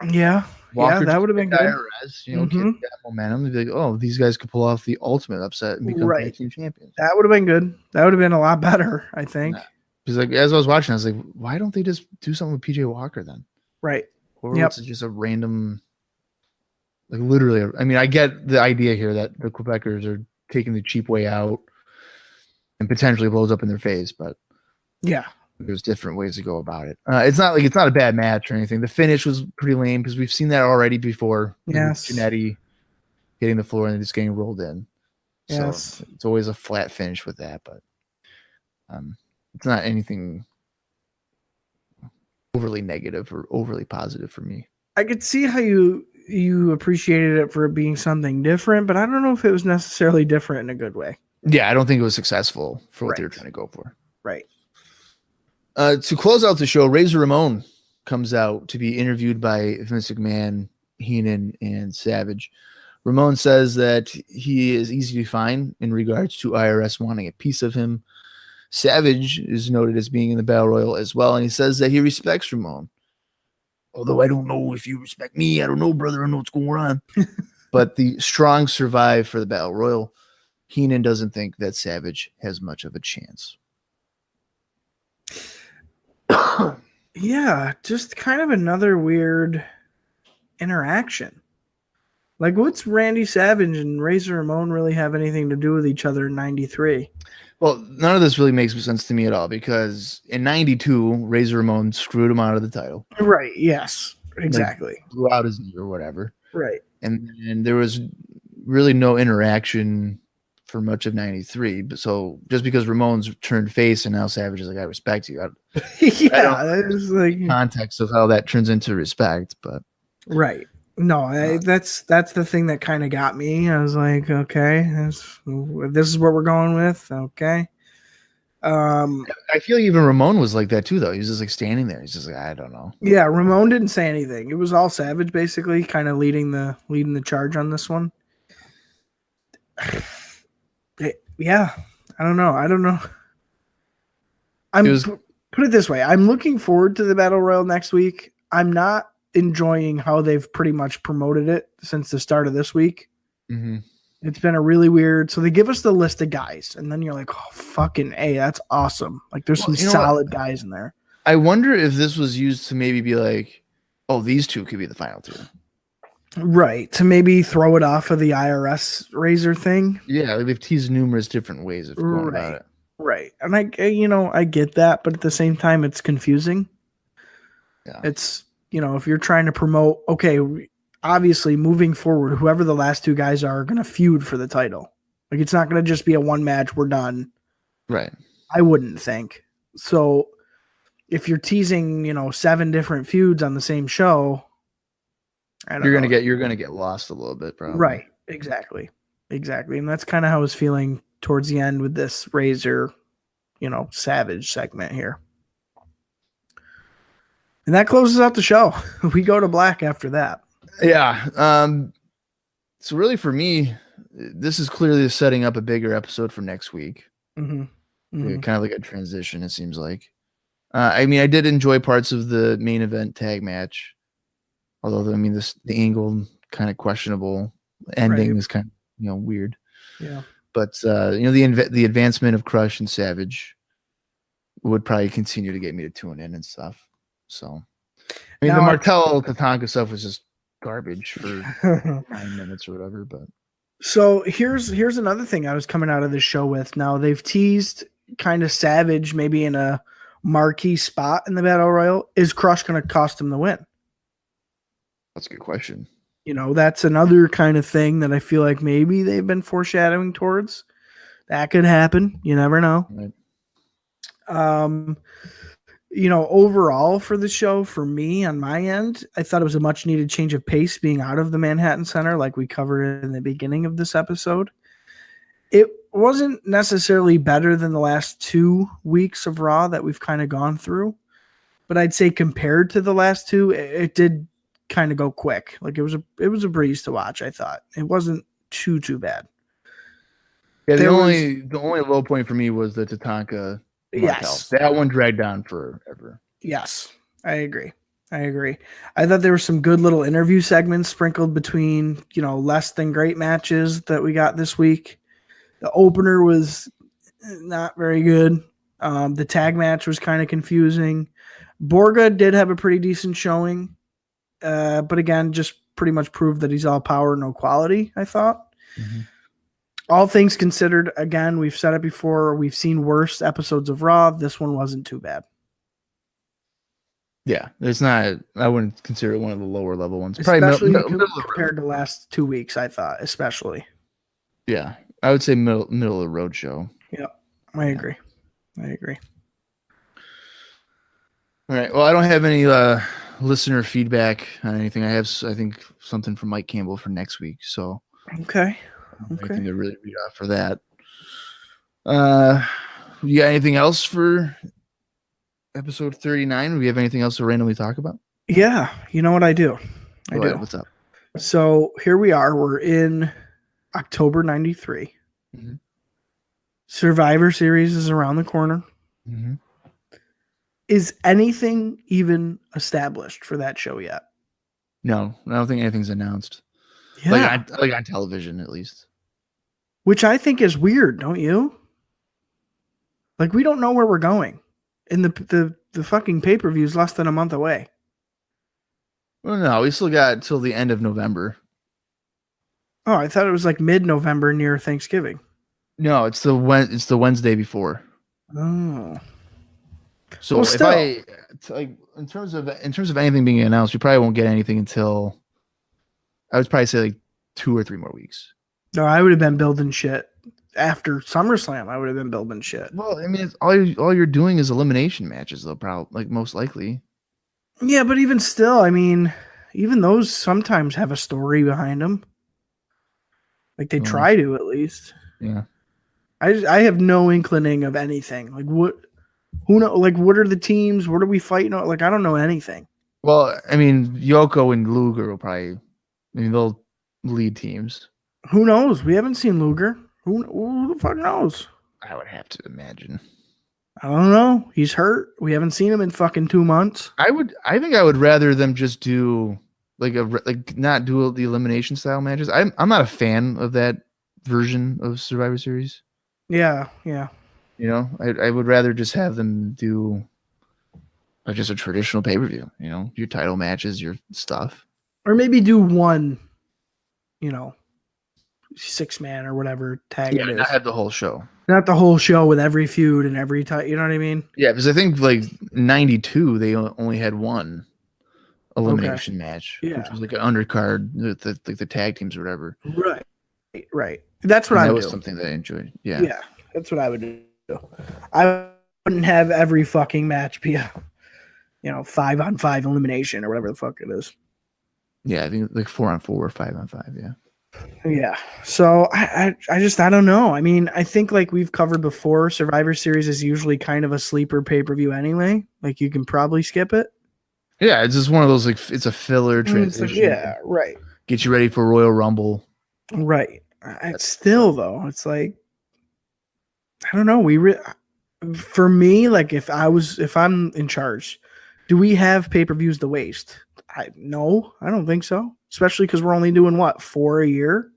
Yeah,
Walker,
that would have been good.
IRS, you know, Kid got momentum. They'd be like, oh, these guys could pull off the ultimate upset and become tag team champions.
That would have been good. That would have been a lot better, I think.
Because like as I was watching, I was like, why don't they just do something with PJ Walker then?
Right.
Horowitz is just a random, like literally. I mean, I get the idea here that the Quebecers are taking the cheap way out and potentially blows up in their face, but
yeah.
There's different ways to go about it. It's not a bad match or anything. The finish was pretty lame because we've seen that already before.
Yes.
Jannetty hitting the floor and then just getting rolled in.
Yes.
So it's always a flat finish with that, but it's not anything overly negative or overly positive for me.
I could see how you appreciated it for it being something different, but I don't know if it was necessarily different in a good way.
Yeah, I don't think it was successful for what they were trying to go for.
Right.
To close out the show, Razor Ramon comes out to be interviewed by Vince McMahon, Heenan, and Savage. Ramon says that he is easy to find in regards to IRS wanting a piece of him. Savage is noted as being in the Battle Royal as well, and he says that he respects Ramon. Although I don't know if you respect me. I don't know, brother. I don't know what's going on. But the strong survive for the Battle Royal. Heenan doesn't think that Savage has much of a chance.
Yeah, just kind of another weird interaction. Like, what's Randy Savage and Razor Ramon really have anything to do with each other in 93?
Well, none of this really makes sense to me at all because in 92, Razor Ramon screwed him out of the title.
Right, yes, exactly.
Like, blew out his knee or whatever.
Right.
And there was really no interaction for much of 93. But so just because Ramon's turned face and now Savage is like, I respect you.
Yeah, it's like
context of how that turns into respect, but
right. No, that's the thing that kind of got me. I was like, okay, this is what we're going with. Okay.
I feel even Ramon was like that too, though. He was just like standing there. He's just like, I don't know.
Yeah, Ramon didn't say anything. It was all Savage basically, kind of leading the charge on this one. Yeah, I don't know. Put it this way. I'm looking forward to the Battle Royal next week. I'm not enjoying how they've pretty much promoted it since the start of this week.
Mm-hmm.
It's been a really weird. So they give us the list of guys, and then you're like, "Oh, fucking A, that's awesome!" Like there's some solid guys in there.
I wonder if this was used to maybe be like, "Oh, these two could be the final two."
Right, to maybe throw it off of the IRS Razor thing.
Yeah, they've teased numerous different ways of going about it.
Right, and I get that, but at the same time, it's confusing.
Yeah,
it's if you're trying to promote, okay, obviously moving forward, whoever the last two guys are going to feud for the title. Like it's not going to just be a one match, we're done.
Right.
I wouldn't think so. If you're teasing, 7 different feuds on the same show. You're
gonna get lost a little bit, probably.
Right. Exactly. And that's kind of how I was feeling towards the end with this Razor, Savage segment here. And that closes out the show. We go to black after that.
Yeah. So really, for me, this is clearly setting up a bigger episode for next week.
Mm-hmm. Mm-hmm.
Kind of like a transition. It seems like. I did enjoy parts of the main event tag match. Although, the angle kind of questionable, ending is kind of weird.
Yeah.
But the advancement of Crush and Savage would probably continue to get me to tune in and stuff. So, the Martel Tatanka stuff was just garbage for 9 minutes or whatever. But
so here's another thing I was coming out of this show with. Now they've teased kind of Savage maybe in a marquee spot in the Battle Royal. Is Crush going to cost him the win?
That's a good question.
That's another kind of thing that I feel like maybe they've been foreshadowing towards. That could happen. You never know.
Right.
Overall for the show, for me on my end, I thought it was a much needed change of pace being out of the Manhattan Center, like we covered in the beginning of this episode. It wasn't necessarily better than the last 2 weeks of Raw that we've kind of gone through, but I'd say compared to the last 2, it did kind of go quick. Like it was a breeze to watch. I thought it wasn't too bad.
Yeah, the only low point for me was the Tatanka.
Yes,
that one dragged on forever.
Yes, I agree. I thought there were some good little interview segments sprinkled between less than great matches that we got this week. The opener was not very good. The tag match was kind of confusing. Borga did have a pretty decent showing. But again, just pretty much proved that he's all power, no quality, I thought.
Mm-hmm. All
things considered, again, we've said it before, we've seen worse episodes of Raw. This one wasn't too bad.
Yeah, it's not. I wouldn't consider it one of the lower level ones.
Especially compared to the last 2 weeks, I thought, especially.
Yeah, I would say middle of the road show.
Yeah, I agree.
All right. Well, I don't have any listener feedback on anything. I think something from Mike Campbell for next week. So
okay.
Anything to really read off for that. You got anything else for episode 39. Do we have anything else to randomly talk about?
Yeah, you know what I do? I
Go
do.
ahead, what's up?
So here we are. We're in October 93.
Mhm.
Survivor Series is around the corner.
Mm-hmm.
Is anything even established for that show yet?
No, I don't think anything's announced.
Yeah.
Like on television, at least.
Which I think is weird, don't you? Like, we don't know where we're going. And the fucking pay-per-view is less than a month away.
Well, no, we still got till the end of November.
Oh, I thought it was like mid-November near Thanksgiving.
No, it's the Wednesday before.
Oh.
So
Well,
if
still.
in terms of anything being announced, we probably won't get anything until I would probably say like 2 or 3 more weeks.
No, I would have been building shit. After SummerSlam, I would have been building shit.
Well, I mean, all you're doing is elimination matches, though. Probably, like most likely.
Yeah, but even still, I mean, even those sometimes have a story behind them. Like they try to, at least.
Yeah.
I have no inclining of anything. Like what? Who know? Like what are the teams? What are we fighting? Like I don't know anything.
Well, I mean, Yoko and Luger will probably. I mean, they'll lead teams.
Who knows? We haven't seen Luger. Who the fuck knows?
I would have to imagine.
I don't know. He's hurt. We haven't seen him in fucking 2 months.
I think I would rather them just do not do the elimination style matches. I'm not a fan of that version of Survivor Series.
Yeah.
You know, I would rather just have them do just a traditional pay-per-view, you know, your title matches, your stuff.
Or maybe do one, 6-man or whatever tag it is.
Not have the whole show.
Not the whole show with every feud and every time. You know what I mean?
Yeah, because I think like 92, they only had one elimination match, which was like an undercard, the tag teams or whatever.
Right. That's what I would do.
That was something that I enjoyed. Yeah,
that's what I would do. I wouldn't have every fucking match be a 5-on-5 elimination or whatever the fuck it is.
Yeah, I think like 4-on-4 or 5-on-5. Yeah.
Yeah. So I don't know. I mean, I think like we've covered before, Survivor Series is usually kind of a sleeper pay-per-view anyway. Like you can probably skip it.
Yeah, it's just one of those like it's a filler transition.
Yeah, right.
Get you ready for Royal Rumble.
Right. It's still though. It's like I don't know. For me, like if I'm in charge, do we have pay-per-views to waste? No, I don't think so. Especially because we're only doing 4 a year.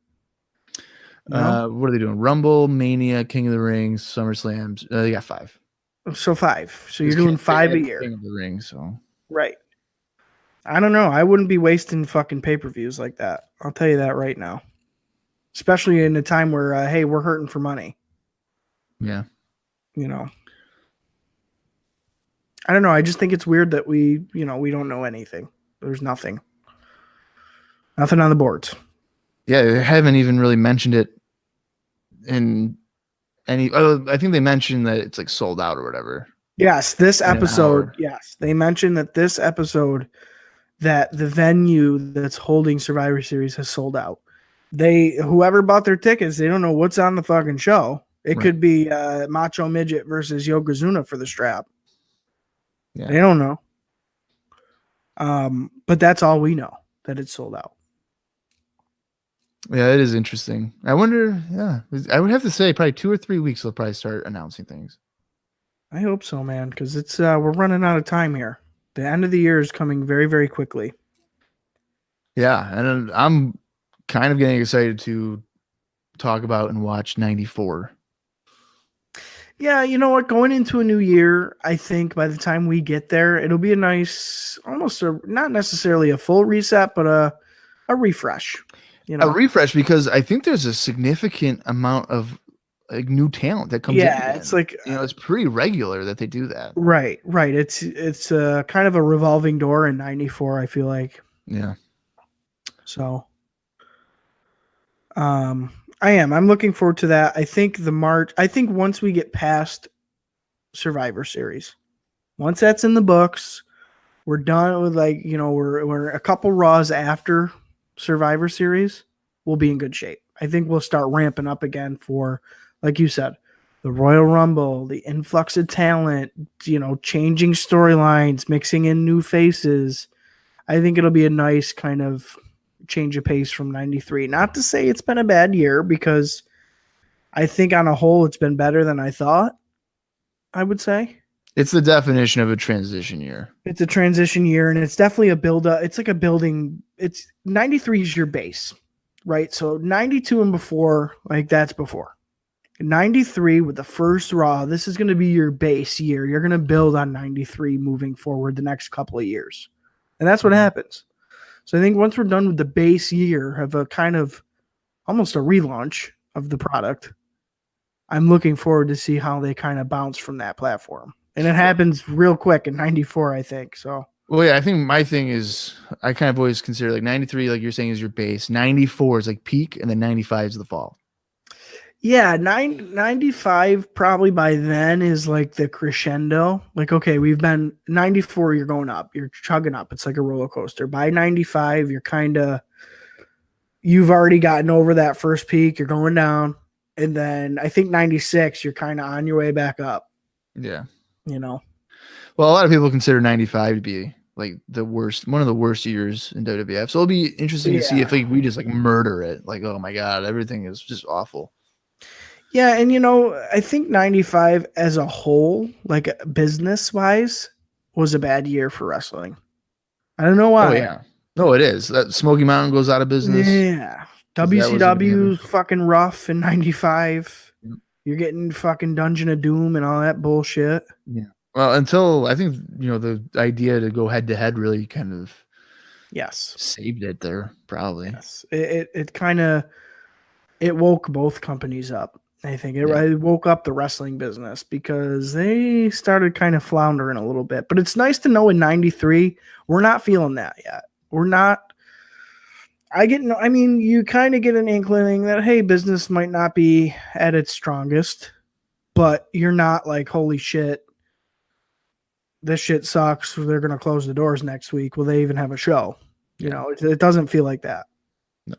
No?
What are they doing? Rumble, Mania, King of the Ring, SummerSlam. They got 5.
So 5. So you're doing 5 a year.
King of the Ring. So
right. I don't know. I wouldn't be wasting fucking pay-per-views like that. I'll tell you that right now. Especially in a time where, hey, we're hurting for money.
Yeah.
I don't know. I just think it's weird that we don't know anything. There's nothing. Nothing on the boards.
Yeah, they haven't even really mentioned it in any. I think they mentioned that it's like sold out or whatever.
Yes, this episode. Yes, they mentioned that this episode, that the venue that's holding Survivor Series has sold out. Whoever bought their tickets, they don't know what's on the fucking show. It could be Macho Midget versus Yokozuna for the strap.
Yeah.
They don't know. But that's all we know, that it's sold out.
Yeah, it is interesting. I wonder, I would have to say probably 2 or 3 weeks they'll probably start announcing things.
I hope so, man, because it's we're running out of time here. The end of the year is coming very, very quickly.
Yeah, and I'm kind of getting excited to talk about and watch 94.
Yeah, you know what? Going into a new year, I think by the time we get there, it'll be a nice, not necessarily a full reset, but a refresh.
A refresh, because I think there's a significant amount of like new talent that comes in.
Yeah, it's like
it's pretty regular that they do that.
Right. It's kind of a revolving door in 94, I feel like.
Yeah.
So I'm looking forward to that. I think once we get past Survivor Series, once that's in the books, we're done with we're a couple Raws after Survivor Series, we'll be in good shape. I think we'll start ramping up again for, like you said, the Royal Rumble, the influx of talent, changing storylines, mixing in new faces. I think it'll be a nice kind of change of pace from 93. Not to say it's been a bad year, because I think on a whole it's been better than I thought, I would say.
It's the definition of a transition year.
It's a transition year, and it's definitely a build-up. It's like a building. 93 is your base, right? So 92 and before, like that's before. 93 with the first Raw, this is going to be your base year. You're going to build on 93 moving forward the next couple of years. And that's what happens. So I think once we're done with the base year of a kind of almost a relaunch of the product, I'm looking forward to see how they kind of bounce from that platform. And it happens real quick in 94, I think. So,
well, yeah, I think my thing is I kind of always consider like 93, like you're saying, is your base. 94 is like peak, and then 95 is the fall.
Yeah, 95 probably by then is like the crescendo. Like, okay, we've been 94, you're going up. You're chugging up. It's like a roller coaster. By 95, you've already gotten over that first peak. You're going down. And then I think 96, you're kind of on your way back up.
Yeah.
Well,
a lot of people consider 95 to be like one of the worst years in WWF. So it'll be interesting to see if we just like murder it. Like, oh my God, everything is just awful.
Yeah. And, I think 95 as a whole, like business wise, was a bad year for wrestling. I don't know why.
Oh, yeah. No, it is. That Smoky Mountain goes out of business.
Yeah. WCW fucking rough in 95. You're getting fucking Dungeon of Doom and all that bullshit.
Yeah. Well, until I think, the idea to go head to head really kind of saved it there, probably.
Yes. It kind of woke both companies up. I think it woke up the wrestling business because they started kind of floundering a little bit. But it's nice to know in 93, we're not feeling that yet. We're not. You kind of get an inkling that, hey, business might not be at its strongest, but you're not like, holy shit, this shit sucks. They're going to close the doors next week. Will they even have a show? It doesn't feel like that.
No.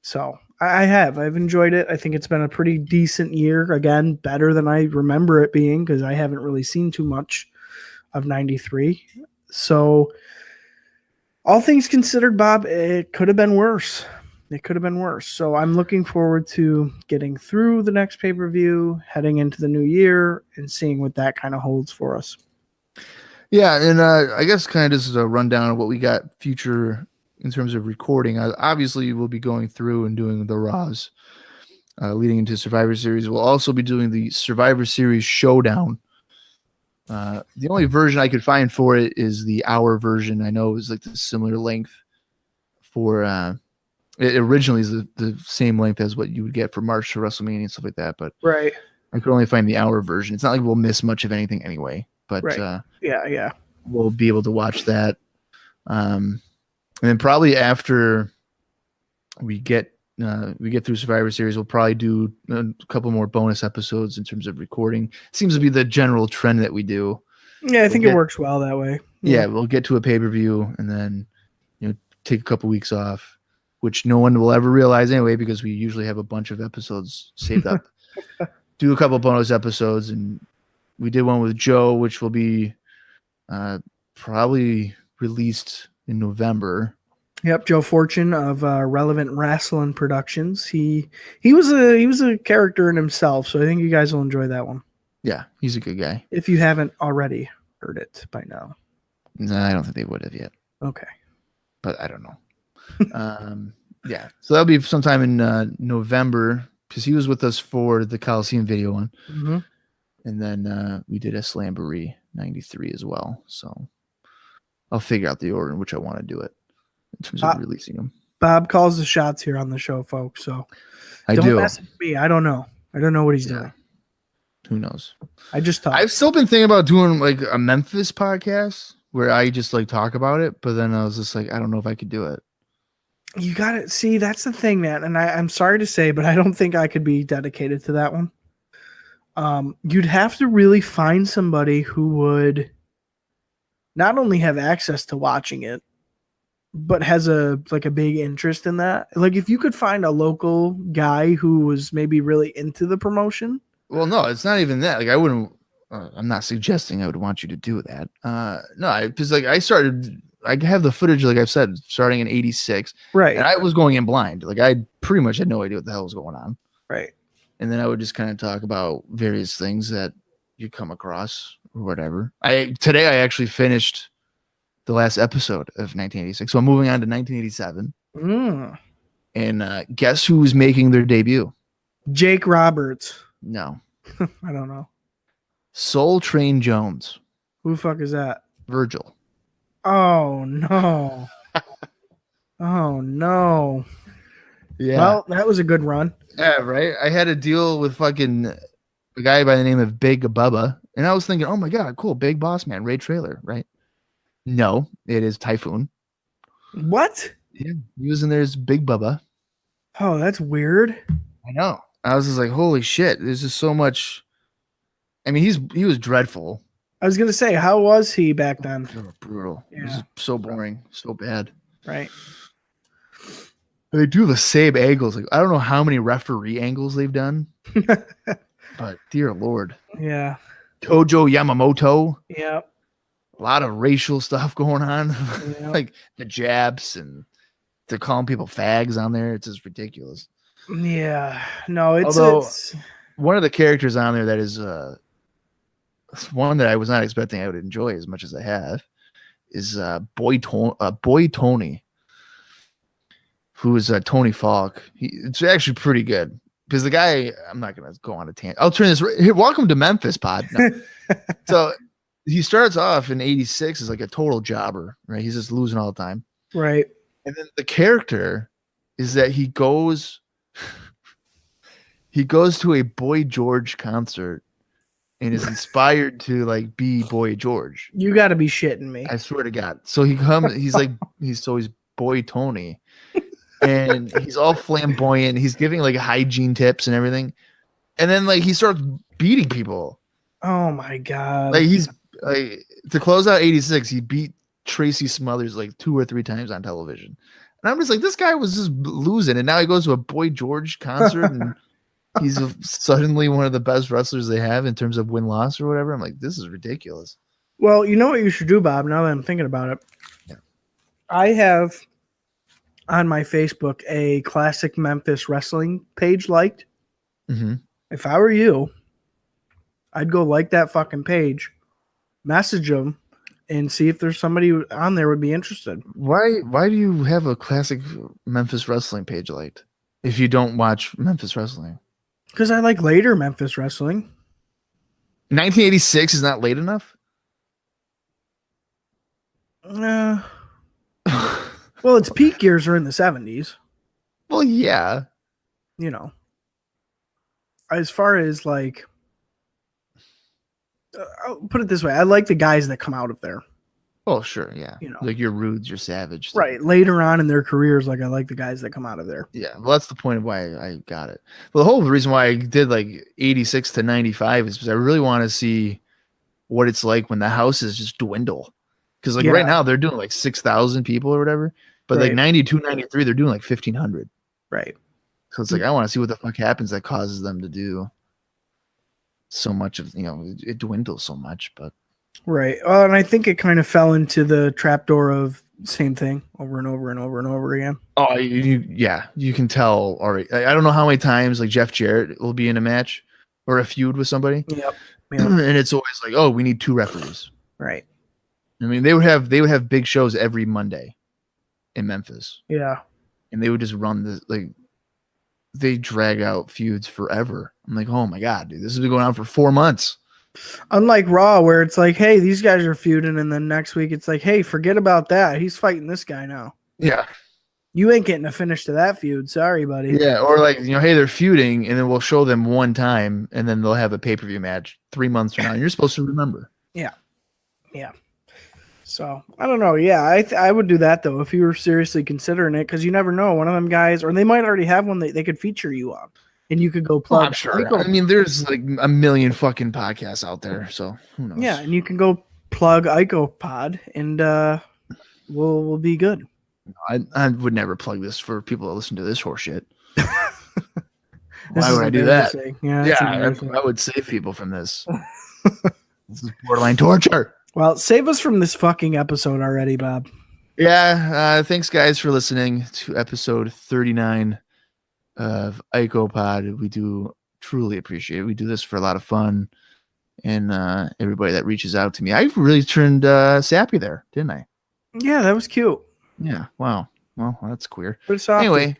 So I've enjoyed it. I think it's been a pretty decent year. Again, better than I remember it being, because I haven't really seen too much of 93. So all things considered, Bob, it could have been worse. So I'm looking forward to getting through the next pay-per-view, heading into the new year, and seeing what that kind of holds for us.
Yeah, and I guess kind of just a rundown of what we got future in terms of recording. Obviously, we'll be going through and doing the Raws leading into Survivor Series. We'll also be doing the Survivor Series Showdown. The only version I could find for it is the hour version. I know it was like the similar length for it originally is the same length as what you would get for March to WrestleMania and stuff like that. But
right,
I could only find the hour version. It's not like we'll miss much of anything anyway. But
right.
We'll be able to watch that. And then probably after we get through Survivor Series, we'll probably do a couple more bonus episodes in terms of recording. Seems to be the general trend that we do.
Yeah, I think it works well that way.
Yeah, we'll get to a pay-per-view and then take a couple weeks off, which no one will ever realize anyway, because we usually have a bunch of episodes saved up. Do a couple bonus episodes, and we did one with Joe, which will be probably released in November.
Yep, Joe Fortune of Relevant Wrestling Productions. He was a character in himself, so I think you guys will enjoy that one.
Yeah, he's a good guy.
If you haven't already heard it by now.
No, I don't think they would have yet.
Okay.
But I don't know. Yeah, so that'll be sometime in November, because he was with us for the Coliseum video one.
Mm-hmm.
And then we did a Slamboree 93 as well. So I'll figure out the order in which I want to do it in terms of releasing them.
Bob calls the shots here on the show, folks. So don't mess with me. I don't know. I don't know what he's doing.
Who knows?
I just talk.
I've still been thinking about doing like a Memphis podcast where I just like talk about it, but then I was just like, I don't know if I could do it.
You got to see, that's the thing, man. And I'm sorry to say, but I don't think I could be dedicated to that one. You'd have to really find somebody who would not only have access to watching it, but has a big interest in that. Like if you could find a local guy who was maybe really into the promotion,
Well, no, it's not even that. Like I wouldn't. I'm not suggesting I would want you to do that. No, because like I started. I have the footage, like I've said, starting in '86,
Right.
and I was going in blind. Like I pretty much had no idea what the hell was going on.
Right.
And then I would just kind of talk about various things that you come across or whatever. Today I actually finished the last episode of 1986, so I'm moving on to 1987. And guess who's making their debut?
Jake Roberts.
No,
I don't know.
Soul Train Jones.
Who the fuck is that?
Virgil.
Oh no. Oh no.
Yeah.
Well, that was a good run.
Yeah, right. I had a deal with fucking a guy by the name of Big Bubba, and I was thinking, oh my god, cool, Big Boss Man, Ray Trailer, right? No, it is Typhoon.
What?
Yeah, he was in there as Big Bubba.
Oh, that's weird.
I know. I was just like, holy shit, there's just so much. I mean, he was dreadful.
I was gonna say, how was he back then?
Oh, brutal.
Yeah.
It was so boring, so bad.
Right.
They do the same angles. Like I don't know how many referee angles they've done, but dear Lord.
Yeah.
Tojo Yamamoto.
Yeah.
A lot of racial stuff going on,
Yeah.
like the jabs, and they're calling people fags on there. It's just ridiculous.
Yeah. No,
Although-
it's
One of the characters on there that is one that I was not expecting I would enjoy as much as I have is Boy Tony, who is Tony Falk. It's actually pretty good because the guy. I'm not gonna go on a tangent. I'll turn this. Here, welcome to Memphis, Pod. No. So he starts off in '86 as like a total jobber, right? He's just losing all the time,
right.
and then the character is that he goes to a Boy George concert and is inspired to like be Boy George.
You got to be shitting me.
I swear to God. So he's Boy Tony, and he's all flamboyant. He's giving like hygiene tips and everything, and then like he starts beating people.
Oh my god!
Like he's like to close out '86, he beat Tracy Smothers like 2 or 3 times on television, and I'm just like, this guy was just losing, and now he goes to a Boy George concert and. He's suddenly one of the best wrestlers they have in terms of win-loss or whatever. I'm like, this is ridiculous.
Well, you know what you should do, Bob, now that I'm thinking about it?
Yeah.
I have on my Facebook a classic Memphis wrestling page liked.
Mm-hmm.
If I were you, I'd go like that fucking page, message them, and see if there's somebody on there would be interested.
Why do you have a classic Memphis wrestling page liked if you don't watch Memphis wrestling?
Because I like later Memphis wrestling.
1986 is not late enough?
Well, its peak years are in the 70s.
Well, yeah.
You know. As far as like, I'll put it this way. I like the guys that come out of there.
Oh, sure, yeah.
You know.
Like your Rudes, your Savage.
Right. Later on in their careers, like I like the guys that come out of there.
Yeah, well, that's the point of why I got it. Well, the whole reason why I did like 86 to 95 is because I really want to see what it's like when the houses just dwindle. Because like right now they're doing like 6,000 people or whatever, but like 92, 93 they're doing like 1,500.
Right.
So it's like I want to see what the fuck happens that causes them to do so much of it dwindles so much, but.
Right. Well, and I think it kind of fell into the trapdoor of same thing over and over and over and over again.
Oh, you can tell already. I don't know how many times like Jeff Jarrett will be in a match or a feud with somebody.
Yep.
And it's always like, oh, we need 2 referees.
Right.
I mean, they would have big shows every Monday in Memphis.
Yeah.
And they would just run this like they drag out feuds forever. I'm like, oh my God, dude, this has been going on for 4 months.
Unlike Raw, where it's like, hey, these guys are feuding, and then next week it's like, hey, forget about that. He's fighting this guy now.
Yeah.
You ain't getting a finish to that feud. Sorry, buddy.
Yeah, or like, hey, they're feuding, and then we'll show them one time, and then they'll have a pay-per-view match 3 months from now, and you're supposed to remember.
Yeah. Yeah. So, I don't know. Yeah, I would do that, though, if you were seriously considering it, because you never know. One of them guys, or they might already have one that they could feature you on. And you could go plug.
I'm sure. I mean, there's like a million fucking podcasts out there, so who knows?
Yeah, and you can go plug IcoPod, and we'll be good.
I would never plug this for people that listen to this horse shit. Why would I do that?
Yeah,
I would save people from this. This is borderline torture.
Well, save us from this fucking episode already, Bob.
Yeah. Thanks, guys, for listening to episode 39 of IcoPod. We do truly appreciate it. We do this for a lot of fun, and everybody that reaches out to me. I really turned sappy there, didn't I?
Yeah, that was cute.
Yeah. Wow. Well, that's queer.
Anyway,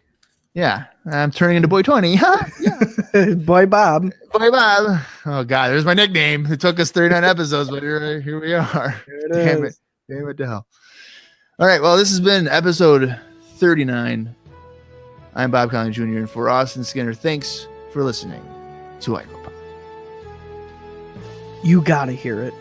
yeah, I'm turning into Boy 20.
yeah. Boy Bob.
Boy Bob. Oh God, there's my nickname. It took us 39 episodes, but here we are. Damn it to hell. All right. Well, this has been episode 39. I'm Bob Conley Jr. and for Austin Skinner. Thanks for listening to IcoPod.
You gotta hear it.